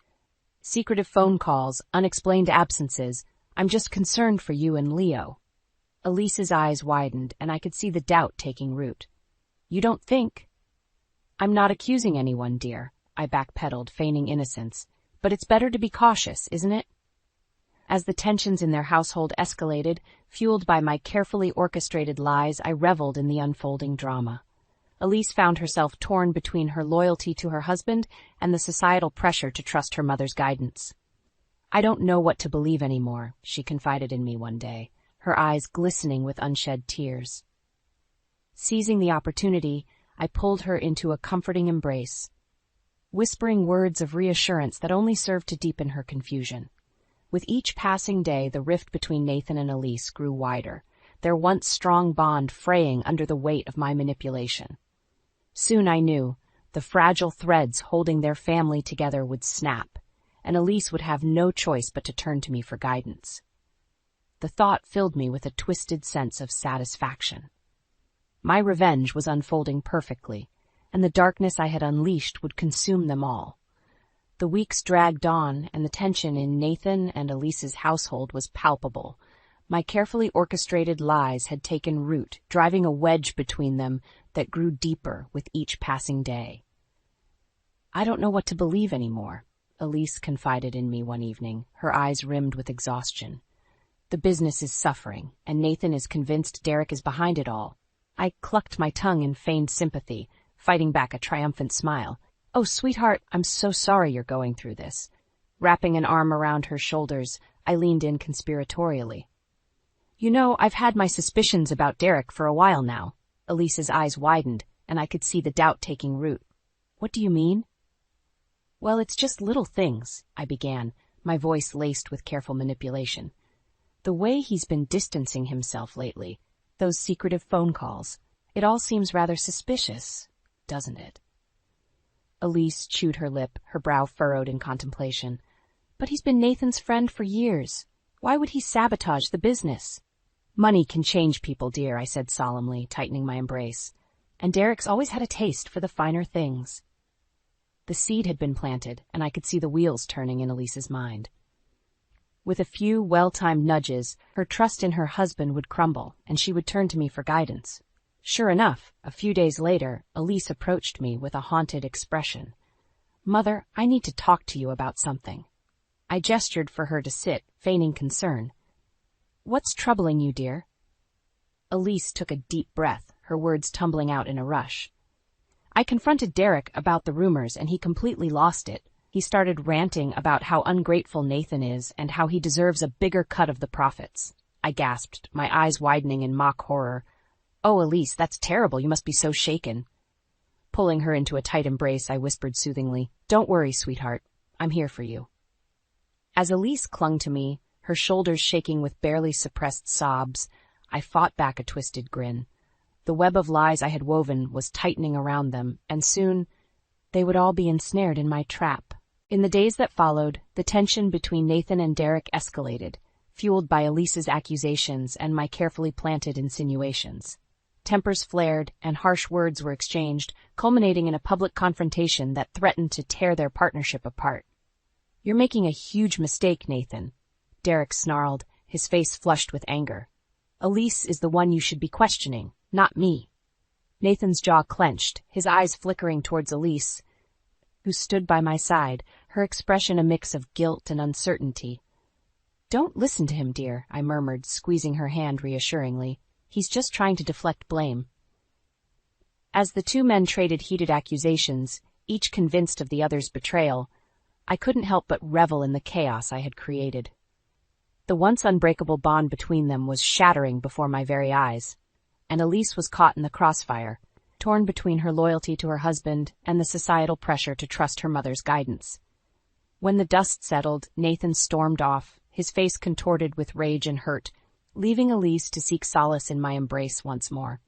"Secretive phone calls, unexplained absences. I'm just concerned for you and Leo." Elise's eyes widened, and I could see the doubt taking root. "You don't think—" "I'm not accusing anyone, dear," I backpedaled, feigning innocence. "But it's better to be cautious, isn't it?" As the tensions in their household escalated, fueled by my carefully orchestrated lies, I reveled in the unfolding drama. Elise found herself torn between her loyalty to her husband and the societal pressure to trust her mother's guidance. "I don't know what to believe anymore," she confided in me one day, her eyes glistening with unshed tears. Seizing the opportunity, I pulled her into a comforting embrace, whispering words of reassurance that only served to deepen her confusion. With each passing day, the rift between Nathan and Elise grew wider, their once strong bond fraying under the weight of my manipulation. Soon I knew the fragile threads holding their family together would snap, and Elise would have no choice but to turn to me for guidance. The thought filled me with a twisted sense of satisfaction. My revenge was unfolding perfectly, and the darkness I had unleashed would consume them all. The weeks dragged on, and the tension in Nathan and Elise's household was palpable. My carefully orchestrated lies had taken root, driving a wedge between them that grew deeper with each passing day. "I don't know what to believe anymore," Elise confided in me one evening, her eyes rimmed with exhaustion. "The business is suffering, and Nathan is convinced Derek is behind it all." I clucked my tongue in feigned sympathy, fighting back a triumphant smile. "Oh, sweetheart, I'm so sorry you're going through this." Wrapping an arm around her shoulders, I leaned in conspiratorially. "You know, I've had my suspicions about Derek for a while now." Elise's eyes widened, and I could see the doubt taking root. "What do you mean?" "Well, it's just little things," I began, my voice laced with careful manipulation. "The way he's been distancing himself lately, those secretive phone calls, it all seems rather suspicious, doesn't it?" Elise chewed her lip, her brow furrowed in contemplation. "But he's been Nathan's friend for years. Why would he sabotage the business?" "Money can change people, dear," I said solemnly, tightening my embrace. "And Derek's always had a taste for the finer things." The seed had been planted, and I could see the wheels turning in Elise's mind. With a few well-timed nudges, her trust in her husband would crumble, and she would turn to me for guidance. Sure enough, a few days later, Elise approached me with a haunted expression. "Mother, I need to talk to you about something." I gestured for her to sit, feigning concern. "What's troubling you, dear?" Elise took a deep breath, her words tumbling out in a rush. "I confronted Derek about the rumors, and he completely lost it. He started ranting about how ungrateful Nathan is and how he deserves a bigger cut of the profits." I gasped, my eyes widening in mock horror. "Oh, Elise, that's terrible. You must be so shaken." Pulling her into a tight embrace, I whispered soothingly, "Don't worry, sweetheart. I'm here for you." As Elise clung to me, her shoulders shaking with barely suppressed sobs, I fought back a twisted grin. The web of lies I had woven was tightening around them, and soon they would all be ensnared in my trap. In the days that followed, the tension between Nathan and Derek escalated, fueled by Elise's accusations and my carefully planted insinuations. Tempers flared, and harsh words were exchanged, culminating in a public confrontation that threatened to tear their partnership apart. "You're making a huge mistake, Nathan," Derek snarled, his face flushed with anger. "Elise is the one you should be questioning, not me." Nathan's jaw clenched, his eyes flickering towards Elise, who stood by my side, her expression a mix of guilt and uncertainty. "Don't listen to him, dear," I murmured, squeezing her hand reassuringly. "He's just trying to deflect blame." As the two men traded heated accusations, each convinced of the other's betrayal, I couldn't help but revel in the chaos I had created. The once unbreakable bond between them was shattering before my very eyes, and Elise was caught in the crossfire, torn between her loyalty to her husband and the societal pressure to trust her mother's guidance. When the dust settled, Nathan stormed off, his face contorted with rage and hurt, leaving Elise to seek solace in my embrace once more.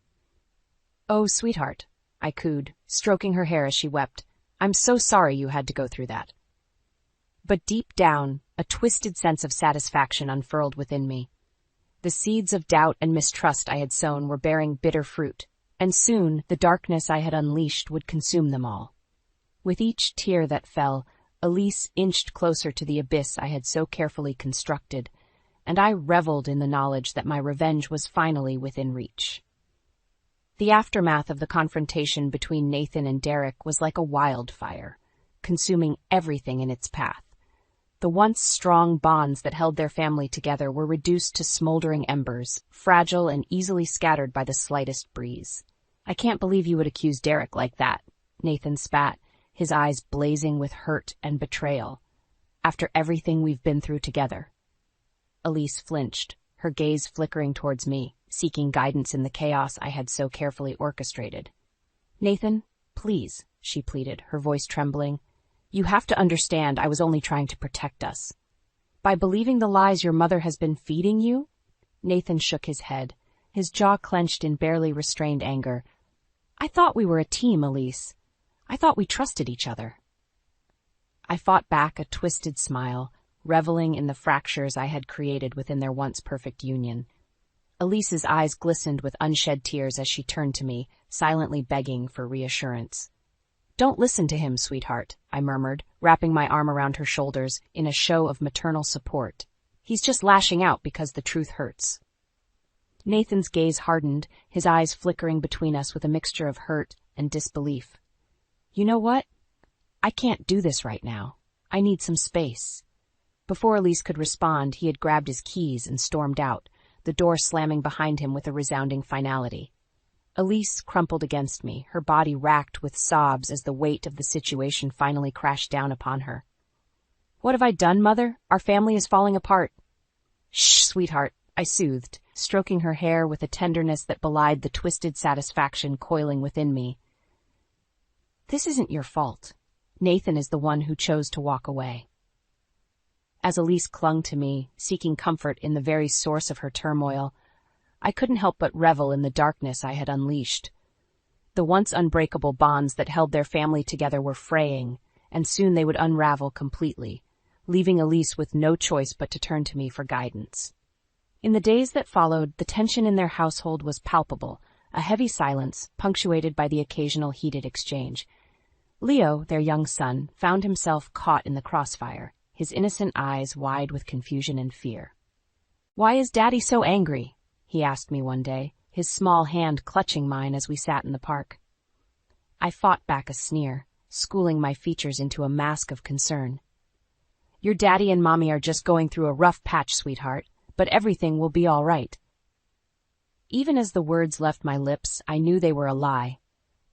"Oh, sweetheart," I cooed, stroking her hair as she wept. "I'm so sorry you had to go through that." But deep down, a twisted sense of satisfaction unfurled within me. The seeds of doubt and mistrust I had sown were bearing bitter fruit, and soon the darkness I had unleashed would consume them all. With each tear that fell, Elise inched closer to the abyss I had so carefully constructed, and I reveled in the knowledge that my revenge was finally within reach. The aftermath of the confrontation between Nathan and Derek was like a wildfire, consuming everything in its path. The once strong bonds that held their family together were reduced to smoldering embers, fragile and easily scattered by the slightest breeze. "I can't believe you would accuse Derek like that," Nathan spat, his eyes blazing with hurt and betrayal. "After everything we've been through together." Elise flinched, her gaze flickering towards me, seeking guidance in the chaos I had so carefully orchestrated. "Nathan, please," she pleaded, her voice trembling. "You have to understand I was only trying to protect us." "By believing the lies your mother has been feeding you?" Nathan shook his head, his jaw clenched in barely restrained anger. "I thought we were a team, Elise. I thought we trusted each other." I fought back a twisted smile, reveling in the fractures I had created within their once perfect union. Elise's eyes glistened with unshed tears as she turned to me, silently begging for reassurance. "Don't listen to him, sweetheart," I murmured, wrapping my arm around her shoulders in a show of maternal support. "He's just lashing out because the truth hurts." Nathan's gaze hardened, his eyes flickering between us with a mixture of hurt and disbelief. "You know what? I can't do this right now. I need some space." Before Elise could respond, he had grabbed his keys and stormed out, the door slamming behind him with a resounding finality. Elise crumpled against me, her body racked with sobs as the weight of the situation finally crashed down upon her. "What have I done, Mother? Our family is falling apart." "Shh, sweetheart," I soothed, stroking her hair with a tenderness that belied the twisted satisfaction coiling within me. "This isn't your fault. Nathan is the one who chose to walk away." As Elise clung to me, seeking comfort in the very source of her turmoil, I couldn't help but revel in the darkness I had unleashed. The once unbreakable bonds that held their family together were fraying, and soon they would unravel completely, leaving Elise with no choice but to turn to me for guidance. In the days that followed, the tension in their household was palpable, a heavy silence, punctuated by the occasional heated exchange. Leo, their young son, found himself caught in the crossfire, his innocent eyes wide with confusion and fear. "Why is Daddy so angry?" he asked me one day, his small hand clutching mine as we sat in the park. I fought back a sneer, schooling my features into a mask of concern. "Your Daddy and Mommy are just going through a rough patch, sweetheart, but everything will be all right." Even as the words left my lips, I knew they were a lie.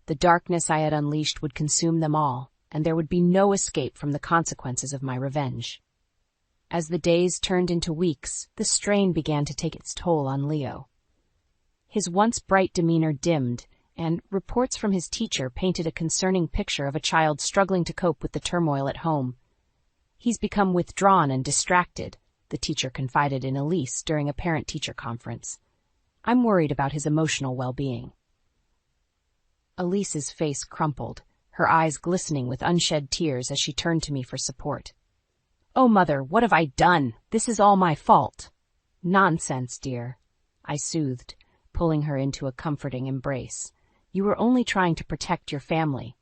The darkness I had unleashed would consume them all, and there would be no escape from the consequences of my revenge. As the days turned into weeks, the strain began to take its toll on Leo. His once bright demeanor dimmed, and reports from his teacher painted a concerning picture of a child struggling to cope with the turmoil at home. "He's become withdrawn and distracted," the teacher confided in Elise during a parent-teacher conference. "I'm worried about his emotional well-being." Elise's face crumpled, her eyes glistening with unshed tears as she turned to me for support. "Oh, Mother, what have I done? This is all my fault." "Nonsense, dear," I soothed, pulling her into a comforting embrace. "You were only trying to protect your family."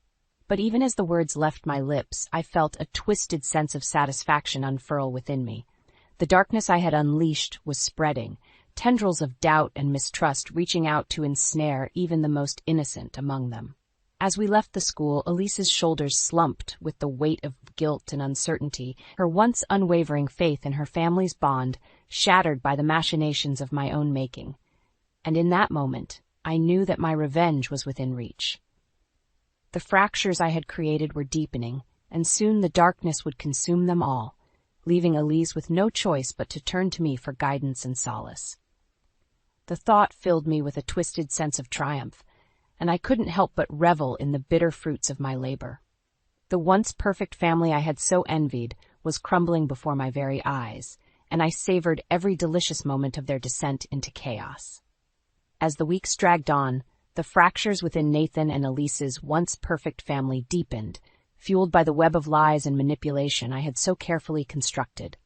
But even as the words left my lips, I felt a twisted sense of satisfaction unfurl within me. The darkness I had unleashed was spreading, tendrils of doubt and mistrust reaching out to ensnare even the most innocent among them. As we left the school, Elise's shoulders slumped with the weight of guilt and uncertainty, her once unwavering faith in her family's bond shattered by the machinations of my own making. And in that moment, I knew that my revenge was within reach. The fractures I had created were deepening, and soon the darkness would consume them all, leaving Elise with no choice but to turn to me for guidance and solace. The thought filled me with a twisted sense of triumph, and I couldn't help but revel in the bitter fruits of my labor. The once perfect family I had so envied was crumbling before my very eyes, and I savored every delicious moment of their descent into chaos. As the weeks dragged on, the fractures within Nathan and Elise's once perfect family deepened, fueled by the web of lies and manipulation I had so carefully constructed.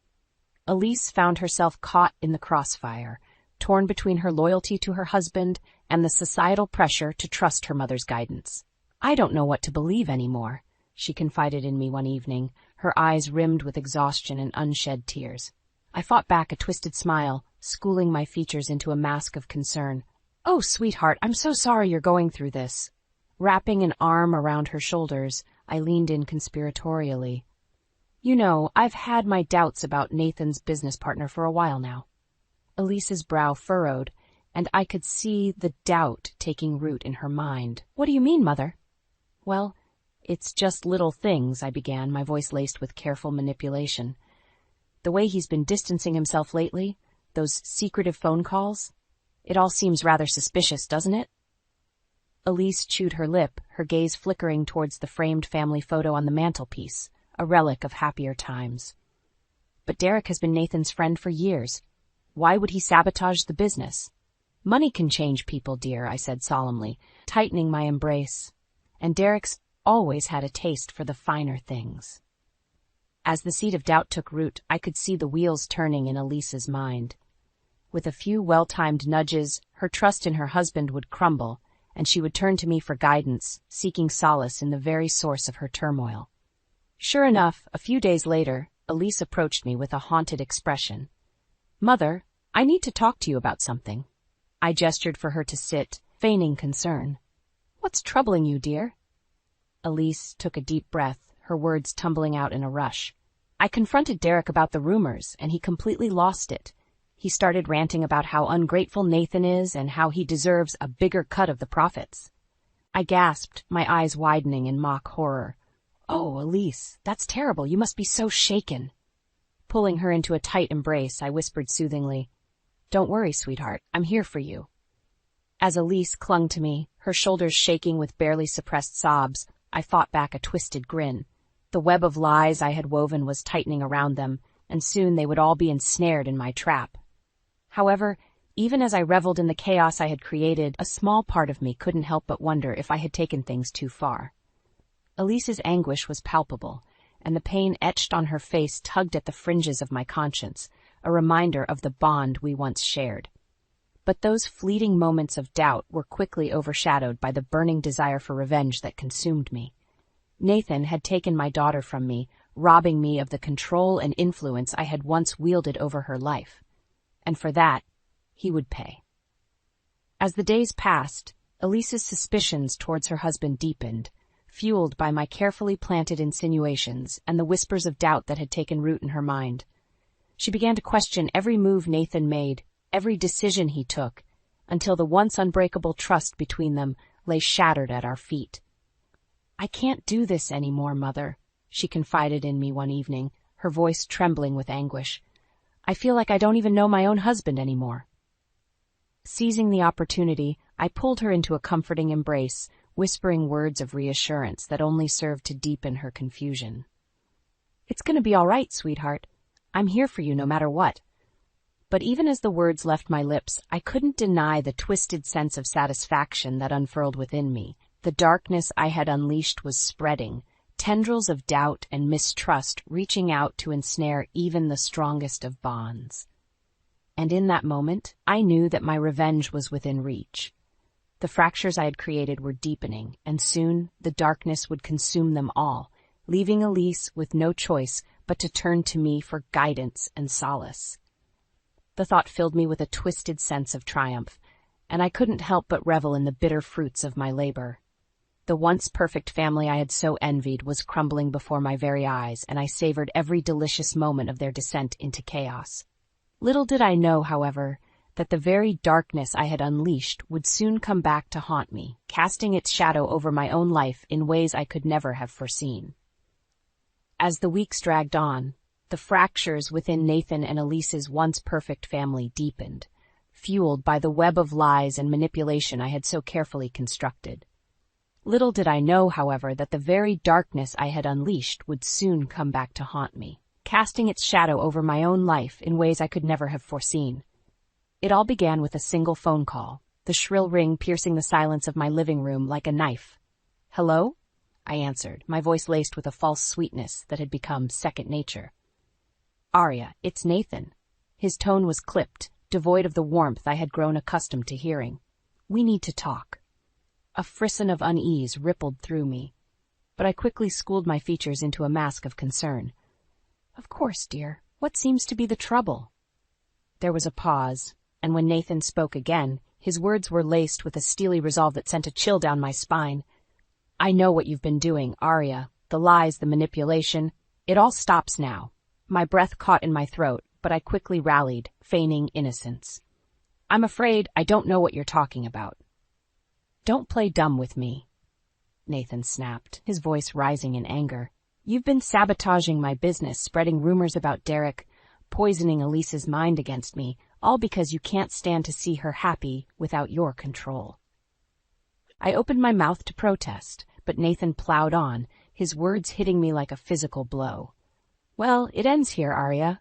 Elise found herself caught in the crossfire, torn between her loyalty to her husband and the societal pressure to trust her mother's guidance. "I don't know what to believe anymore," she confided in me one evening, her eyes rimmed with exhaustion and unshed tears. I fought back a twisted smile, schooling my features into a mask of concern. "Oh, sweetheart, I'm so sorry you're going through this." Wrapping an arm around her shoulders, I leaned in conspiratorially. "You know, I've had my doubts about Nathan's business partner for a while now." Elise's brow furrowed, and I could see the doubt taking root in her mind. "What do you mean, Mother?" "Well, it's just little things," I began, my voice laced with careful manipulation. "The way he's been distancing himself lately, Those secretive phone calls? It all seems rather suspicious, doesn't it? Elise chewed her lip, her gaze flickering towards the framed family photo on the mantelpiece, a relic of happier times. But Derek has been Nathan's friend for years. Why would he sabotage the business? Money can change people, dear, I said solemnly, tightening my embrace. And Derek's always had a taste for the finer things. As the seed of doubt took root, I could see the wheels turning in Elise's mind. With a few well-timed nudges, her trust in her husband would crumble, and she would turn to me for guidance, seeking solace in the very source of her turmoil. Sure enough, a few days later, Elise approached me with a haunted expression. "Mother, I need to talk to you about something." I gestured for her to sit, feigning concern. "What's troubling you, dear?" Elise took a deep breath, her words tumbling out in a rush. "I confronted Derek about the rumors, and he completely lost it. He started ranting about how ungrateful Nathan is and how he deserves a bigger cut of the profits." I gasped, my eyes widening in mock horror. "Oh, Elise, that's terrible. You must be so shaken." Pulling her into a tight embrace, I whispered soothingly, "Don't worry, sweetheart. I'm here for you." As Elise clung to me, her shoulders shaking with barely suppressed sobs, I fought back a twisted grin. The web of lies I had woven was tightening around them, and soon they would all be ensnared in my trap. However, even as I reveled in the chaos I had created, a small part of me couldn't help but wonder if I had taken things too far. Elise's anguish was palpable, and the pain etched on her face tugged at the fringes of my conscience, a reminder of the bond we once shared. But those fleeting moments of doubt were quickly overshadowed by the burning desire for revenge that consumed me. Nathan had taken my daughter from me, robbing me of the control and influence I had once wielded over her life. And for that, he would pay. As the days passed, Elise's suspicions towards her husband deepened, fueled by my carefully planted insinuations and the whispers of doubt that had taken root in her mind. She began to question every move Nathan made, every decision he took, until the once unbreakable trust between them lay shattered at our feet. "I can't do this anymore, Mother," she confided in me one evening, her voice trembling with anguish. "I feel like I don't even know my own husband anymore." Seizing the opportunity, I pulled her into a comforting embrace, whispering words of reassurance that only served to deepen her confusion. "It's going to be all right, sweetheart. I'm here for you no matter what." But even as the words left my lips, I couldn't deny the twisted sense of satisfaction that unfurled within me. The darkness I had unleashed was spreading, tendrils of doubt and mistrust reaching out to ensnare even the strongest of bonds. And in that moment, I knew that my revenge was within reach. The fractures I had created were deepening, and soon the darkness would consume them all, leaving Elise with no choice but to turn to me for guidance and solace. The thought filled me with a twisted sense of triumph, and I couldn't help but revel in the bitter fruits of my labor. The once perfect family I had so envied was crumbling before my very eyes, and I savored every delicious moment of their descent into chaos. Little did I know, however, that the very darkness I had unleashed would soon come back to haunt me, casting its shadow over my own life in ways I could never have foreseen. As the weeks dragged on, the fractures within Nathan and Elise's once perfect family deepened, fueled by the web of lies and manipulation I had so carefully constructed. Little did I know, however, that the very darkness I had unleashed would soon come back to haunt me, casting its shadow over my own life in ways I could never have foreseen. It all began with a single phone call, the shrill ring piercing the silence of my living room like a knife. "Hello?" I answered, my voice laced with a false sweetness that had become second nature. "Arya, it's Nathan." His tone was clipped, devoid of the warmth I had grown accustomed to hearing. "We need to talk." A frisson of unease rippled through me, but I quickly schooled my features into a mask of concern. "Of course, dear. What seems to be the trouble?" There was a pause, and when Nathan spoke again, his words were laced with a steely resolve that sent a chill down my spine. "I know what you've been doing, Arya. The lies, the manipulation. It all stops now." My breath caught in my throat, but I quickly rallied, feigning innocence. "I'm afraid I don't know what you're talking about." "Don't play dumb with me," Nathan snapped, his voice rising in anger. "You've been sabotaging my business, spreading rumors about Derek, poisoning Elise's mind against me, all because you can't stand to see her happy without your control. I opened my mouth to protest, but Nathan plowed on, his words hitting me like a physical blow. Well, it ends here, Arya.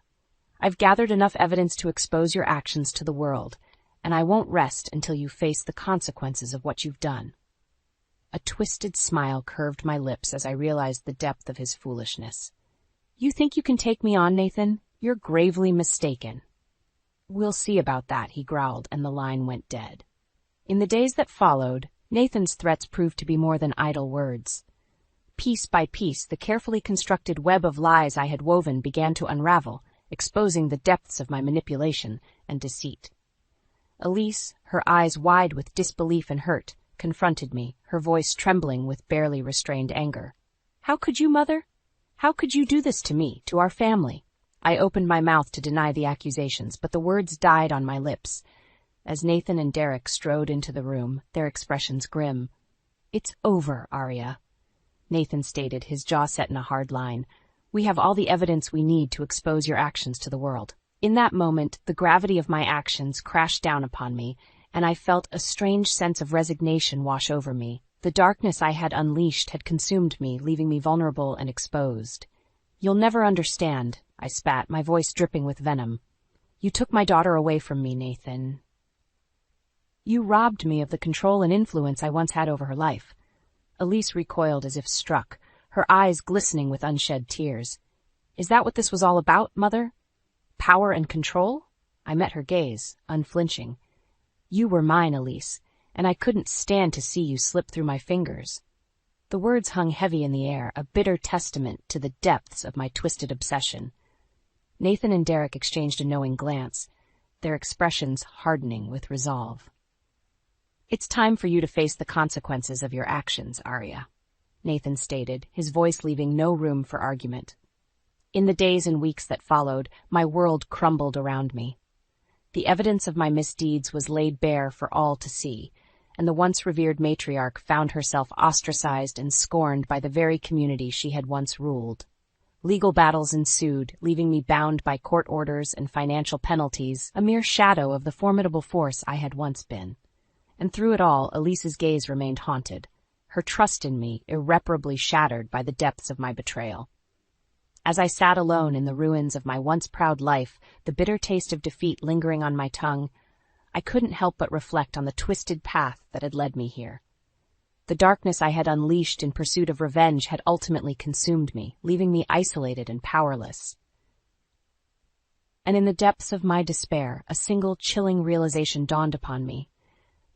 I've gathered enough evidence to expose your actions to the world, and I won't rest until you face the consequences of what you've done. A twisted smile curved my lips as I realized the depth of his foolishness. You think you can take me on, Nathan? You're gravely mistaken. We'll see about that, he growled, and the line went dead. In the days that followed, Nathan's threats proved to be more than idle words. Piece by piece, the carefully constructed web of lies I had woven began to unravel, exposing the depths of my manipulation and deceit. Elise, her eyes wide with disbelief and hurt, confronted me, her voice trembling with barely restrained anger. How could you, Mother? How could you do this to me, to our family? I opened my mouth to deny the accusations, but the words died on my lips. As Nathan and Derek strode into the room, their expressions grim. It's over, Arya, Nathan stated, his jaw set in a hard line. We have all the evidence we need to expose your actions to the world. In that moment, the gravity of my actions crashed down upon me, and I felt a strange sense of resignation wash over me. The darkness I had unleashed had consumed me, leaving me vulnerable and exposed. You'll never understand, I spat, my voice dripping with venom. You took my daughter away from me, Nathan. You robbed me of the control and influence I once had over her life. Elise recoiled as if struck, her eyes glistening with unshed tears. Is that what this was all about, Mother? Power and control? I met her gaze, unflinching. You were mine, Elise, and I couldn't stand to see you slip through my fingers. The words hung heavy in the air, a bitter testament to the depths of my twisted obsession. Nathan and Derek exchanged a knowing glance, their expressions hardening with resolve. It's time for you to face the consequences of your actions, Arya, Nathan stated, his voice leaving no room for argument. In the days and weeks that followed, my world crumbled around me. The evidence of my misdeeds was laid bare for all to see, and the once revered matriarch found herself ostracized and scorned by the very community she had once ruled. Legal battles ensued, leaving me bound by court orders and financial penalties, a mere shadow of the formidable force I had once been. And through it all, Elise's gaze remained haunted, her trust in me irreparably shattered by the depths of my betrayal. As I sat alone in the ruins of my once proud life, the bitter taste of defeat lingering on my tongue, I couldn't help but reflect on the twisted path that had led me here. The darkness I had unleashed in pursuit of revenge had ultimately consumed me, leaving me isolated and powerless. And in the depths of my despair, a single chilling realization dawned upon me.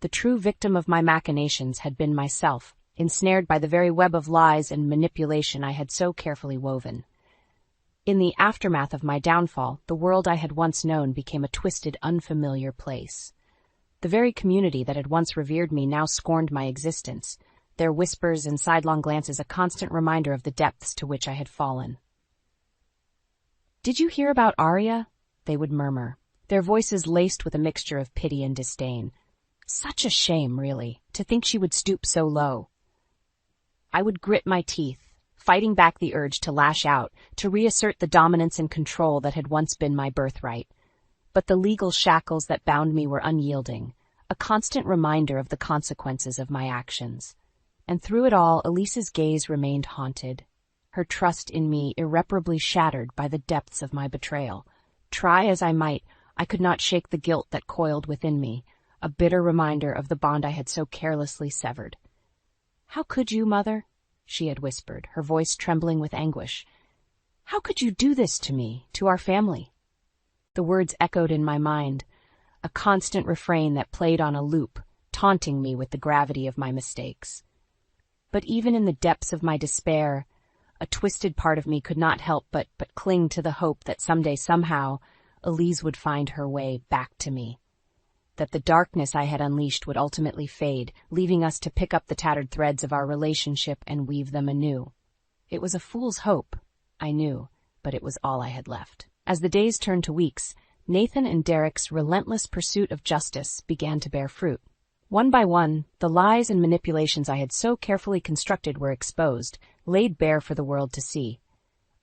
The true victim of my machinations had been myself, ensnared by the very web of lies and manipulation I had so carefully woven. In the aftermath of my downfall, the world I had once known became a twisted, unfamiliar place. The very community that had once revered me now scorned my existence, their whispers and sidelong glances a constant reminder of the depths to which I had fallen. "Did you hear about Arya?" they would murmur, their voices laced with a mixture of pity and disdain. Such a shame, really, to think she would stoop so low. I would grit my teeth, fighting back the urge to lash out, to reassert the dominance and control that had once been my birthright. But the legal shackles that bound me were unyielding, a constant reminder of the consequences of my actions. And through it all, Elise's gaze remained haunted, her trust in me irreparably shattered by the depths of my betrayal. Try as I might, I could not shake the guilt that coiled within me, a bitter reminder of the bond I had so carelessly severed. "How could you, Mother?" she had whispered, her voice trembling with anguish. "How could you do this to me, to our family?" The words echoed in my mind, a constant refrain that played on a loop, taunting me with the gravity of my mistakes. But even in the depths of my despair, a twisted part of me could not help but cling to the hope that someday, somehow, Elise would find her way back to me. That the darkness I had unleashed would ultimately fade, leaving us to pick up the tattered threads of our relationship and weave them anew. It was a fool's hope, I knew, but it was all I had left. As the days turned to weeks, Nathan and Derek's relentless pursuit of justice began to bear fruit. One by one, the lies and manipulations I had so carefully constructed were exposed, laid bare for the world to see.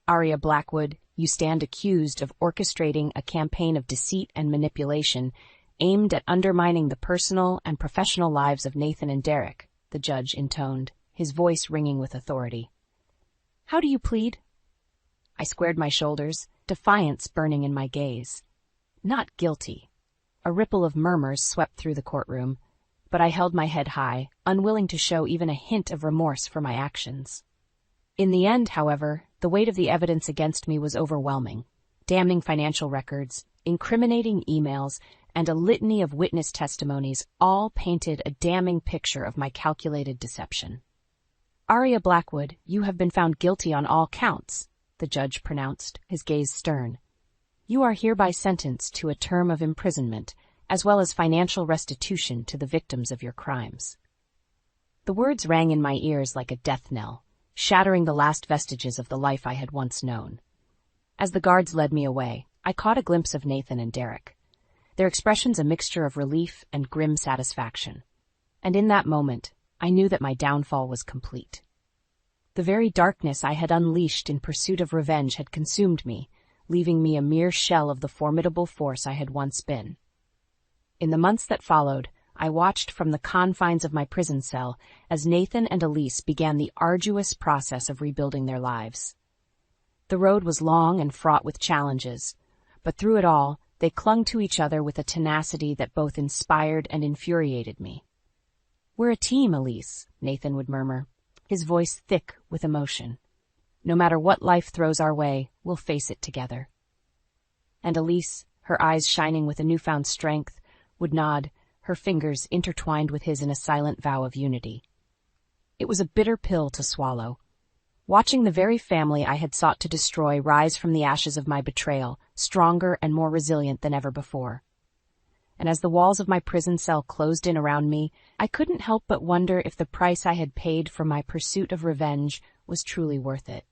Arya Blackwood, you stand accused of orchestrating a campaign of deceit and manipulation aimed at undermining the personal and professional lives of Nathan and Derek, the judge intoned, his voice ringing with authority. How do you plead? I squared my shoulders, defiance burning in my gaze. Not guilty. A ripple of murmurs swept through the courtroom, but I held my head high, unwilling to show even a hint of remorse for my actions. In the end, however, the weight of the evidence against me was overwhelming. Damning financial records, incriminating emails, and a litany of witness testimonies all painted a damning picture of my calculated deception. Aria Blackwood, you have been found guilty on all counts, the judge pronounced, his gaze stern. You are hereby sentenced to a term of imprisonment, as well as financial restitution to the victims of your crimes. The words rang in my ears like a death knell, shattering the last vestiges of the life I had once known. As the guards led me away, I caught a glimpse of Nathan and Derek, their expressions a mixture of relief and grim satisfaction. And in that moment, I knew that my downfall was complete. The very darkness I had unleashed in pursuit of revenge had consumed me, leaving me a mere shell of the formidable force I had once been. In the months that followed, I watched from the confines of my prison cell as Nathan and Elise began the arduous process of rebuilding their lives. The road was long and fraught with challenges, but through it all, they clung to each other with a tenacity that both inspired and infuriated me. We're a team, Elise, Nathan would murmur, his voice thick with emotion. No matter what life throws our way, we'll face it together. And Elise, her eyes shining with a newfound strength, would nod, her fingers intertwined with his in a silent vow of unity. It was a bitter pill to swallow. Watching the very family I had sought to destroy rise from the ashes of my betrayal, stronger and more resilient than ever before. And as the walls of my prison cell closed in around me, I couldn't help but wonder if the price I had paid for my pursuit of revenge was truly worth it.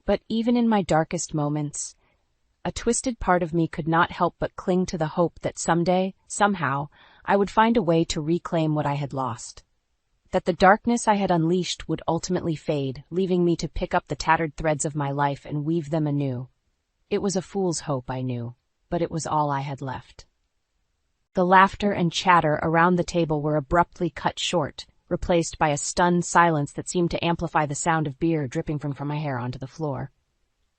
But even in my darkest moments, a twisted part of me could not help but cling to the hope that someday, somehow, I would find a way to reclaim what I had lost. That the darkness I had unleashed would ultimately fade, leaving me to pick up the tattered threads of my life and weave them anew. It was a fool's hope, I knew, but it was all I had left. The laughter and chatter around the table were abruptly cut short, replaced by a stunned silence that seemed to amplify the sound of beer dripping from my hair onto the floor.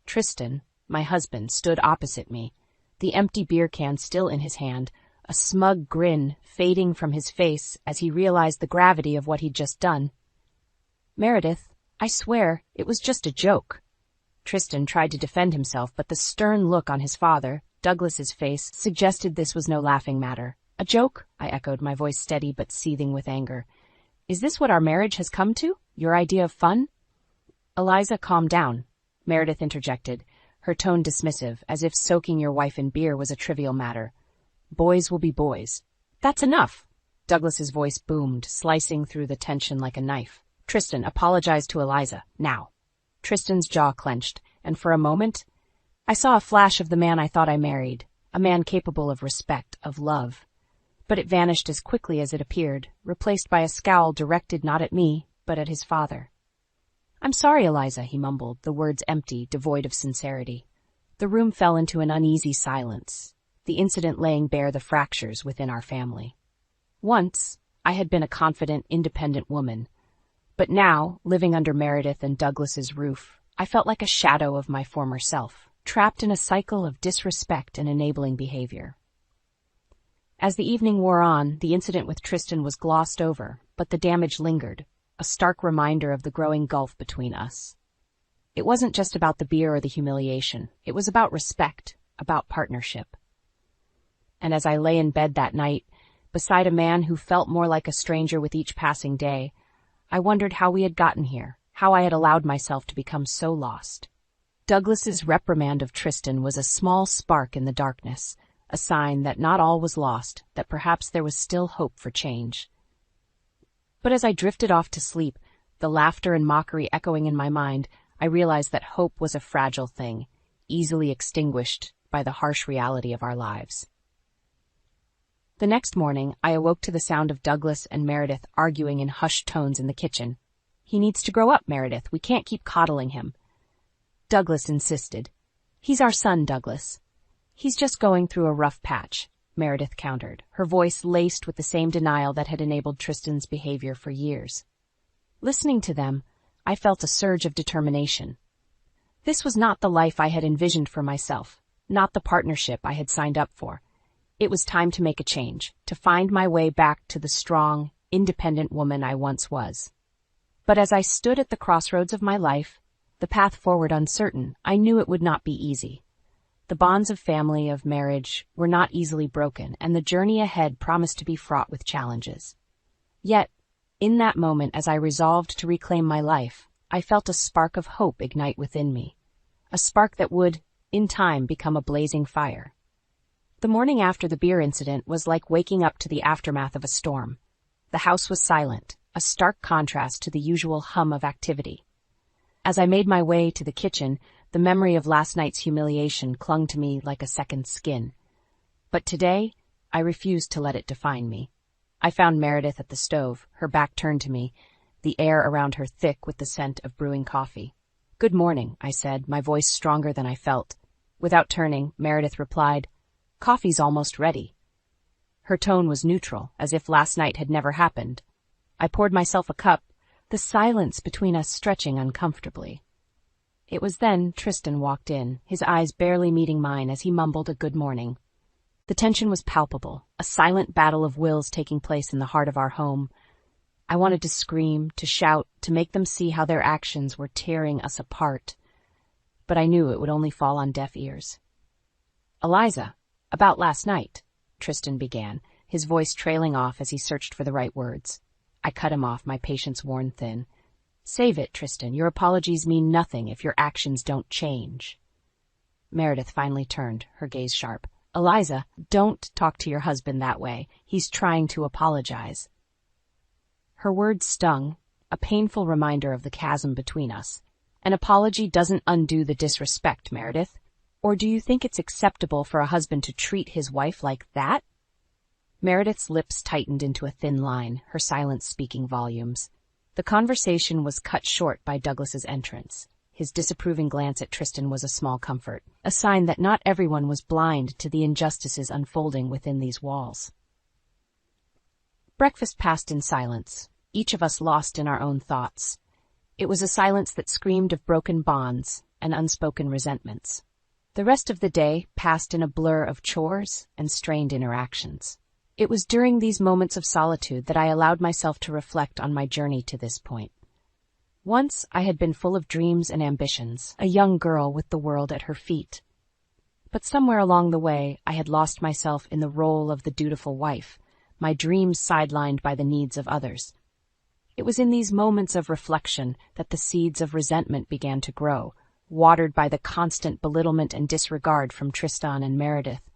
Tristan, my husband, stood opposite me, the empty beer can still in his hand, a smug grin fading from his face as he realized the gravity of what he'd just done. Meredith, I swear, it was just a joke. Tristan tried to defend himself, but the stern look on his father, Douglas's face, suggested this was no laughing matter. A joke? I echoed, my voice steady but seething with anger. Is this what our marriage has come to? Your idea of fun? Eliza, calm down, Meredith interjected, her tone dismissive, as if soaking your wife in beer was a trivial matter. Boys will be boys. That's enough. Douglas's voice boomed, slicing through the tension like a knife. Tristan, apologize to Eliza, now. Tristan's jaw clenched, and for a moment, I saw a flash of the man I thought I married, a man capable of respect, of love. But it vanished as quickly as it appeared, replaced by a scowl directed not at me, but at his father. I'm sorry, Eliza, he mumbled, the words empty, devoid of sincerity. The room fell into an uneasy silence, the incident laying bare the fractures within our family. Once, I had been a confident, independent woman, but now, living under Meredith and Douglas's roof, I felt like a shadow of my former self, trapped in a cycle of disrespect and enabling behavior. As the evening wore on, the incident with Tristan was glossed over, but the damage lingered, a stark reminder of the growing gulf between us. It wasn't just about the beer or the humiliation. It was about respect, about partnership. And as I lay in bed that night, beside a man who felt more like a stranger with each passing day, I wondered how we had gotten here, how I had allowed myself to become so lost. Douglas's reprimand of Tristan was a small spark in the darkness, a sign that not all was lost, that perhaps there was still hope for change. But as I drifted off to sleep, the laughter and mockery echoing in my mind, I realized that hope was a fragile thing, easily extinguished by the harsh reality of our lives. The next morning, I awoke to the sound of Douglas and Meredith arguing in hushed tones in the kitchen. He needs to grow up, Meredith. We can't keep coddling him. Douglas insisted. He's our son, Douglas. He's just going through a rough patch, Meredith countered, her voice laced with the same denial that had enabled Tristan's behavior for years. Listening to them, I felt a surge of determination. This was not the life I had envisioned for myself, not the partnership I had signed up for. It was time to make a change, to find my way back to the strong, independent woman I once was. But as I stood at the crossroads of my life, the path forward uncertain, I knew it would not be easy. The bonds of family, of marriage, were not easily broken, and the journey ahead promised to be fraught with challenges. Yet, in that moment, as I resolved to reclaim my life, I felt a spark of hope ignite within me, a spark that would, in time, become a blazing fire. The morning after the beer incident was like waking up to the aftermath of a storm. The house was silent, a stark contrast to the usual hum of activity. As I made my way to the kitchen, the memory of last night's humiliation clung to me like a second skin. But today, I refused to let it define me. I found Meredith at the stove, her back turned to me, the air around her thick with the scent of brewing coffee. "Good morning," I said, my voice stronger than I felt. Without turning, Meredith replied, "Coffee's almost ready." Her tone was neutral, as if last night had never happened. I poured myself a cup, the silence between us stretching uncomfortably. It was then Tristan walked in, his eyes barely meeting mine as he mumbled a good morning. The tension was palpable, a silent battle of wills taking place in the heart of our home. I wanted to scream, to shout, to make them see how their actions were tearing us apart. But I knew it would only fall on deaf ears. "Eliza, about last night," Tristan began, his voice trailing off as he searched for the right words. I cut him off, my patience worn thin. "Save it, Tristan. Your apologies mean nothing if your actions don't change." Meredith finally turned, her gaze sharp. "Eliza, don't talk to your husband that way. He's trying to apologize." Her words stung, a painful reminder of the chasm between us. "An apology doesn't undo the disrespect, Meredith. Or do you think it's acceptable for a husband to treat his wife like that?" Meredith's lips tightened into a thin line, her silence speaking volumes. The conversation was cut short by Douglas's entrance. His disapproving glance at Tristan was a small comfort, a sign that not everyone was blind to the injustices unfolding within these walls. Breakfast passed in silence, each of us lost in our own thoughts. It was a silence that screamed of broken bonds and unspoken resentments. The rest of the day passed in a blur of chores and strained interactions. It was during these moments of solitude that I allowed myself to reflect on my journey to this point. Once I had been full of dreams and ambitions, a young girl with the world at her feet. But somewhere along the way, I had lost myself in the role of the dutiful wife, my dreams sidelined by the needs of others. It was in these moments of reflection that the seeds of resentment began to grow, watered by the constant belittlement and disregard from Tristan and Meredith.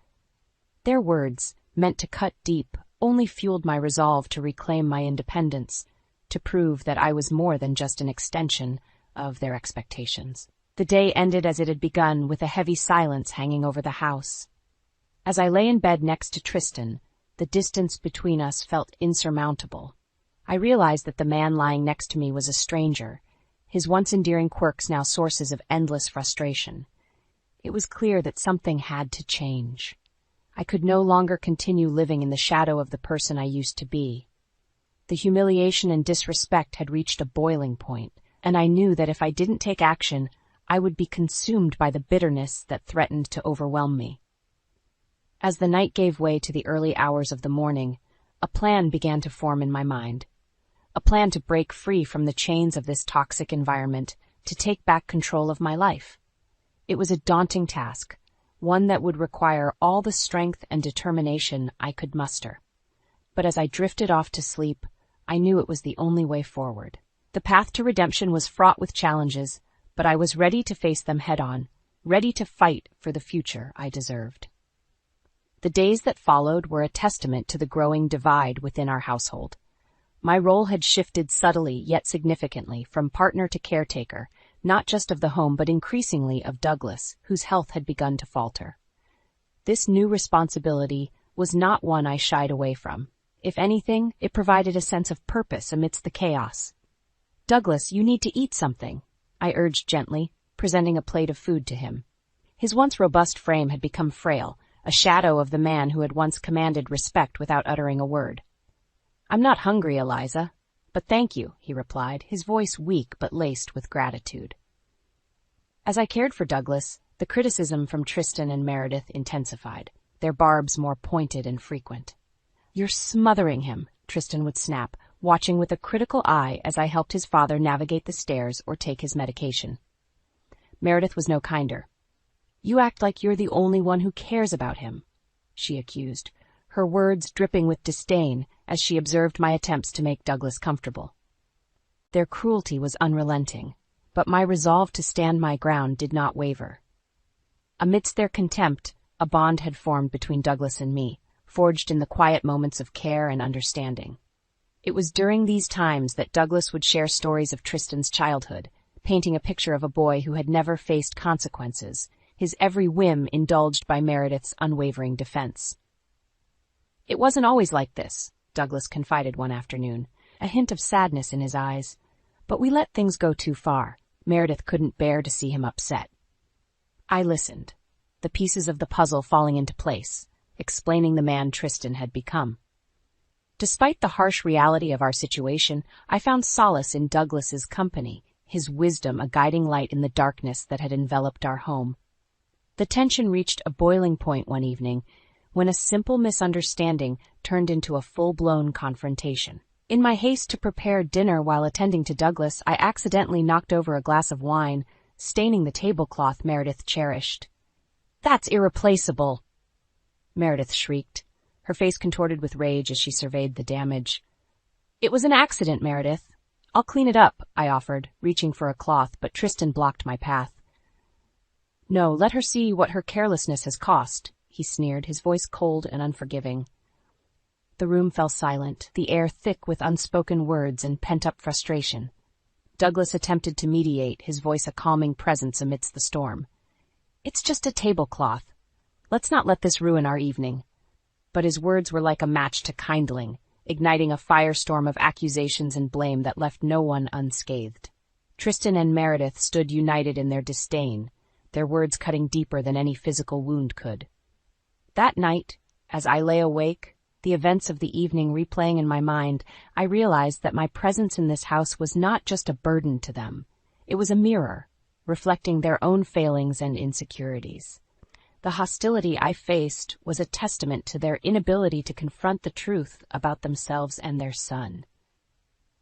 Their words, meant to cut deep, only fueled my resolve to reclaim my independence, to prove that I was more than just an extension of their expectations. The day ended as it had begun, with a heavy silence hanging over the house. As I lay in bed next to Tristan, the distance between us felt insurmountable. I realized that the man lying next to me was a stranger, his once endearing quirks now sources of endless frustration. It was clear that something had to change. I could no longer continue living in the shadow of the person I used to be. The humiliation and disrespect had reached a boiling point, and I knew that if I didn't take action, I would be consumed by the bitterness that threatened to overwhelm me. As the night gave way to the early hours of the morning, a plan began to form in my mind. A plan to break free from the chains of this toxic environment, to take back control of my life. It was a daunting task, one that would require all the strength and determination I could muster. But as I drifted off to sleep, I knew it was the only way forward. The path to redemption was fraught with challenges, but I was ready to face them head-on, ready to fight for the future I deserved. The days that followed were a testament to the growing divide within our household. My role had shifted subtly yet significantly from partner to caretaker, not just of the home but increasingly of Douglas, whose health had begun to falter. This new responsibility was not one I shied away from. If anything, it provided a sense of purpose amidst the chaos. "Douglas, you need to eat something," I urged gently, presenting a plate of food to him. His once robust frame had become frail, a shadow of the man who had once commanded respect without uttering a word. "I'm not hungry, Eliza, but thank you," he replied, his voice weak but laced with gratitude. As I cared for Douglas, the criticism from Tristan and Meredith intensified, their barbs more pointed and frequent. "You're smothering him," Tristan would snap, watching with a critical eye as I helped his father navigate the stairs or take his medication. Meredith was no kinder. "You act like you're the only one who cares about him," she accused, her words dripping with disdain as she observed my attempts to make Douglas comfortable. Their cruelty was unrelenting, but my resolve to stand my ground did not waver. Amidst their contempt, a bond had formed between Douglas and me, forged in the quiet moments of care and understanding. It was during these times that Douglas would share stories of Tristan's childhood, painting a picture of a boy who had never faced consequences, his every whim indulged by Meredith's unwavering defense. "It wasn't always like this," Douglas confided one afternoon, a hint of sadness in his eyes. "But we let things go too far. Meredith couldn't bear to see him upset." I listened, the pieces of the puzzle falling into place, explaining the man Tristan had become. Despite the harsh reality of our situation, I found solace in Douglas's company, his wisdom a guiding light in the darkness that had enveloped our home. The tension reached a boiling point one evening when a simple misunderstanding turned into a full-blown confrontation. In my haste to prepare dinner while attending to Douglas, I accidentally knocked over a glass of wine, staining the tablecloth Meredith cherished. "That's irreplaceable!" Meredith shrieked, her face contorted with rage as she surveyed the damage. "It was an accident, Meredith. I'll clean it up," I offered, reaching for a cloth, but Tristan blocked my path. "No, let her see what her carelessness has cost," he sneered, his voice cold and unforgiving. The room fell silent, the air thick with unspoken words and pent-up frustration. Douglas attempted to mediate, his voice a calming presence amidst the storm. "It's just a tablecloth. Let's not let this ruin our evening." But his words were like a match to kindling, igniting a firestorm of accusations and blame that left no one unscathed. Tristan and Meredith stood united in their disdain, their words cutting deeper than any physical wound could. That night, as I lay awake, the events of the evening replaying in my mind, I realized that my presence in this house was not just a burden to them. It was a mirror, reflecting their own failings and insecurities. The hostility I faced was a testament to their inability to confront the truth about themselves and their son.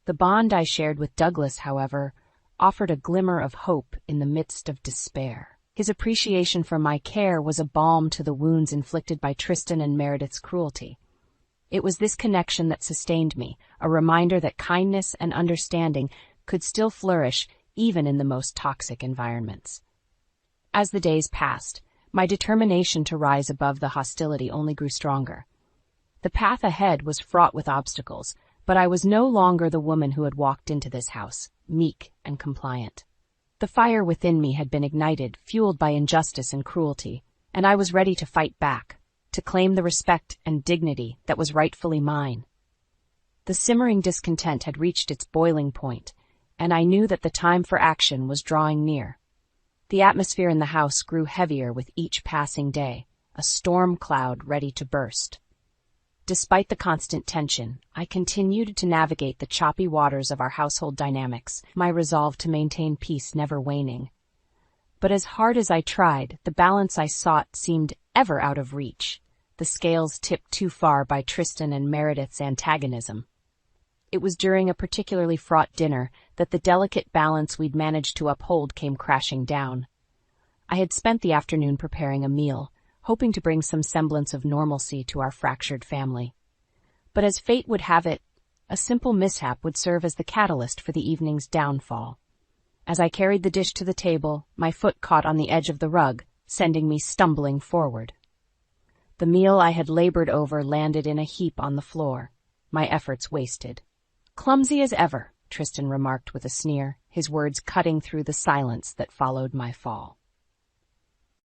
The bond I shared with Douglas, however, offered a glimmer of hope in the midst of despair. His appreciation for my care was a balm to the wounds inflicted by Tristan and Meredith's cruelty. It was this connection that sustained me, a reminder that kindness and understanding could still flourish even in the most toxic environments. As the days passed, my determination to rise above the hostility only grew stronger. The path ahead was fraught with obstacles, but I was no longer the woman who had walked into this house, meek and compliant. The fire within me had been ignited, fueled by injustice and cruelty, and I was ready to fight back, to claim the respect and dignity that was rightfully mine. The simmering discontent had reached its boiling point, and I knew that the time for action was drawing near. The atmosphere in the house grew heavier with each passing day, a storm cloud ready to burst. Despite the constant tension, I continued to navigate the choppy waters of our household dynamics, my resolve to maintain peace never waning. But as hard as I tried, the balance I sought seemed ever out of reach, the scales tipped too far by Tristan and Meredith's antagonism. It was during a particularly fraught dinner that the delicate balance we'd managed to uphold came crashing down. I had spent the afternoon preparing a meal, hoping to bring some semblance of normalcy to our fractured family. But as fate would have it, a simple mishap would serve as the catalyst for the evening's downfall. As I carried the dish to the table, my foot caught on the edge of the rug, sending me stumbling forward. The meal I had labored over landed in a heap on the floor, my efforts wasted. "Clumsy as ever," Tristan remarked with a sneer, his words cutting through the silence that followed my fall.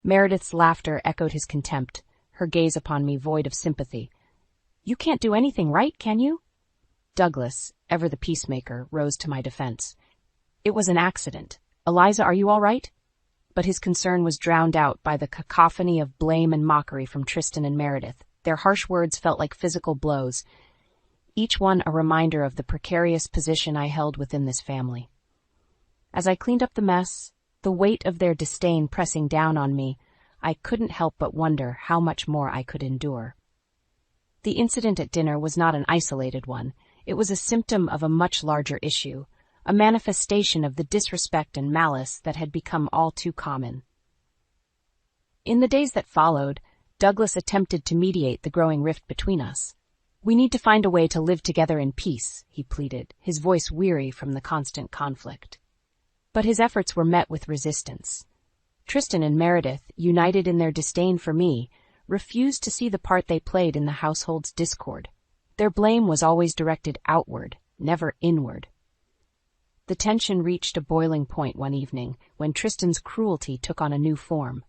Meredith's laughter echoed his contempt, her gaze upon me void of sympathy. "You can't do anything right, can you?" Douglas, ever the peacemaker, rose to my defense. "It was an accident. Eliza, are you all right?" but his concern was drowned out by the cacophony of blame and mockery from Tristan and Meredith. Their harsh words felt like physical blows, each one a reminder of the precarious position I held within this family. As I cleaned up the mess, the weight of their disdain pressing down on me, I couldn't help but wonder how much more I could endure. The incident at dinner was not an isolated one. It was a symptom of a much larger issue, a manifestation of the disrespect and malice that had become all too common. In the days that followed, Douglas attempted to mediate the growing rift between us. "We need to find a way to live together in peace," he pleaded, his voice weary from the constant conflict. But his efforts were met with resistance. Tristan and Meredith, united in their disdain for me, refused to see the part they played in the household's discord. Their blame was always directed outward, never inward. The tension reached a boiling point one evening when Tristan's cruelty took on a new form.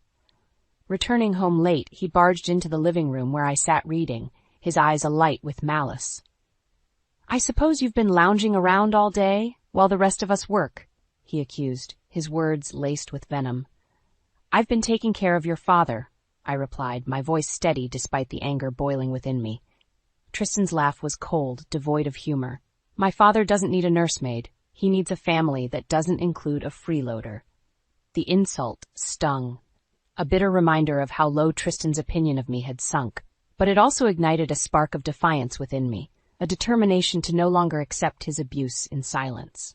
Returning home late, he barged into the living room where I sat reading, his eyes alight with malice. "I suppose you've been lounging around all day, while the rest of us work," he accused, his words laced with venom. "I've been taking care of your father," I replied, my voice steady despite the anger boiling within me. Tristan's laugh was cold, devoid of humor. "My father doesn't need a nursemaid. He needs a family that doesn't include a freeloader." The insult stung, a bitter reminder of how low Tristan's opinion of me had sunk. But it also ignited a spark of defiance within me, a determination to no longer accept his abuse in silence.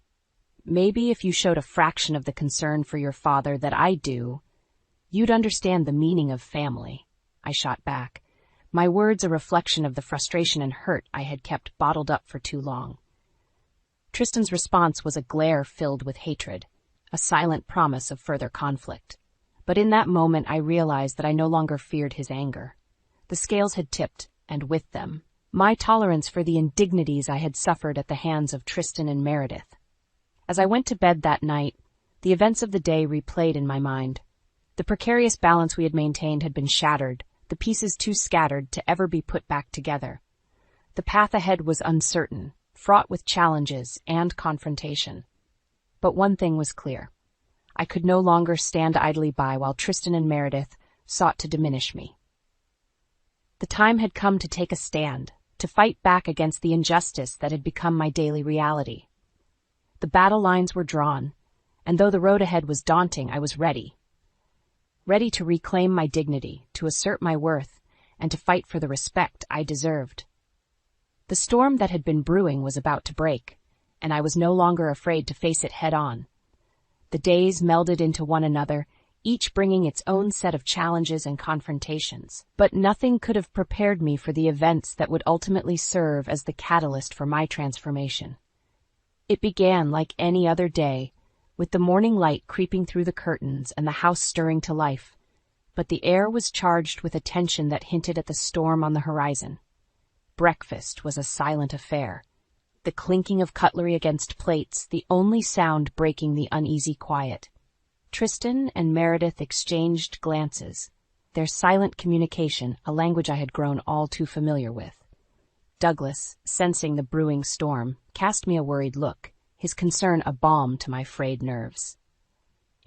"Maybe if you showed a fraction of the concern for your father that I do, you'd understand the meaning of family," I shot back, my words a reflection of the frustration and hurt I had kept bottled up for too long. Tristan's response was a glare filled with hatred, a silent promise of further conflict. But in that moment I realized that I no longer feared his anger. The scales had tipped, and with them, my tolerance for the indignities I had suffered at the hands of Tristan and Meredith. As I went to bed that night, the events of the day replayed in my mind. The precarious balance we had maintained had been shattered, the pieces too scattered to ever be put back together. The path ahead was uncertain, fraught with challenges and confrontation. But one thing was clear. I could no longer stand idly by while Tristan and Meredith sought to diminish me. The time had come to take a stand, to fight back against the injustice that had become my daily reality. The battle lines were drawn, and though the road ahead was daunting, I was ready. Ready to reclaim my dignity, to assert my worth, and to fight for the respect I deserved. The storm that had been brewing was about to break, and I was no longer afraid to face it head-on. The days melded into one another, each bringing its own set of challenges and confrontations. But nothing could have prepared me for the events that would ultimately serve as the catalyst for my transformation. It began like any other day, with the morning light creeping through the curtains and the house stirring to life. But the air was charged with a tension that hinted at the storm on the horizon. Breakfast was a silent affair, the clinking of cutlery against plates, the only sound breaking the uneasy quiet. Tristan and Meredith exchanged glances, their silent communication a language I had grown all too familiar with. Douglas, sensing the brewing storm, cast me a worried look, his concern a balm to my frayed nerves.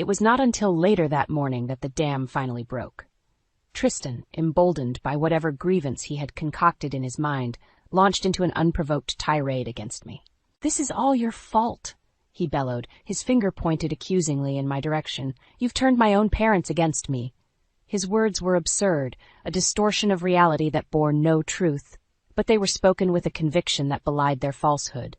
It was not until later that morning that the dam finally broke. Tristan, emboldened by whatever grievance he had concocted in his mind, launched into an unprovoked tirade against me. "This is all your fault," he bellowed, his finger pointed accusingly in my direction. "You've turned my own parents against me." His words were absurd, a distortion of reality that bore no truth, but they were spoken with a conviction that belied their falsehood.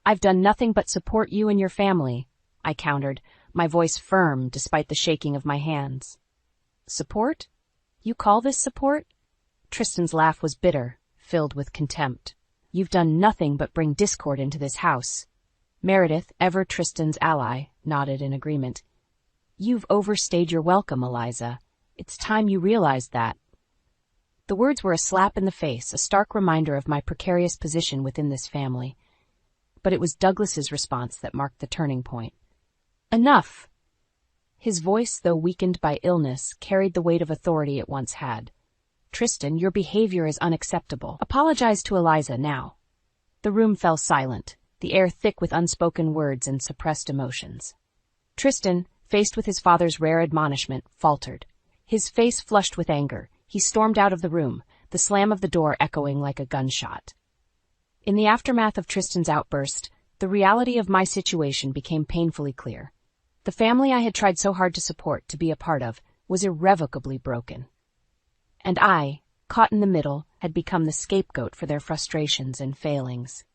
"I've done nothing but support you and your family," I countered, my voice firm despite the shaking of my hands. "Support? You call this support?" Tristan's laugh was bitter, filled with contempt. "You've done nothing but bring discord into this house." Meredith, ever Tristan's ally, nodded in agreement. "You've overstayed your welcome, Eliza. It's time you realized that." The words were a slap in the face, a stark reminder of my precarious position within this family. But it was Douglas's response that marked the turning point. "Enough!" His voice, though weakened by illness, carried the weight of authority it once had. "Tristan, your behavior is unacceptable. Apologize to Eliza now." The room fell silent, the air thick with unspoken words and suppressed emotions. Tristan, faced with his father's rare admonishment, faltered. His face flushed with anger, he stormed out of the room, the slam of the door echoing like a gunshot. In the aftermath of Tristan's outburst, the reality of my situation became painfully clear. The family I had tried so hard to support, to be a part of, was irrevocably broken. And I, caught in the middle, had become the scapegoat for their frustrations and failings.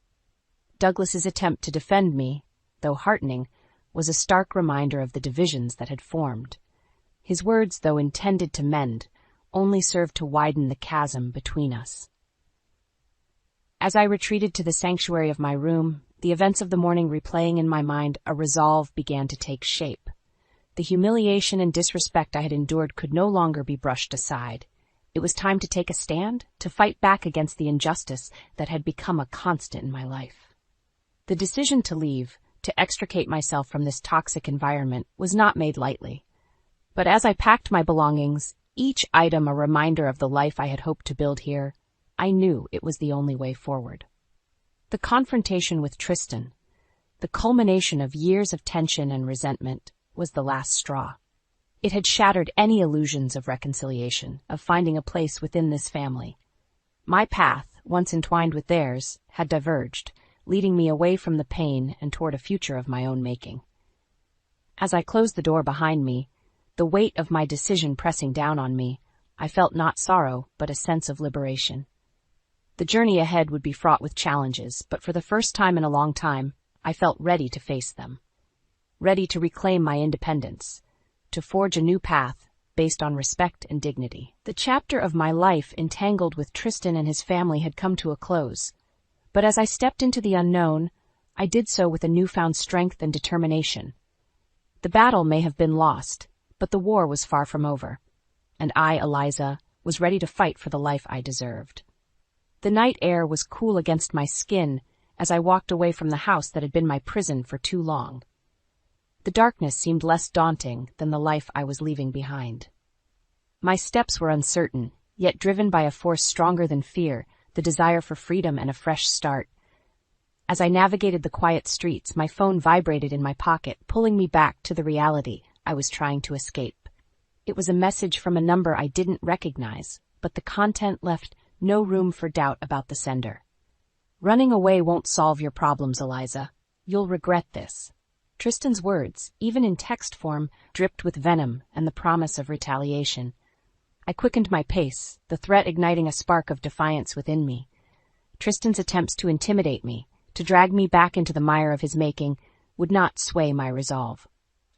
Douglas's attempt to defend me, though heartening, was a stark reminder of the divisions that had formed. His words, though intended to mend, only served to widen the chasm between us. As I retreated to the sanctuary of my room, the events of the morning replaying in my mind, a resolve began to take shape. The humiliation and disrespect I had endured could no longer be brushed aside. It was time to take a stand, to fight back against the injustice that had become a constant in my life. The decision to leave, to extricate myself from this toxic environment, was not made lightly. But as I packed my belongings, each item a reminder of the life I had hoped to build here, I knew it was the only way forward. The confrontation with Tristan, the culmination of years of tension and resentment, was the last straw. It had shattered any illusions of reconciliation, of finding a place within this family. My path, once entwined with theirs, had diverged, leading me away from the pain and toward a future of my own making. As I closed the door behind me, the weight of my decision pressing down on me, I felt not sorrow, but a sense of liberation. The journey ahead would be fraught with challenges, but for the first time in a long time, I felt ready to face them. Ready to reclaim my independence, to forge a new path based on respect and dignity. The chapter of my life entangled with Tristan and his family had come to a close, but as I stepped into the unknown, I did so with a newfound strength and determination. The battle may have been lost, but the war was far from over, and I, Eliza, was ready to fight for the life I deserved. The night air was cool against my skin as I walked away from the house that had been my prison for too long. The darkness seemed less daunting than the life I was leaving behind. My steps were uncertain, yet driven by a force stronger than fear, the desire for freedom and a fresh start. As I navigated the quiet streets, my phone vibrated in my pocket, pulling me back to the reality I was trying to escape. It was a message from a number I didn't recognize, but the content left no room for doubt about the sender. "Running away won't solve your problems, Eliza. You'll regret this." Tristan's words, even in text form, dripped with venom and the promise of retaliation. I quickened my pace, the threat igniting a spark of defiance within me. Tristan's attempts to intimidate me, to drag me back into the mire of his making, would not sway my resolve.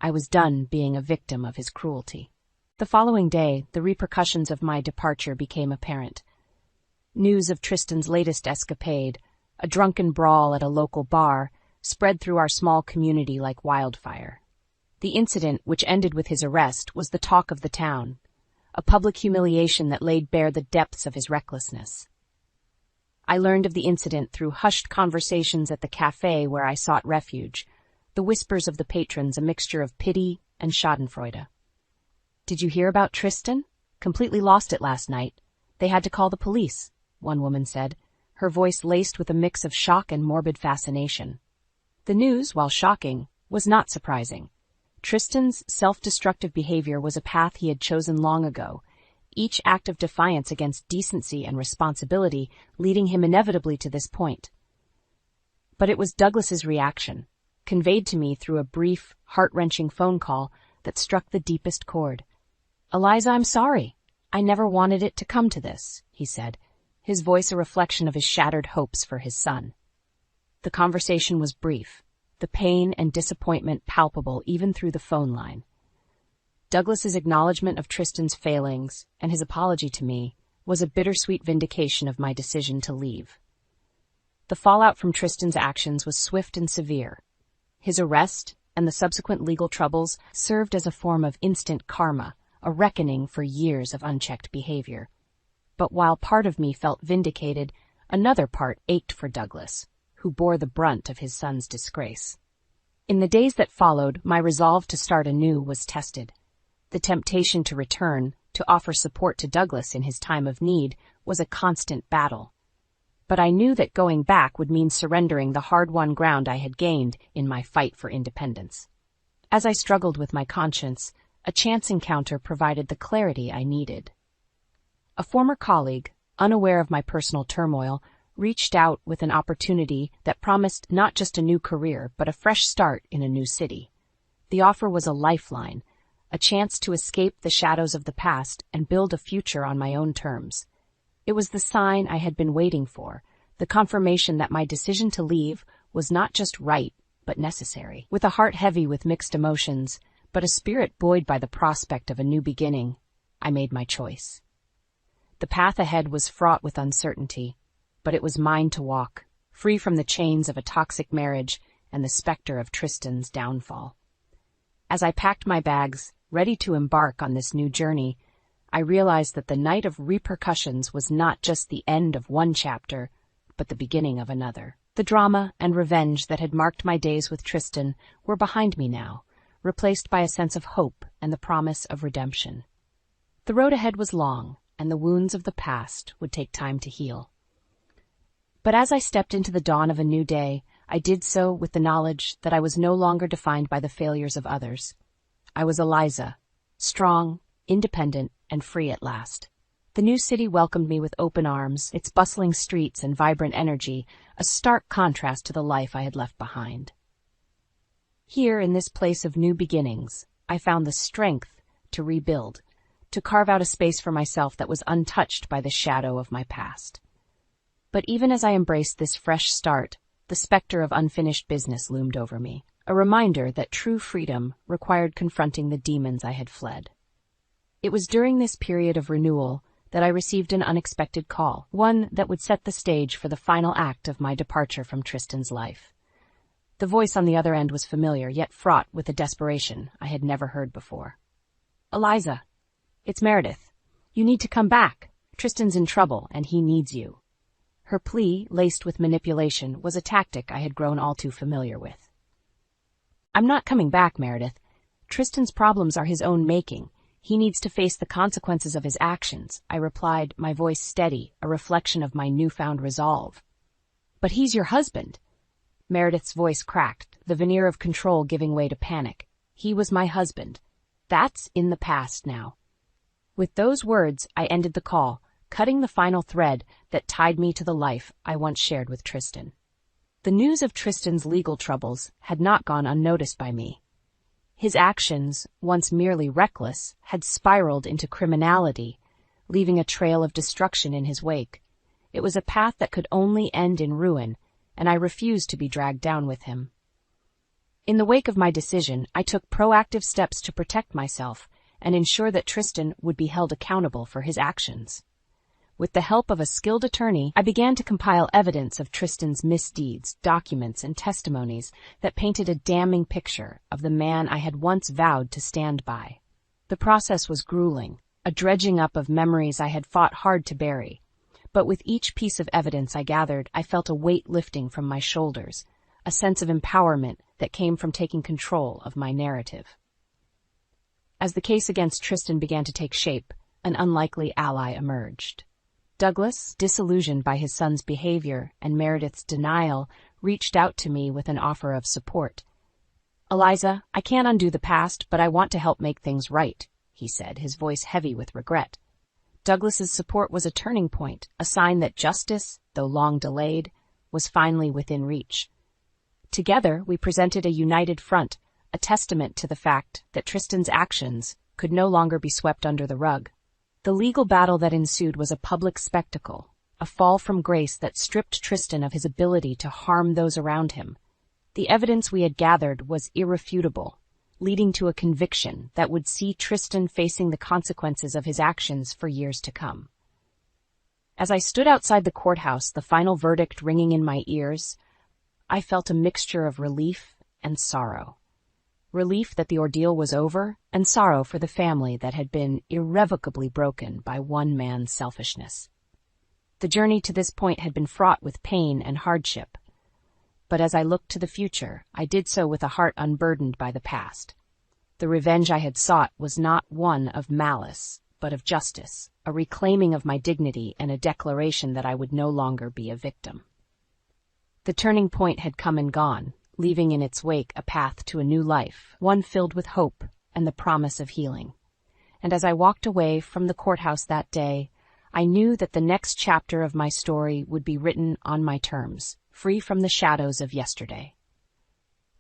I was done being a victim of his cruelty. The following day, the repercussions of my departure became apparent. News of Tristan's latest escapade, a drunken brawl at a local bar, spread through our small community like wildfire. The incident, which ended with his arrest, was the talk of the town, a public humiliation that laid bare the depths of his recklessness. I learned of the incident through hushed conversations at the cafe where I sought refuge, the whispers of the patrons a mixture of pity and schadenfreude. "Did you hear about Tristan? Completely lost it last night. They had to call the police," one woman said, her voice laced with a mix of shock and morbid fascination. The news, while shocking, was not surprising. Tristan's self-destructive behavior was a path he had chosen long ago, each act of defiance against decency and responsibility leading him inevitably to this point. But it was Douglas's reaction, conveyed to me through a brief, heart-wrenching phone call, that struck the deepest chord. "Eliza, I'm sorry. I never wanted it to come to this," he said, his voice a reflection of his shattered hopes for his son. The conversation was brief, the pain and disappointment palpable even through the phone line. Douglas's acknowledgement of Tristan's failings and his apology to me was a bittersweet vindication of my decision to leave. The fallout from Tristan's actions was swift and severe. His arrest and the subsequent legal troubles served as a form of instant karma, a reckoning for years of unchecked behavior. But while part of me felt vindicated, another part ached for Douglas, who bore the brunt of his son's disgrace. In the days that followed, my resolve to start anew was tested. The temptation to return, to offer support to Douglas in his time of need, was a constant battle. But I knew that going back would mean surrendering the hard-won ground I had gained in my fight for independence. As I struggled with my conscience, a chance encounter provided the clarity I needed. A former colleague, unaware of my personal turmoil, reached out with an opportunity that promised not just a new career, but a fresh start in a new city. The offer was a lifeline, a chance to escape the shadows of the past and build a future on my own terms. It was the sign I had been waiting for, the confirmation that my decision to leave was not just right, but necessary. With a heart heavy with mixed emotions, but a spirit buoyed by the prospect of a new beginning, I made my choice. The path ahead was fraught with uncertainty, but it was mine to walk, free from the chains of a toxic marriage and the specter of Tristan's downfall. As I packed my bags, ready to embark on this new journey, I realized that the night of repercussions was not just the end of one chapter, but the beginning of another. The drama and revenge that had marked my days with Tristan were behind me now, replaced by a sense of hope and the promise of redemption. The road ahead was long, and the wounds of the past would take time to heal. But as I stepped into the dawn of a new day, I did so with the knowledge that I was no longer defined by the failures of others. I was Eliza, strong, independent, and free at last. The new city welcomed me with open arms, its bustling streets and vibrant energy, a stark contrast to the life I had left behind. Here, in this place of new beginnings, I found the strength to rebuild, to carve out a space for myself that was untouched by the shadow of my past. But even as I embraced this fresh start, the specter of unfinished business loomed over me, a reminder that true freedom required confronting the demons I had fled. It was during this period of renewal that I received an unexpected call, one that would set the stage for the final act of my departure from Tristan's life. The voice on the other end was familiar, yet fraught with a desperation I had never heard before. "Eliza, it's Meredith. You need to come back. Tristan's in trouble, and he needs you." Her plea, laced with manipulation, was a tactic I had grown all too familiar with. "I'm not coming back, Meredith. Tristan's problems are his own making. He needs to face the consequences of his actions," I replied, my voice steady, a reflection of my newfound resolve. "But he's your husband." Meredith's voice cracked, the veneer of control giving way to panic. "He was my husband. That's in the past now." With those words, I ended the call, cutting the final thread that tied me to the life I once shared with Tristan. The news of Tristan's legal troubles had not gone unnoticed by me. His actions, once merely reckless, had spiraled into criminality, leaving a trail of destruction in his wake. It was a path that could only end in ruin, and I refused to be dragged down with him. In the wake of my decision, I took proactive steps to protect myself and ensure that Tristan would be held accountable for his actions. With the help of a skilled attorney, I began to compile evidence of Tristan's misdeeds, documents, and testimonies that painted a damning picture of the man I had once vowed to stand by. The process was grueling, a dredging up of memories I had fought hard to bury. But with each piece of evidence I gathered, I felt a weight lifting from my shoulders, a sense of empowerment that came from taking control of my narrative. As the case against Tristan began to take shape, an unlikely ally emerged. Douglas, disillusioned by his son's behavior and Meredith's denial, reached out to me with an offer of support. "Eliza, I can't undo the past, but I want to help make things right," he said, his voice heavy with regret. Douglas's support was a turning point, a sign that justice, though long delayed, was finally within reach. Together, we presented a united front, a testament to the fact that Tristan's actions could no longer be swept under the rug. The legal battle that ensued was a public spectacle, a fall from grace that stripped Tristan of his ability to harm those around him. The evidence we had gathered was irrefutable, leading to a conviction that would see Tristan facing the consequences of his actions for years to come. As I stood outside the courthouse, the final verdict ringing in my ears, I felt a mixture of relief and sorrow. Relief that the ordeal was over, and sorrow for the family that had been irrevocably broken by one man's selfishness. The journey to this point had been fraught with pain and hardship, but as I looked to the future, I did so with a heart unburdened by the past. The revenge I had sought was not one of malice, but of justice, a reclaiming of my dignity and a declaration that I would no longer be a victim. The turning point had come and gone, leaving in its wake a path to a new life, one filled with hope and the promise of healing. And as I walked away from the courthouse that day, I knew that the next chapter of my story would be written on my terms, free from the shadows of yesterday.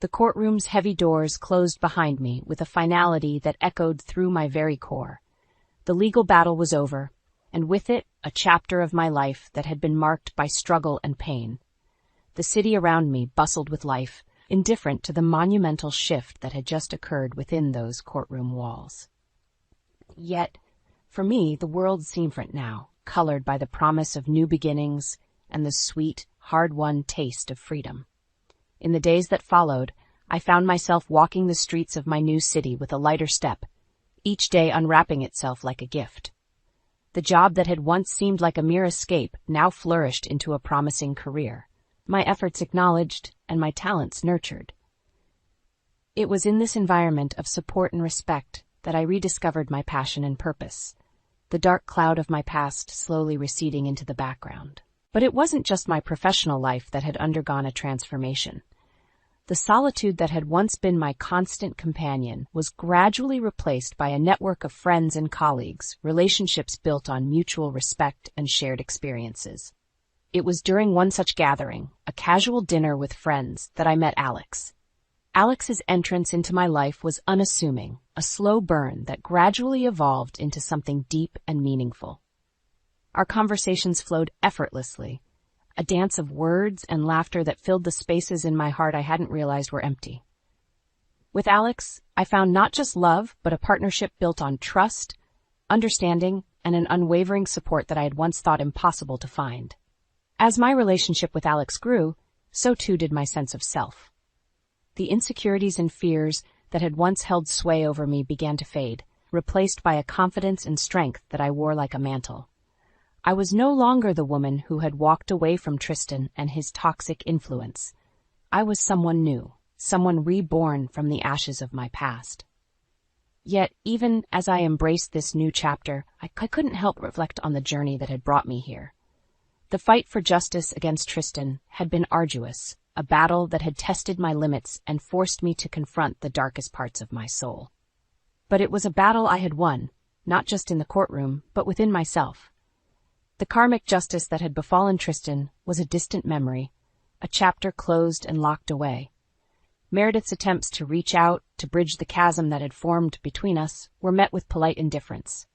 The courtroom's heavy doors closed behind me with a finality that echoed through my very core. The legal battle was over, and with it, a chapter of my life that had been marked by struggle and pain. The city around me bustled with life, indifferent to the monumental shift that had just occurred within those courtroom walls. Yet, for me, the world seemed different now, colored by the promise of new beginnings and the sweet, hard-won taste of freedom. In the days that followed, I found myself walking the streets of my new city with a lighter step, each day unwrapping itself like a gift. The job that had once seemed like a mere escape now flourished into a promising career, my efforts acknowledged and my talents nurtured. It was in this environment of support and respect that I rediscovered my passion and purpose, the dark cloud of my past slowly receding into the background. But it wasn't just my professional life that had undergone a transformation. The solitude that had once been my constant companion was gradually replaced by a network of friends and colleagues, relationships built on mutual respect and shared experiences. It was during one such gathering, a casual dinner with friends, that I met Alex. Alex's entrance into my life was unassuming, a slow burn that gradually evolved into something deep and meaningful. Our conversations flowed effortlessly, a dance of words and laughter that filled the spaces in my heart I hadn't realized were empty. With Alex, I found not just love, but a partnership built on trust, understanding, and an unwavering support that I had once thought impossible to find. As my relationship with Alex grew, so too did my sense of self. The insecurities and fears that had once held sway over me began to fade, replaced by a confidence and strength that I wore like a mantle. I was no longer the woman who had walked away from Tristan and his toxic influence. I was someone new, someone reborn from the ashes of my past. Yet, even as I embraced this new chapter, I couldn't help but reflect on the journey that had brought me here. The fight for justice against Tristan had been arduous, a battle that had tested my limits and forced me to confront the darkest parts of my soul. But it was a battle I had won, not just in the courtroom, but within myself. The karmic justice that had befallen Tristan was a distant memory, a chapter closed and locked away. Meredith's attempts to reach out, to bridge the chasm that had formed between us, were met with polite indifference.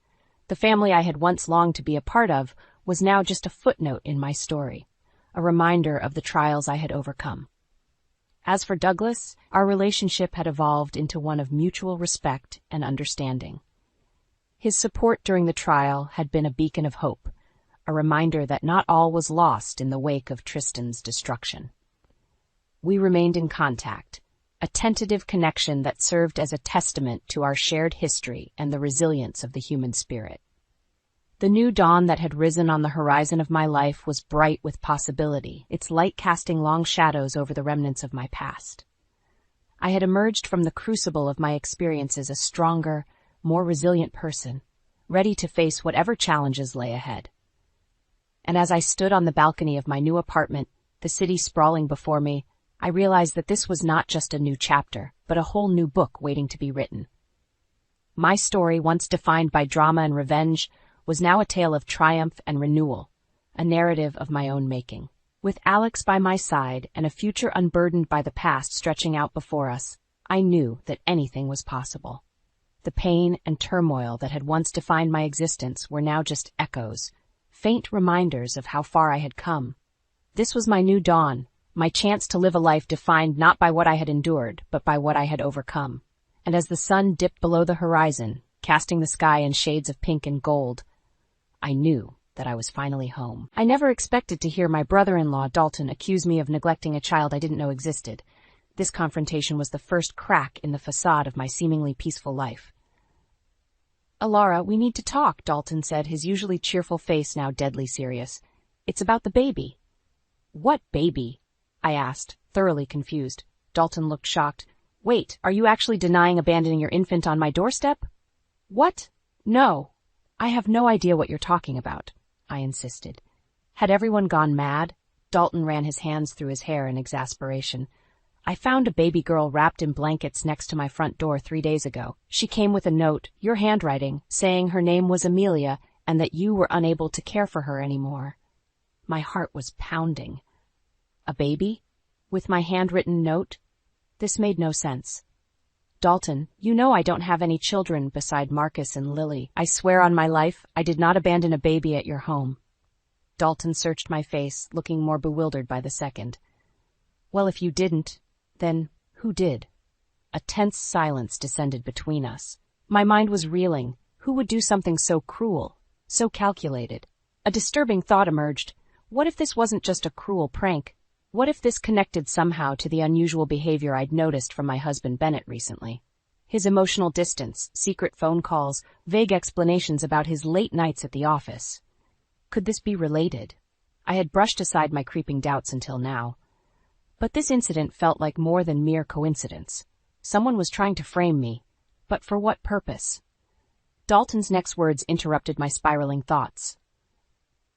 The family I had once longed to be a part of was now just a footnote in my story, a reminder of the trials I had overcome. As for Douglas, our relationship had evolved into one of mutual respect and understanding. His support during the trial had been a beacon of hope, a reminder that not all was lost in the wake of Tristan's destruction. We remained in contact, a tentative connection that served as a testament to our shared history and the resilience of the human spirit. The new dawn that had risen on the horizon of my life was bright with possibility, its light casting long shadows over the remnants of my past. I had emerged from the crucible of my experiences a stronger, more resilient person, ready to face whatever challenges lay ahead. And as I stood on the balcony of my new apartment, the city sprawling before me, I realized that this was not just a new chapter, but a whole new book waiting to be written. My story, once defined by drama and revenge, was now a tale of triumph and renewal, a narrative of my own making. With Alex by my side and a future unburdened by the past stretching out before us, I knew that anything was possible. The pain and turmoil that had once defined my existence were now just echoes, faint reminders of how far I had come. This was my new dawn, my chance to live a life defined not by what I had endured, but by what I had overcome. And as the sun dipped below the horizon, casting the sky in shades of pink and gold, I knew that I was finally home. I never expected to hear my brother-in-law, Dalton, accuse me of neglecting a child I didn't know existed. This confrontation was the first crack in the facade of my seemingly peaceful life. "Alara, we need to talk," Dalton said, his usually cheerful face now deadly serious. "It's about the baby." "What baby?" I asked, thoroughly confused. Dalton looked shocked. "Wait, are you actually denying abandoning your infant on my doorstep?" "What? No. I have no idea what you're talking about," I insisted. Had everyone gone mad? Dalton ran his hands through his hair in exasperation. I found a baby girl wrapped in blankets next to my front door 3 days ago. She came with a note, your handwriting, saying her name was Amelia and that you were unable to care for her anymore. My heart was pounding. A baby? With my handwritten note? This made no sense. Dalton, you know I don't have any children beside Marcus and Lily. I swear on my life, I did not abandon a baby at your home. Dalton searched my face, looking more bewildered by the second. Well, if you didn't, then who did? A tense silence descended between us. My mind was reeling. Who would do something so cruel, so calculated? A disturbing thought emerged. What if this wasn't just a cruel prank? What if this connected somehow to the unusual behavior I'd noticed from my husband Bennett recently? His emotional distance, secret phone calls, vague explanations about his late nights at the office. Could this be related? I had brushed aside my creeping doubts until now. But this incident felt like more than mere coincidence. Someone was trying to frame me. But for what purpose? Dalton's next words interrupted my spiraling thoughts.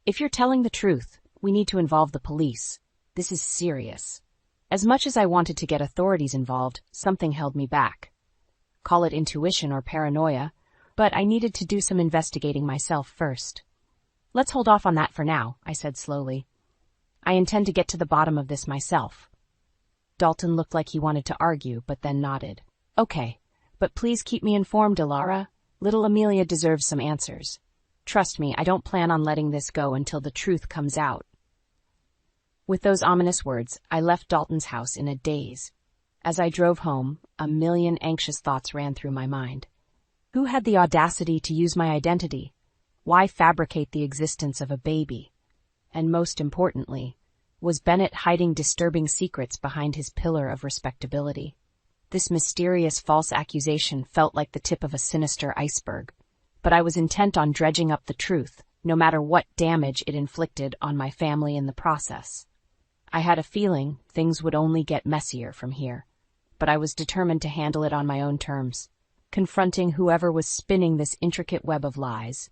If you're telling the truth, we need to involve the police. This is serious. As much as I wanted to get authorities involved, something held me back. Call it intuition or paranoia, but I needed to do some investigating myself first. Let's hold off on that for now, I said slowly. I intend to get to the bottom of this myself. Dalton looked like he wanted to argue, but then nodded. Okay, but please keep me informed, Ilara. Little Amelia deserves some answers. Trust me, I don't plan on letting this go until the truth comes out. With those ominous words, I left Dalton's house in a daze. As I drove home, a million anxious thoughts ran through my mind. Who had the audacity to use my identity? Why fabricate the existence of a baby? And most importantly, was Bennett hiding disturbing secrets behind his pillar of respectability? This mysterious false accusation felt like the tip of a sinister iceberg, but I was intent on dredging up the truth, no matter what damage it inflicted on my family in the process. I had a feeling things would only get messier from here, but I was determined to handle it on my own terms, confronting whoever was spinning this intricate web of lies.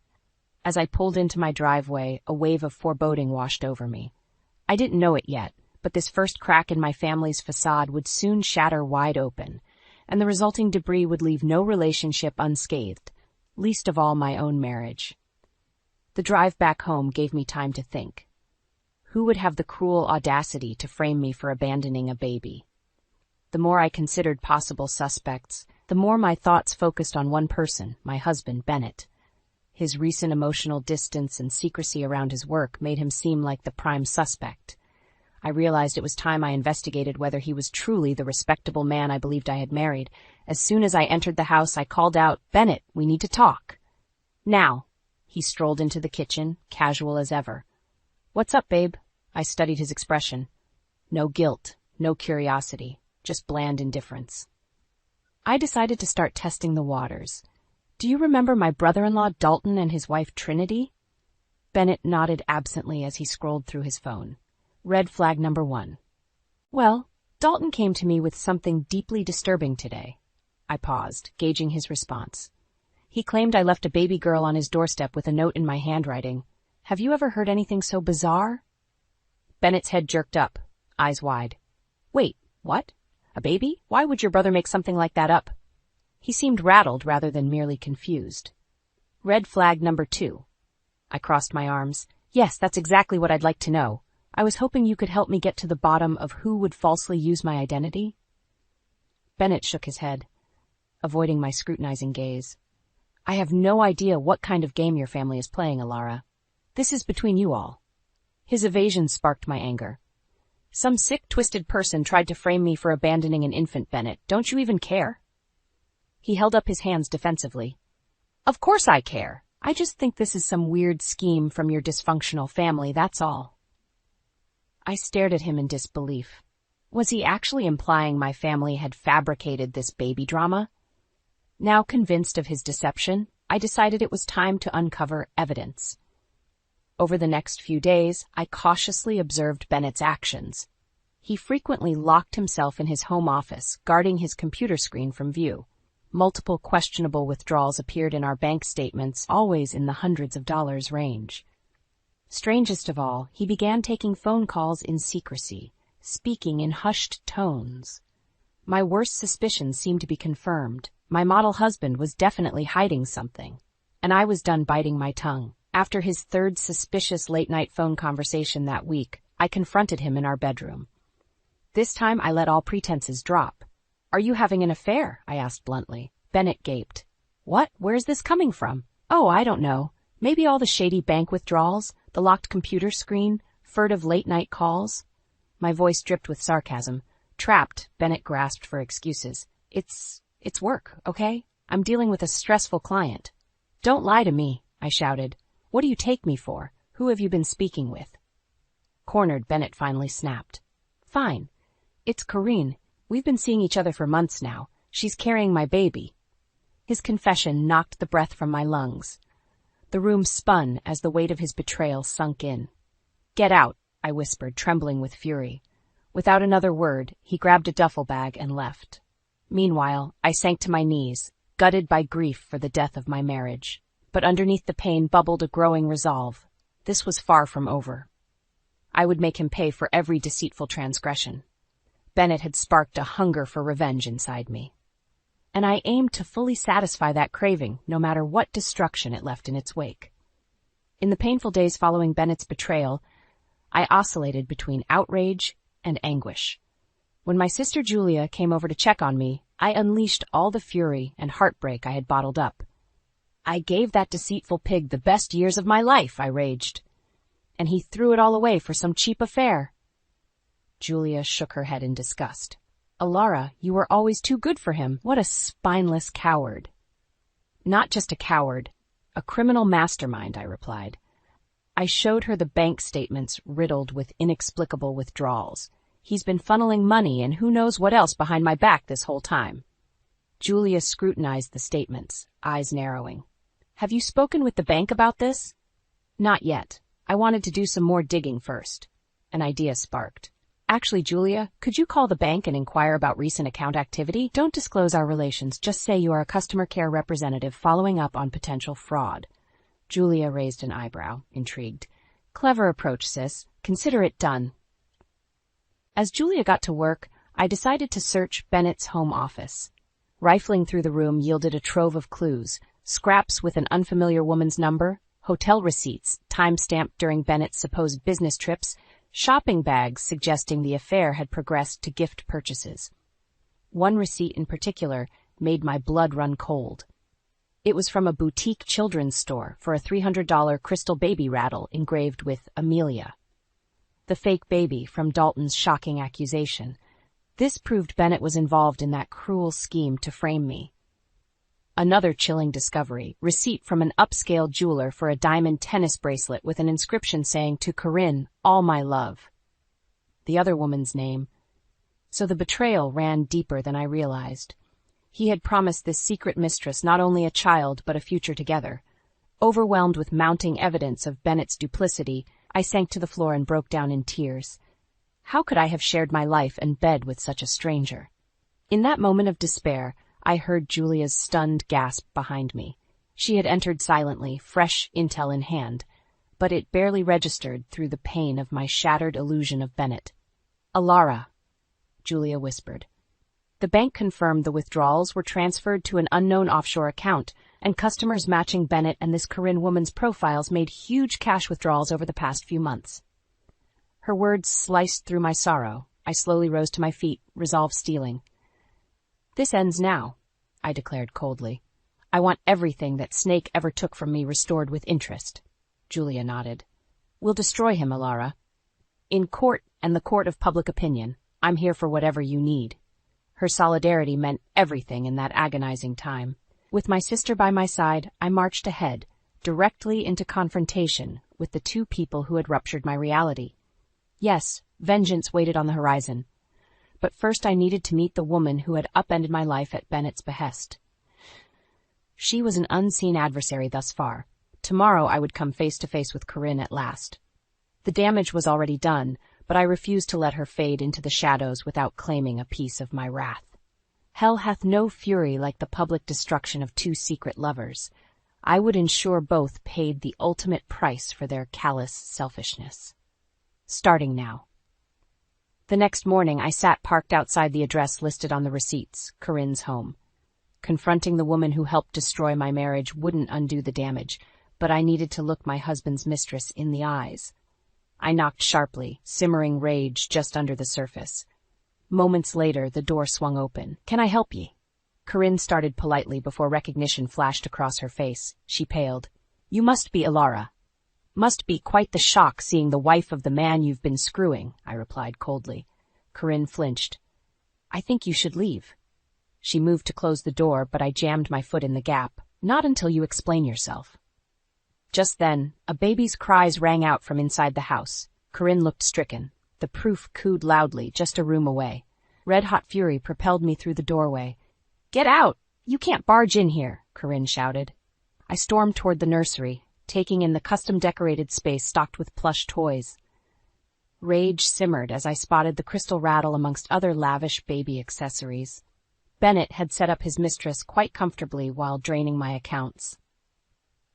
As I pulled into my driveway, a wave of foreboding washed over me. I didn't know it yet, but this first crack in my family's facade would soon shatter wide open, and the resulting debris would leave no relationship unscathed, least of all my own marriage. The drive back home gave me time to think. Who would have the cruel audacity to frame me for abandoning a baby? The more I considered possible suspects, the more my thoughts focused on one person, my husband, Bennett. His recent emotional distance and secrecy around his work made him seem like the prime suspect. I realized it was time I investigated whether he was truly the respectable man I believed I had married. As soon as I entered the house, I called out, "Bennett, we need to talk." "Now." He strolled into the kitchen, casual as ever. "What's up, babe?" I studied his expression. No guilt, no curiosity, just bland indifference. I decided to start testing the waters. "Do you remember my brother-in-law Dalton and his wife Trinity?" Bennett nodded absently as he scrolled through his phone. Red flag number 1. "Well, Dalton came to me with something deeply disturbing today." I paused, gauging his response. "He claimed I left a baby girl on his doorstep with a note in my handwriting. Have you ever heard anything so bizarre?" Bennett's head jerked up, eyes wide. "Wait, what? A baby? Why would your brother make something like that up?" He seemed rattled rather than merely confused. Red flag number 2. I crossed my arms. "Yes, that's exactly what I'd like to know. I was hoping you could help me get to the bottom of who would falsely use my identity." Bennett shook his head, avoiding my scrutinizing gaze. "I have no idea what kind of game your family is playing, Ilara. This is between you all." His evasion sparked my anger. "Some sick, twisted person tried to frame me for abandoning an infant, Bennett. Don't you even care?" He held up his hands defensively. "Of course I care. I just think this is some weird scheme from your dysfunctional family, that's all." I stared at him in disbelief. Was he actually implying my family had fabricated this baby drama? Now convinced of his deception, I decided it was time to uncover evidence. Over the next few days, I cautiously observed Bennett's actions. He frequently locked himself in his home office, guarding his computer screen from view. Multiple questionable withdrawals appeared in our bank statements, always in the hundreds of dollars range. Strangest of all, he began taking phone calls in secrecy, speaking in hushed tones. My worst suspicions seemed to be confirmed. My model husband was definitely hiding something. And I was done biting my tongue. After his third suspicious late-night phone conversation that week, I confronted him in our bedroom. This time I let all pretenses drop. "Are you having an affair?" I asked bluntly. Bennett gaped. "What? Where's this coming from?" "Oh, I don't know. Maybe all the shady bank withdrawals, the locked computer screen, furtive late-night calls." My voice dripped with sarcasm. Trapped, Bennett grasped for excuses. It's work, okay? I'm dealing with a stressful client." "Don't lie to me," I shouted. "What do you take me for? Who have you been speaking with?" Cornered, Bennett finally snapped. "Fine. It's Corinne. We've been seeing each other for months now. She's carrying my baby." His confession knocked the breath from my lungs. The room spun as the weight of his betrayal sunk in. "Get out," I whispered, trembling with fury. Without another word, he grabbed a duffel bag and left. Meanwhile, I sank to my knees, gutted by grief for the death of my marriage. But underneath the pain bubbled a growing resolve. This was far from over. I would make him pay for every deceitful transgression. Bennett had sparked a hunger for revenge inside me. And I aimed to fully satisfy that craving, no matter what destruction it left in its wake. In the painful days following Bennett's betrayal, I oscillated between outrage and anguish. When my sister Julia came over to check on me, I unleashed all the fury and heartbreak I had bottled up. "I gave that deceitful pig the best years of my life," I raged. "And he threw it all away for some cheap affair." Julia shook her head in disgust. "Alara, you were always too good for him. What a spineless coward." "Not just a coward, a criminal mastermind," I replied. I showed her the bank statements riddled with inexplicable withdrawals. He's been funneling money and who knows what else behind my back this whole time. Julia scrutinized the statements, eyes narrowing. "Have you spoken with the bank about this?" "Not yet. I wanted to do some more digging first." An idea sparked. "Actually, Julia, could you call the bank and inquire about recent account activity? Don't disclose our relations, just say you are a customer care representative following up on potential fraud." Julia raised an eyebrow, intrigued. "Clever approach, sis. Consider it done." As Julia got to work, I decided to search Bennett's home office. Rifling through the room yielded a trove of clues, scraps with an unfamiliar woman's number, hotel receipts, time-stamped during Bennett's supposed business trips, shopping bags suggesting the affair had progressed to gift purchases. One receipt in particular made my blood run cold. It was from a boutique children's store for a $300 crystal baby rattle engraved with Amelia. The fake baby from Dalton's shocking accusation. This proved Bennett was involved in that cruel scheme to frame me. Another chilling discovery, receipt from an upscale jeweler for a diamond tennis bracelet with an inscription saying, "To Corinne, all my love." The other woman's name. So the betrayal ran deeper than I realized. He had promised this secret mistress not only a child but a future together. Overwhelmed with mounting evidence of Bennett's duplicity, I sank to the floor and broke down in tears. How could I have shared my life and bed with such a stranger? In that moment of despair, I heard Julia's stunned gasp behind me. She had entered silently, fresh intel in hand, but it barely registered through the pain of my shattered illusion of Bennett. "Alara," Julia whispered. The bank confirmed the withdrawals were transferred to an unknown offshore account, and customers matching Bennett and this Corinne woman's profiles made huge cash withdrawals over the past few months. Her words sliced through my sorrow. I slowly rose to my feet, resolve stealing. "This ends now," I declared coldly. "I want everything that Snake ever took from me restored with interest." Julia nodded. "We'll destroy him, Alara. In court and the court of public opinion, I'm here for whatever you need." Her solidarity meant everything in that agonizing time. With my sister by my side, I marched ahead, directly into confrontation with the two people who had ruptured my reality. Yes, vengeance waited on the horizon. But first I needed to meet the woman who had upended my life at Bennett's behest. She was an unseen adversary thus far. Tomorrow I would come face to face with Corinne at last. The damage was already done, but I refused to let her fade into the shadows without claiming a piece of my wrath. Hell hath no fury like the public destruction of two secret lovers. I would ensure both paid the ultimate price for their callous selfishness. Starting now. The next morning, I sat parked outside the address listed on the receipts, Corinne's home. Confronting the woman who helped destroy my marriage wouldn't undo the damage, but I needed to look my husband's mistress in the eyes. I knocked sharply, simmering rage just under the surface. Moments later, the door swung open. "Can I help ye?" Corinne started politely before recognition flashed across her face. She paled. "You must be Ilara." "Must be quite the shock seeing the wife of the man you've been screwing," I replied coldly. Corinne flinched. "I think you should leave." She moved to close the door, but I jammed my foot in the gap. "Not until you explain yourself." Just then, a baby's cries rang out from inside the house. Corinne looked stricken. The proof cooed loudly, just a room away. Red-hot fury propelled me through the doorway. "Get out! You can't barge in here," Corinne shouted. I stormed toward the nursery, taking in the custom-decorated space stocked with plush toys. Rage simmered as I spotted the crystal rattle amongst other lavish baby accessories. Bennett had set up his mistress quite comfortably while draining my accounts.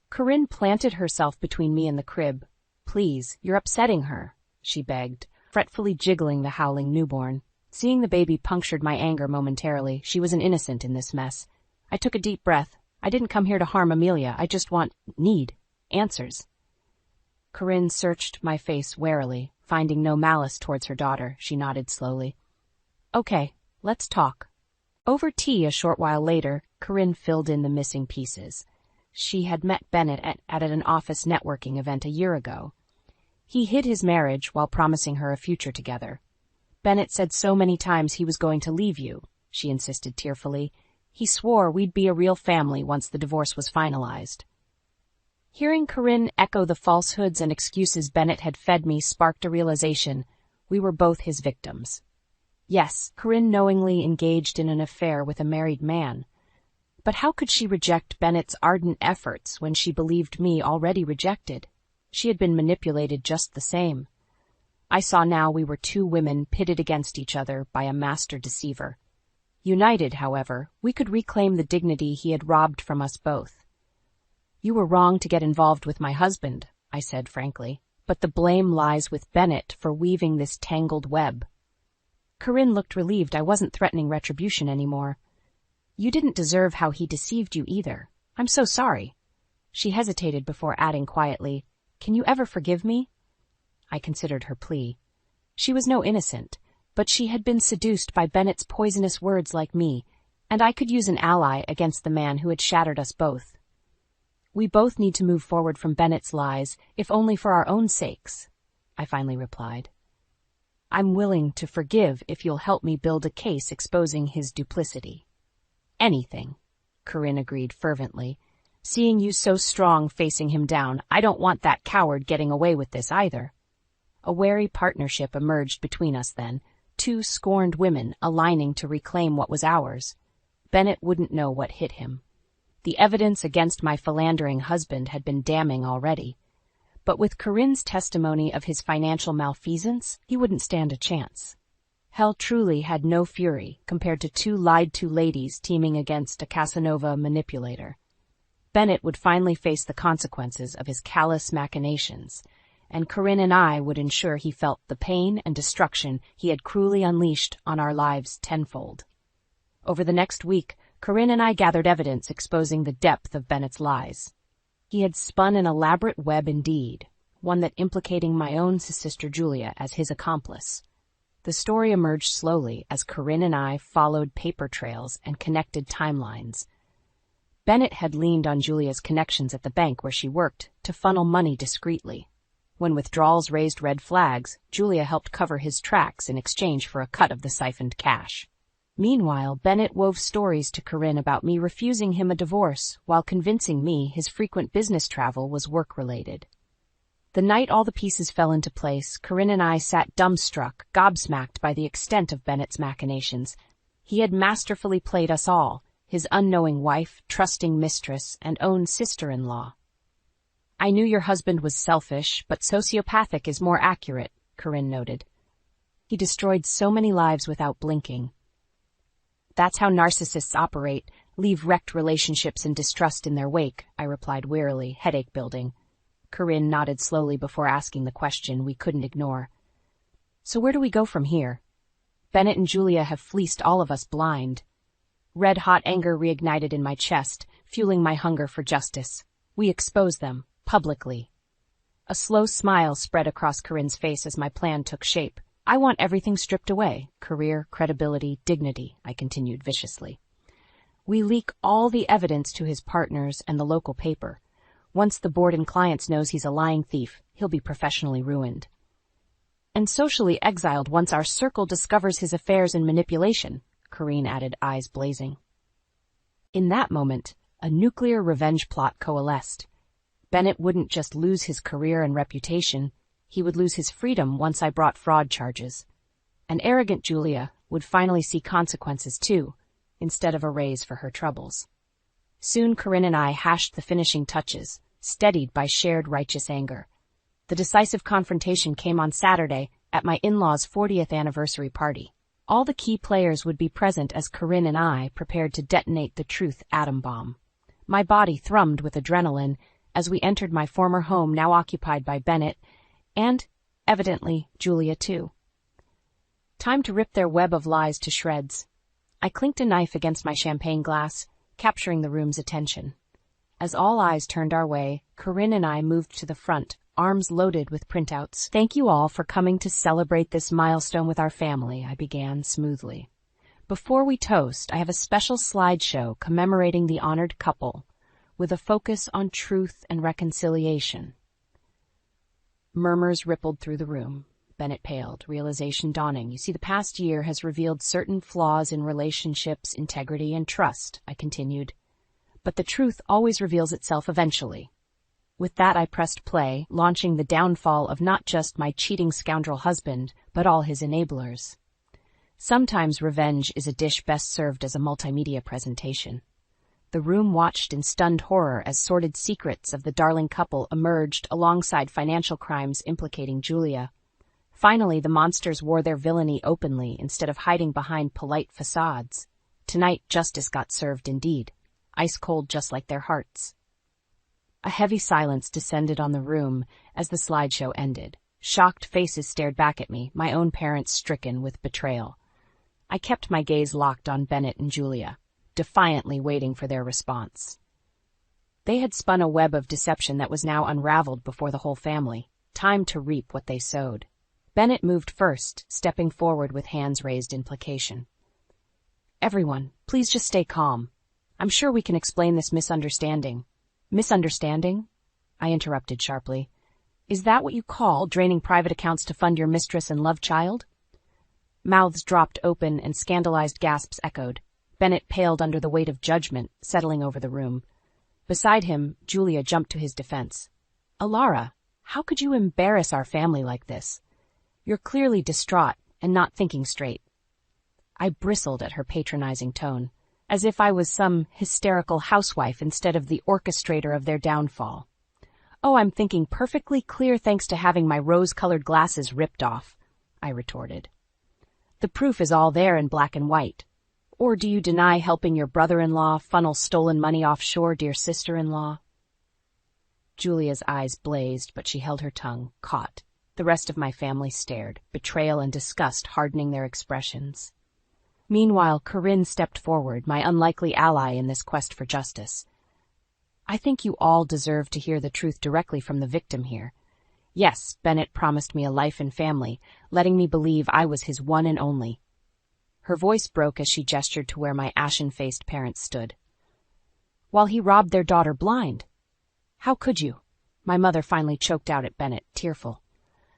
Corinne planted herself between me and the crib. "Please, you're upsetting her," she begged, fretfully jiggling the howling newborn. Seeing the baby punctured my anger momentarily. She was an innocent in this mess. I took a deep breath. I didn't come here to harm Amelia. I just need answers. Corinne searched my face warily. Finding no malice towards her daughter, she nodded slowly. "Okay, let's talk." Over tea a short while later, Corinne filled in the missing pieces. She had met Bennett at an office networking event a year ago. He hid his marriage while promising her a future together. "Bennett said so many times he was going to leave you," she insisted tearfully. "He swore we'd be a real family once the divorce was finalized." Hearing Corinne echo the falsehoods and excuses Bennett had fed me sparked a realization. We were both his victims. Yes, Corinne knowingly engaged in an affair with a married man. But how could she reject Bennett's ardent efforts when she believed me already rejected? She had been manipulated just the same. I saw now we were two women pitted against each other by a master deceiver. United, however, we could reclaim the dignity he had robbed from us both. "You were wrong to get involved with my husband," I said frankly, "but the blame lies with Bennett for weaving this tangled web." Corinne looked relieved I wasn't threatening retribution anymore. "You didn't deserve how he deceived you either. I'm so sorry." She hesitated before adding quietly, "Can you ever forgive me?" I considered her plea. She was no innocent, but she had been seduced by Bennett's poisonous words like me, and I could use an ally against the man who had shattered us both. "We both need to move forward from Bennett's lies, if only for our own sakes," I finally replied. "I'm willing to forgive if you'll help me build a case exposing his duplicity." "Anything," Corinne agreed fervently. "Seeing you so strong facing him down, I don't want that coward getting away with this either." A wary partnership emerged between us then, two scorned women aligning to reclaim what was ours. Bennett wouldn't know what hit him. The evidence against my philandering husband had been damning already. But with Corinne's testimony of his financial malfeasance, he wouldn't stand a chance. Hell truly had no fury compared to two lied-to ladies teaming against a Casanova manipulator. Bennett would finally face the consequences of his callous machinations, and Corinne and I would ensure he felt the pain and destruction he had cruelly unleashed on our lives tenfold. Over the next week, Corinne and I gathered evidence exposing the depth of Bennett's lies. He had spun an elaborate web indeed, one that implicating my own sister Julia as his accomplice. The story emerged slowly as Corinne and I followed paper trails and connected timelines. Bennett had leaned on Julia's connections at the bank where she worked to funnel money discreetly. When withdrawals raised red flags, Julia helped cover his tracks in exchange for a cut of the siphoned cash. Meanwhile, Bennett wove stories to Corinne about me refusing him a divorce while convincing me his frequent business travel was work-related. The night all the pieces fell into place, Corinne and I sat dumbstruck, gobsmacked by the extent of Bennett's machinations. He had masterfully played us all, his unknowing wife, trusting mistress, and own sister-in-law. "I knew your husband was selfish, but sociopathic is more accurate," Corinne noted. "He destroyed so many lives without blinking." "That's how narcissists operate, leave wrecked relationships and distrust in their wake," I replied wearily, headache building. Corinne nodded slowly before asking the question we couldn't ignore. So where do we go from here? Bennett and Julia have fleeced all of us blind. Red-hot anger reignited in my chest, fueling my hunger for justice. We expose them, publicly. A slow smile spread across Corinne's face as my plan took shape. I want everything stripped away. Career, credibility, dignity, I continued viciously. We leak all the evidence to his partners and the local paper. Once the board and clients knows he's a lying thief, he'll be professionally ruined. And socially exiled once our circle discovers his affairs and manipulation, Corinne added, eyes blazing. In that moment, a nuclear revenge plot coalesced. Bennett wouldn't just lose his career and reputation, he would lose his freedom once I brought fraud charges. And arrogant Julia would finally see consequences too, instead of a raise for her troubles. Soon Corinne and I hashed the finishing touches, steadied by shared righteous anger. The decisive confrontation came on Saturday at my in-laws' 40th anniversary party. All the key players would be present as Corinne and I prepared to detonate the truth atom bomb. My body thrummed with adrenaline as we entered my former home, now occupied by Bennett, and, evidently, Julia too. Time to rip their web of lies to shreds. I clinked a knife against my champagne glass, capturing the room's attention. As all eyes turned our way, Corinne and I moved to the front, arms loaded with printouts. Thank you all for coming to celebrate this milestone with our family, I began smoothly. Before we toast, I have a special slideshow commemorating the honored couple, with a focus on truth and reconciliation. Murmurs rippled through the room. Bennett paled, realization dawning. You see, the past year has revealed certain flaws in relationships, integrity, and trust, I continued. But the truth always reveals itself eventually. With that, I pressed play, launching the downfall of not just my cheating scoundrel husband, but all his enablers. Sometimes revenge is a dish best served as a multimedia presentation. The room watched in stunned horror as sordid secrets of the darling couple emerged alongside financial crimes implicating Julia. Finally, the monsters wore their villainy openly instead of hiding behind polite facades. Tonight, justice got served indeed, ice-cold just like their hearts. A heavy silence descended on the room as the slideshow ended. Shocked faces stared back at me, my own parents stricken with betrayal. I kept my gaze locked on Bennett and Julia, defiantly waiting for their response. They had spun a web of deception that was now unraveled before the whole family. Time to reap what they sowed. Bennett moved first, stepping forward with hands raised in placation. Everyone, please just stay calm. I'm sure we can explain this misunderstanding. Misunderstanding? I interrupted sharply. Is that what you call draining private accounts to fund your mistress and love child? Mouths dropped open and scandalized gasps echoed. Bennett paled under the weight of judgment, settling over the room. Beside him, Julia jumped to his defense. Alara, how could you embarrass our family like this? You're clearly distraught and not thinking straight. I bristled at her patronizing tone, as if I was some hysterical housewife instead of the orchestrator of their downfall. Oh, I'm thinking perfectly clear thanks to having my rose-colored glasses ripped off, I retorted. The proof is all there in black and white. Or do you deny helping your brother-in-law funnel stolen money offshore, dear sister-in-law? Julia's eyes blazed, but she held her tongue, caught. The rest of my family stared, betrayal and disgust hardening their expressions. Meanwhile, Corinne stepped forward, my unlikely ally in this quest for justice. I think you all deserve to hear the truth directly from the victim here. Yes, Bennett promised me a life and family, letting me believe I was his one and only. Her voice broke as she gestured to where my ashen-faced parents stood. While he robbed their daughter blind. How could you? My mother finally choked out at Bennett, tearful.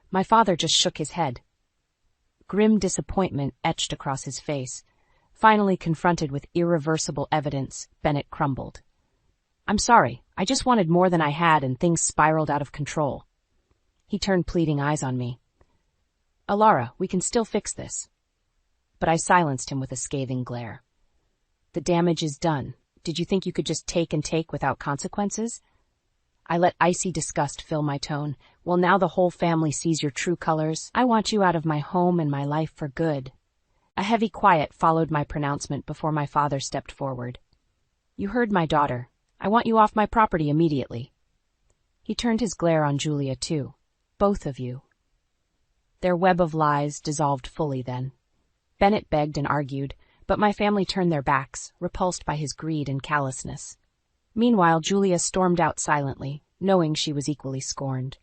My father just shook his head. Grim disappointment etched across his face. Finally confronted with irreversible evidence, Bennett crumbled. I'm sorry, I just wanted more than I had and things spiraled out of control. He turned pleading eyes on me. Alara, we can still fix this. But I silenced him with a scathing glare. The damage is done. Did you think you could just take and take without consequences? I let icy disgust fill my tone. Well, now the whole family sees your true colors. I want you out of my home and my life for good. A heavy quiet followed my pronouncement before my father stepped forward. You heard my daughter. I want you off my property immediately. He turned his glare on Julia, too. Both of you. Their web of lies dissolved fully then. Bennett begged and argued, but my family turned their backs, repulsed by his greed and callousness. Meanwhile, Julia stormed out silently, knowing she was equally scorned.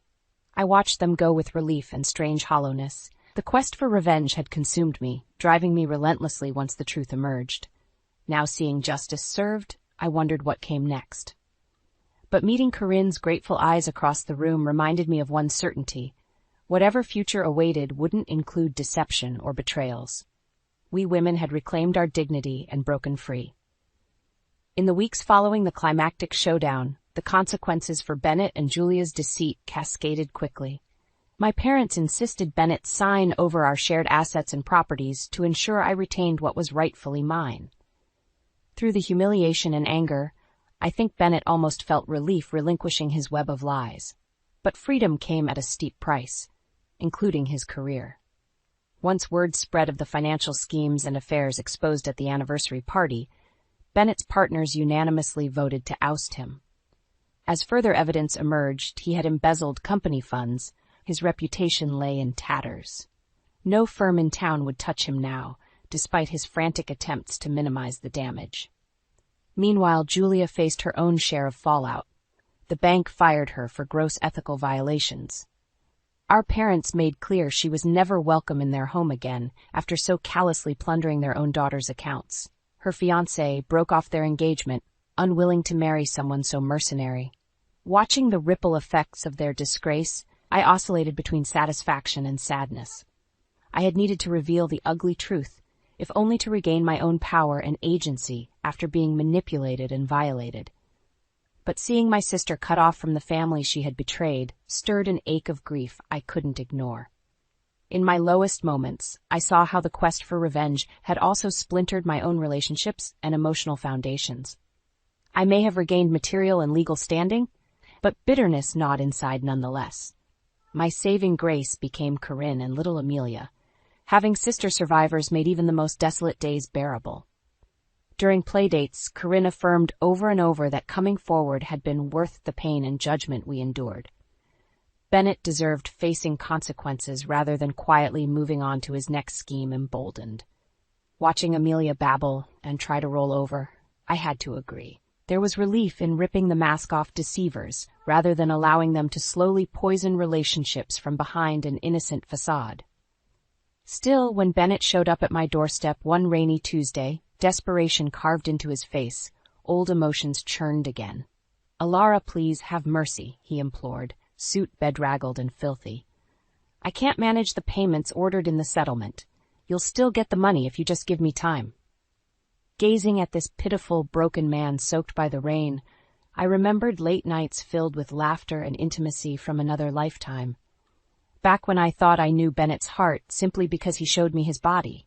I watched them go with relief and strange hollowness. The quest for revenge had consumed me, driving me relentlessly once the truth emerged. Now seeing justice served, I wondered what came next. But meeting Corinne's grateful eyes across the room reminded me of one certainty. Whatever future awaited wouldn't include deception or betrayals. We women had reclaimed our dignity and broken free. In the weeks following the climactic showdown, the consequences for Bennett and Julia's deceit cascaded quickly. My parents insisted Bennett sign over our shared assets and properties to ensure I retained what was rightfully mine. Through the humiliation and anger, I think Bennett almost felt relief relinquishing his web of lies. But freedom came at a steep price, including his career. Once word spread of the financial schemes and affairs exposed at the anniversary party, Bennett's partners unanimously voted to oust him. As further evidence emerged, he had embezzled company funds. His reputation lay in tatters. No firm in town would touch him now, despite his frantic attempts to minimize the damage. Meanwhile, Julia faced her own share of fallout. The bank fired her for gross ethical violations. Our parents made clear she was never welcome in their home again after so callously plundering their own daughter's accounts. Her fiancé broke off their engagement, unwilling to marry someone so mercenary. Watching the ripple effects of their disgrace, I oscillated between satisfaction and sadness. I had needed to reveal the ugly truth, if only to regain my own power and agency after being manipulated and violated. But seeing my sister cut off from the family she had betrayed stirred an ache of grief I couldn't ignore. In my lowest moments, I saw how the quest for revenge had also splintered my own relationships and emotional foundations. I may have regained material and legal standing, but bitterness gnawed inside nonetheless. My saving grace became Corinne and little Amelia. Having sister survivors made even the most desolate days bearable. During playdates, Corinne affirmed over and over that coming forward had been worth the pain and judgment we endured. Bennett deserved facing consequences rather than quietly moving on to his next scheme emboldened. Watching Amelia babble and try to roll over, I had to agree. There was relief in ripping the mask off deceivers rather than allowing them to slowly poison relationships from behind an innocent facade. Still, when Bennett showed up at my doorstep one rainy Tuesday, desperation carved into his face, old emotions churned again. "Alara, please, have mercy," he implored, suit bedraggled and filthy. "I can't manage the payments ordered in the settlement. You'll still get the money if you just give me time." Gazing at this pitiful, broken man soaked by the rain, I remembered late nights filled with laughter and intimacy from another lifetime. Back when I thought I knew Bennett's heart simply because he showed me his body.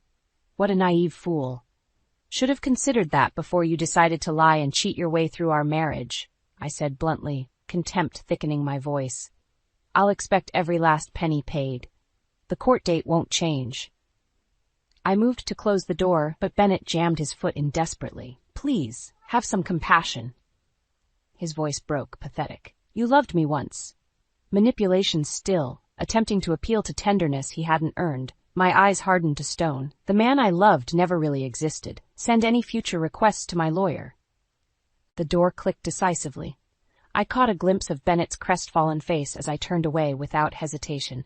What a naive fool. "Should have considered that before you decided to lie and cheat your way through our marriage," I said bluntly, contempt thickening my voice. "I'll expect every last penny paid. The court date won't change." I moved to close the door, but Bennett jammed his foot in desperately. "Please, have some compassion." His voice broke, pathetic. "You loved me once." Manipulation still, attempting to appeal to tenderness he hadn't earned. My eyes hardened to stone. "The man I loved never really existed. Send any future requests to my lawyer." The door clicked decisively. I caught a glimpse of Bennett's crestfallen face as I turned away without hesitation.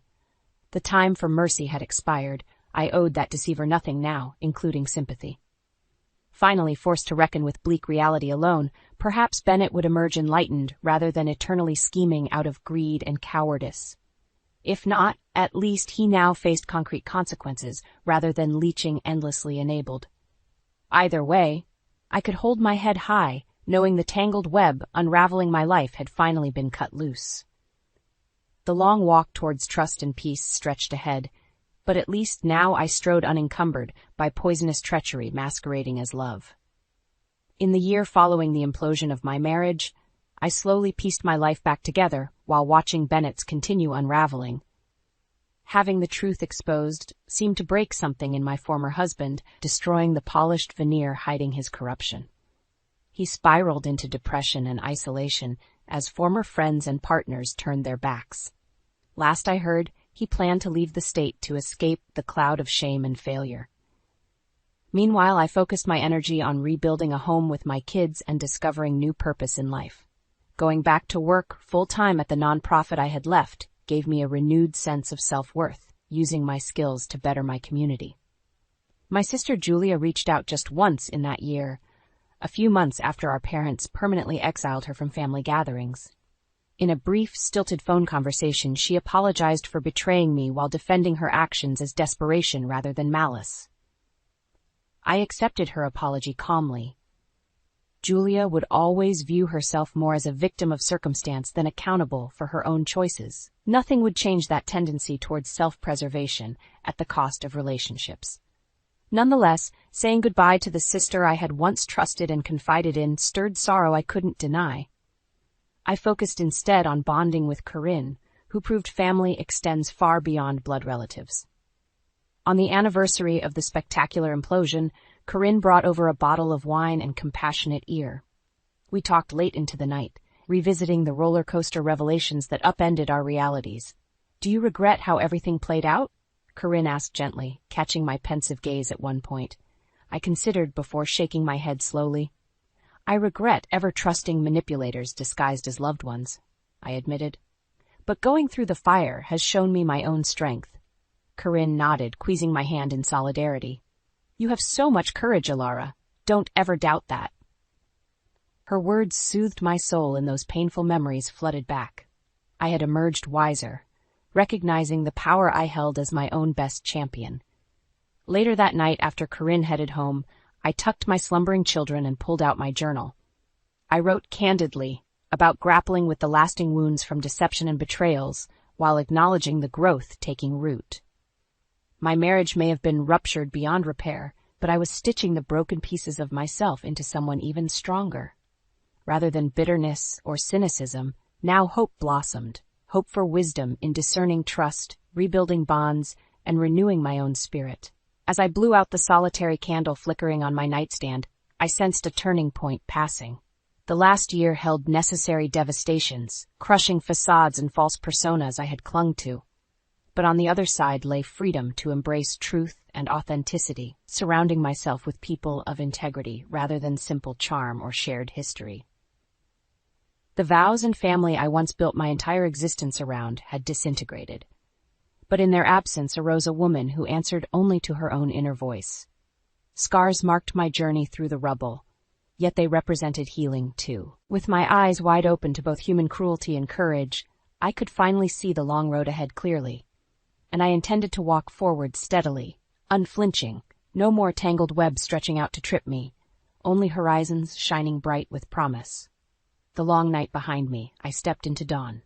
The time for mercy had expired. I owed that deceiver nothing now, including sympathy. Finally forced to reckon with bleak reality alone, perhaps Bennett would emerge enlightened rather than eternally scheming out of greed and cowardice. If not, at least he now faced concrete consequences rather than leeching endlessly enabled. Either way, I could hold my head high, knowing the tangled web unraveling my life had finally been cut loose. The long walk towards trust and peace stretched ahead, but at least now I strode unencumbered by poisonous treachery masquerading as love. In the year following the implosion of my marriage, I slowly pieced my life back together while watching Bennett's continue unraveling. Having the truth exposed seemed to break something in my former husband, destroying the polished veneer hiding his corruption. He spiraled into depression and isolation as former friends and partners turned their backs. Last I heard, He planned to leave the state to escape the cloud of shame and failure. Meanwhile, I focused my energy on rebuilding a home with my kids and discovering new purpose in life. Going back to work full-time at the nonprofit I had left gave me a renewed sense of self-worth, using my skills to better my community. My sister Julia reached out just once in that year, a few months after our parents permanently exiled her from family gatherings. In a brief, stilted phone conversation, she apologized for betraying me while defending her actions as desperation rather than malice. I accepted her apology calmly. Julia would always view herself more as a victim of circumstance than accountable for her own choices. Nothing would change that tendency towards self-preservation at the cost of relationships. Nonetheless, saying goodbye to the sister I had once trusted and confided in stirred sorrow I couldn't deny. I focused instead on bonding with Corinne, who proved family extends far beyond blood relatives. On the anniversary of the spectacular implosion, Corinne brought over a bottle of wine and compassionate ear. We talked late into the night, revisiting the roller coaster revelations that upended our realities. "Do you regret how everything played out?" Corinne asked gently, catching my pensive gaze at one point. I considered before shaking my head slowly. "I regret ever trusting manipulators disguised as loved ones," I admitted. "But going through the fire has shown me my own strength." Corinne nodded, squeezing my hand in solidarity. "You have so much courage, Alara. Don't ever doubt that." Her words soothed my soul and those painful memories flooded back. I had emerged wiser, recognizing the power I held as my own best champion. Later that night, after Corinne headed home, I tucked my slumbering children and pulled out my journal. I wrote candidly about grappling with the lasting wounds from deception and betrayals while acknowledging the growth taking root. My marriage may have been ruptured beyond repair, but I was stitching the broken pieces of myself into someone even stronger. Rather than bitterness or cynicism, now hope blossomed. Hope for wisdom in discerning trust, rebuilding bonds, and renewing my own spirit. As I blew out the solitary candle flickering on my nightstand, I sensed a turning point passing. The last year held necessary devastations, crushing facades and false personas I had clung to. But on the other side lay freedom to embrace truth and authenticity, surrounding myself with people of integrity rather than simple charm or shared history. The vows and family I once built my entire existence around had disintegrated. But in their absence arose a woman who answered only to her own inner voice. Scars marked my journey through the rubble, yet they represented healing too. With my eyes wide open to both human cruelty and courage, I could finally see the long road ahead clearly. And I intended to walk forward steadily, unflinching, no more tangled webs stretching out to trip me, only horizons shining bright with promise. The long night behind me, I stepped into dawn.